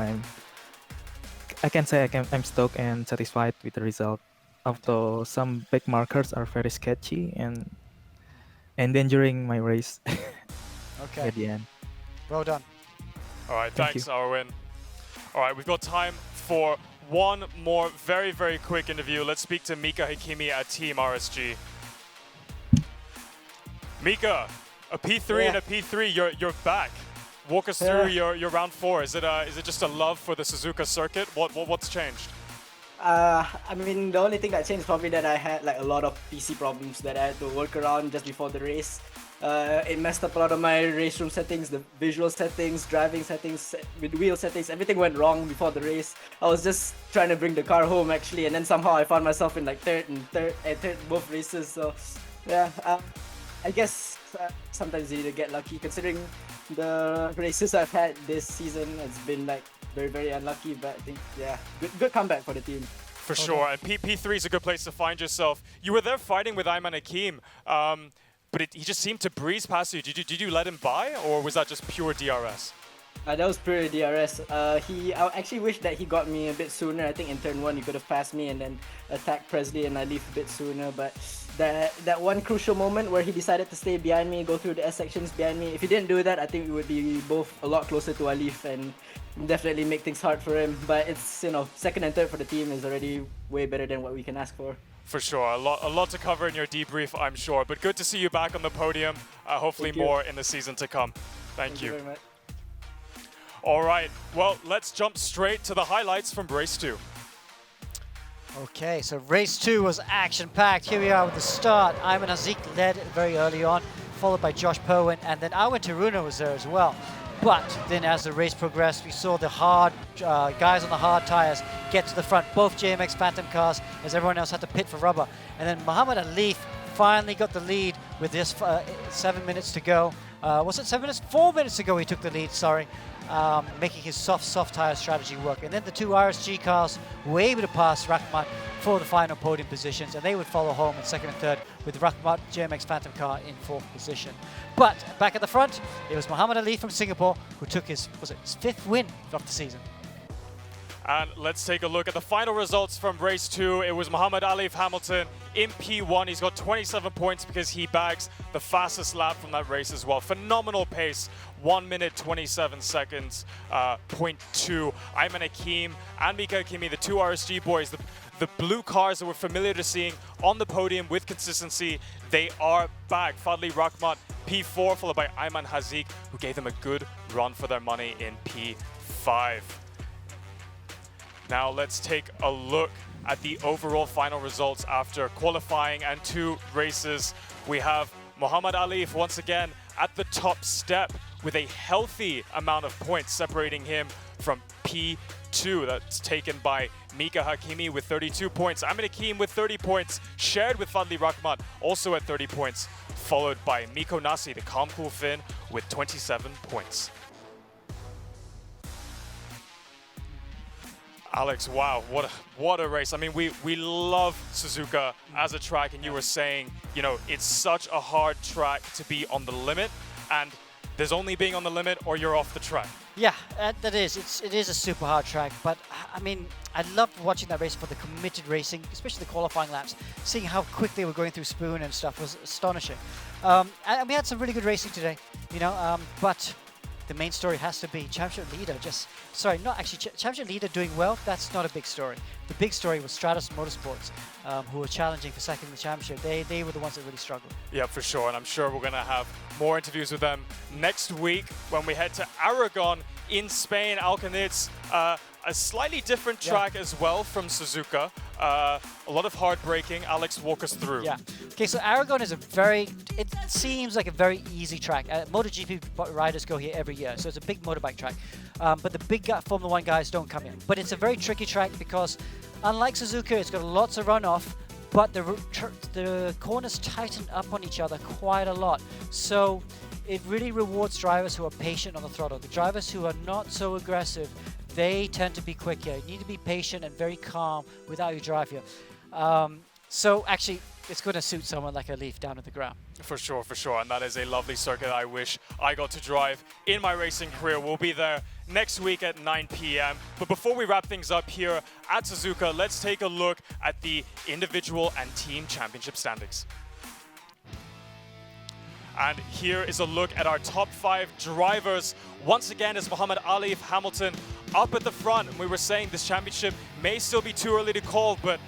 I can say I'm stoked and satisfied with the result. Although some back markers are very sketchy and endangering my race Okay. at the end. Well done. All right, Thank thanks, you. Arwin. All right, we've got time for one more very, very quick interview. Let's speak to Mika Hakimi at Team RSG. Mika, a P3 and a P3, you're back. Walk us through your round 4. Is it just a love for the Suzuka circuit? What's changed? I mean, the only thing that changed probably that I had like a lot of PC problems that I had to work around just before the race. It messed up a lot of my race room settings, the visual settings, driving settings, with wheel settings. Everything went wrong before the race. I was just trying to bring the car home actually, and then somehow I found myself in like third both races. So yeah, I guess sometimes you need to get lucky. Considering the races I've had this season, it's been like very, very unlucky. But I think yeah, good comeback for the team. For sure, and P3 is a good place to find yourself. You were there fighting with Ayman Hakim, but he just seemed to breeze past you. Did you let him by, or was that just pure DRS? That was pure DRS. I actually wish that he got me a bit sooner. I think in turn 1 he could have passed me and then attacked Presley and I leave a bit sooner. But that one crucial moment where he decided to stay behind me, go through the S sections behind me. If he didn't do that, I think we would be both a lot closer to Alif and definitely make things hard for him. But it's second and third for the team is already way better than what we can ask for. For sure, a lot to cover in your debrief, I'm sure. But good to see you back on the podium. Hopefully more in the season to come. Thank you. Very much. All right, well, let's jump straight to the highlights from race 2. Okay, so race 2 was action-packed. Here we are with the start. Ayman Hazik led very early on, followed by Josh Perwin, and then Arwen Taruna was there as well. But then as the race progressed, we saw the hard guys on the hard tires get to the front, both JMX Phantom cars, as everyone else had to pit for rubber. And then Muhammad Alif finally got the lead with just 7 minutes to go. Was it 7 minutes? 4 minutes ago he took the lead, sorry. Making his soft tire strategy work. And then the two RSG cars were able to pass Rahmat for the final podium positions, and they would follow home in second and third with Rahmat JMX Phantom car in fourth position. But back at the front, it was Muhammad Ali from Singapore who took his 5th win of the season. And let's take a look at the final results from race 2. It was Muhammad Ali Hamilton in P1. He's got 27 points because he bags the fastest lap from that race as well. Phenomenal pace, 1 minute 27 seconds, 0.2. Ayman Hakim and Mika Hakimi, the two RSG boys, the blue cars that we're familiar to seeing on the podium with consistency, they are back. Fadli Rahmat, P4, followed by Ayman Hazik, who gave them a good run for their money in P5. Now let's take a look at the overall final results after qualifying and 2 races. We have Muhammad Ali once again at the top step with a healthy amount of points separating him from P2. That's taken by Mika Hakimi with 32 points. Ayman Hakim with 30 points, shared with Fadli Rahmat, also at 30 points, followed by Miko Nasi, the calm cool Finn, with 27 points. Alex, wow, what a race. I mean, we love Suzuka as a track, and you were saying, it's such a hard track to be on the limit, and there's only being on the limit or you're off the track. Yeah, that is. It is a super hard track, but I mean, I loved watching that race for the committed racing, especially the qualifying laps. Seeing how quick they were going through Spoon and stuff was astonishing. And we had some really good racing today, but the main story has to be championship leader championship leader doing well. That's not a big story. The big story was Stratos Motorsports, who were challenging for second in the championship. They were the ones that really struggled. Yeah, for sure. And I'm sure we're going to have more interviews with them next week when we head to Aragon in Spain. Alcanitz, a slightly different track as well from Suzuka. A lot of hard braking. Alex, walk us through. Yeah. Okay, so Aragon is it seems like a very easy track. MotoGP riders go here every year, so it's a big motorbike track. But the big Formula 1 guys don't come here. But it's a very tricky track because unlike Suzuka, it's got lots of runoff, but the corners tighten up on each other quite a lot. So it really rewards drivers who are patient on the throttle. The drivers who are not so aggressive, they tend to be quicker. You need to be patient and very calm with how you drive here. So actually, it's going to suit someone like a Leaf down at the ground. For sure, for sure. And that is a lovely circuit I wish I got to drive in my racing career. We'll be there next week at 9 p.m. But before we wrap things up here at Suzuka, let's take a look at the individual and team championship standings. And here is a look at our top 5 drivers. Once again, it's Muhammad Ali of Hamilton up at the front. And we were saying this championship may still be too early to call, but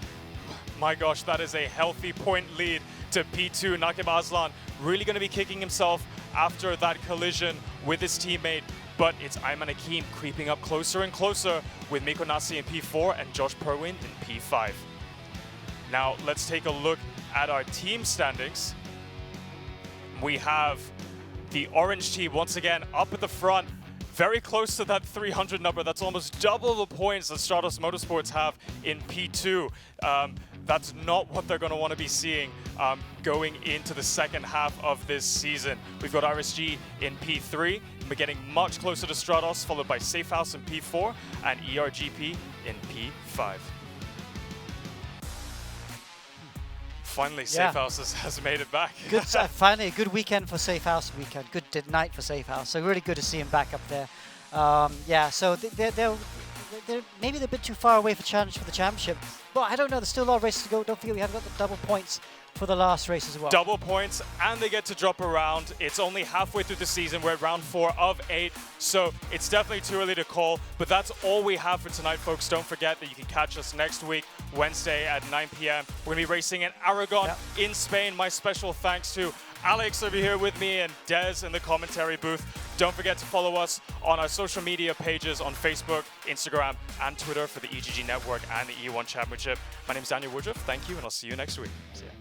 my gosh, that is a healthy point lead to P2. Nakib Aslan really going to be kicking himself after that collision with his teammate. But it's Ayman Hakim creeping up closer and closer with Miko Nasi in P4 and Josh Perwin in P5. Now, let's take a look at our team standings. We have the orange team once again up at the front, very close to that 300 number. That's almost double the points that Stratos Motorsports have in P2. That's not what they're going to want to be seeing going into the second half of this season. We've got RSG in P3. We're getting much closer to Stratos, followed by Safehouse in P4 and ERGP in P5. Finally, Safehouse has made it back. Good, finally, a good weekend for Safehouse weekend. Good night for Safehouse. So really good to see him back up there. Yeah, so they're maybe they're a bit too far away for challenge for the championship. But I don't know. There's still a lot of races to go. Don't forget we have got the double points for the last race as well. Double points, and they get to drop around. It's only halfway through the season. We're at round 4 of 8, so it's definitely too early to call. But that's all we have for tonight, folks. Don't forget that you can catch us next week, Wednesday at 9 p.m. We're going to be racing in Aragon in Spain. My special thanks to Alex over here with me and Des in the commentary booth. Don't forget to follow us on our social media pages on Facebook, Instagram, and Twitter for the EGG Network and the E1 Championship. My name is Daniel Woodruff. Thank you, and I'll see you next week. See ya.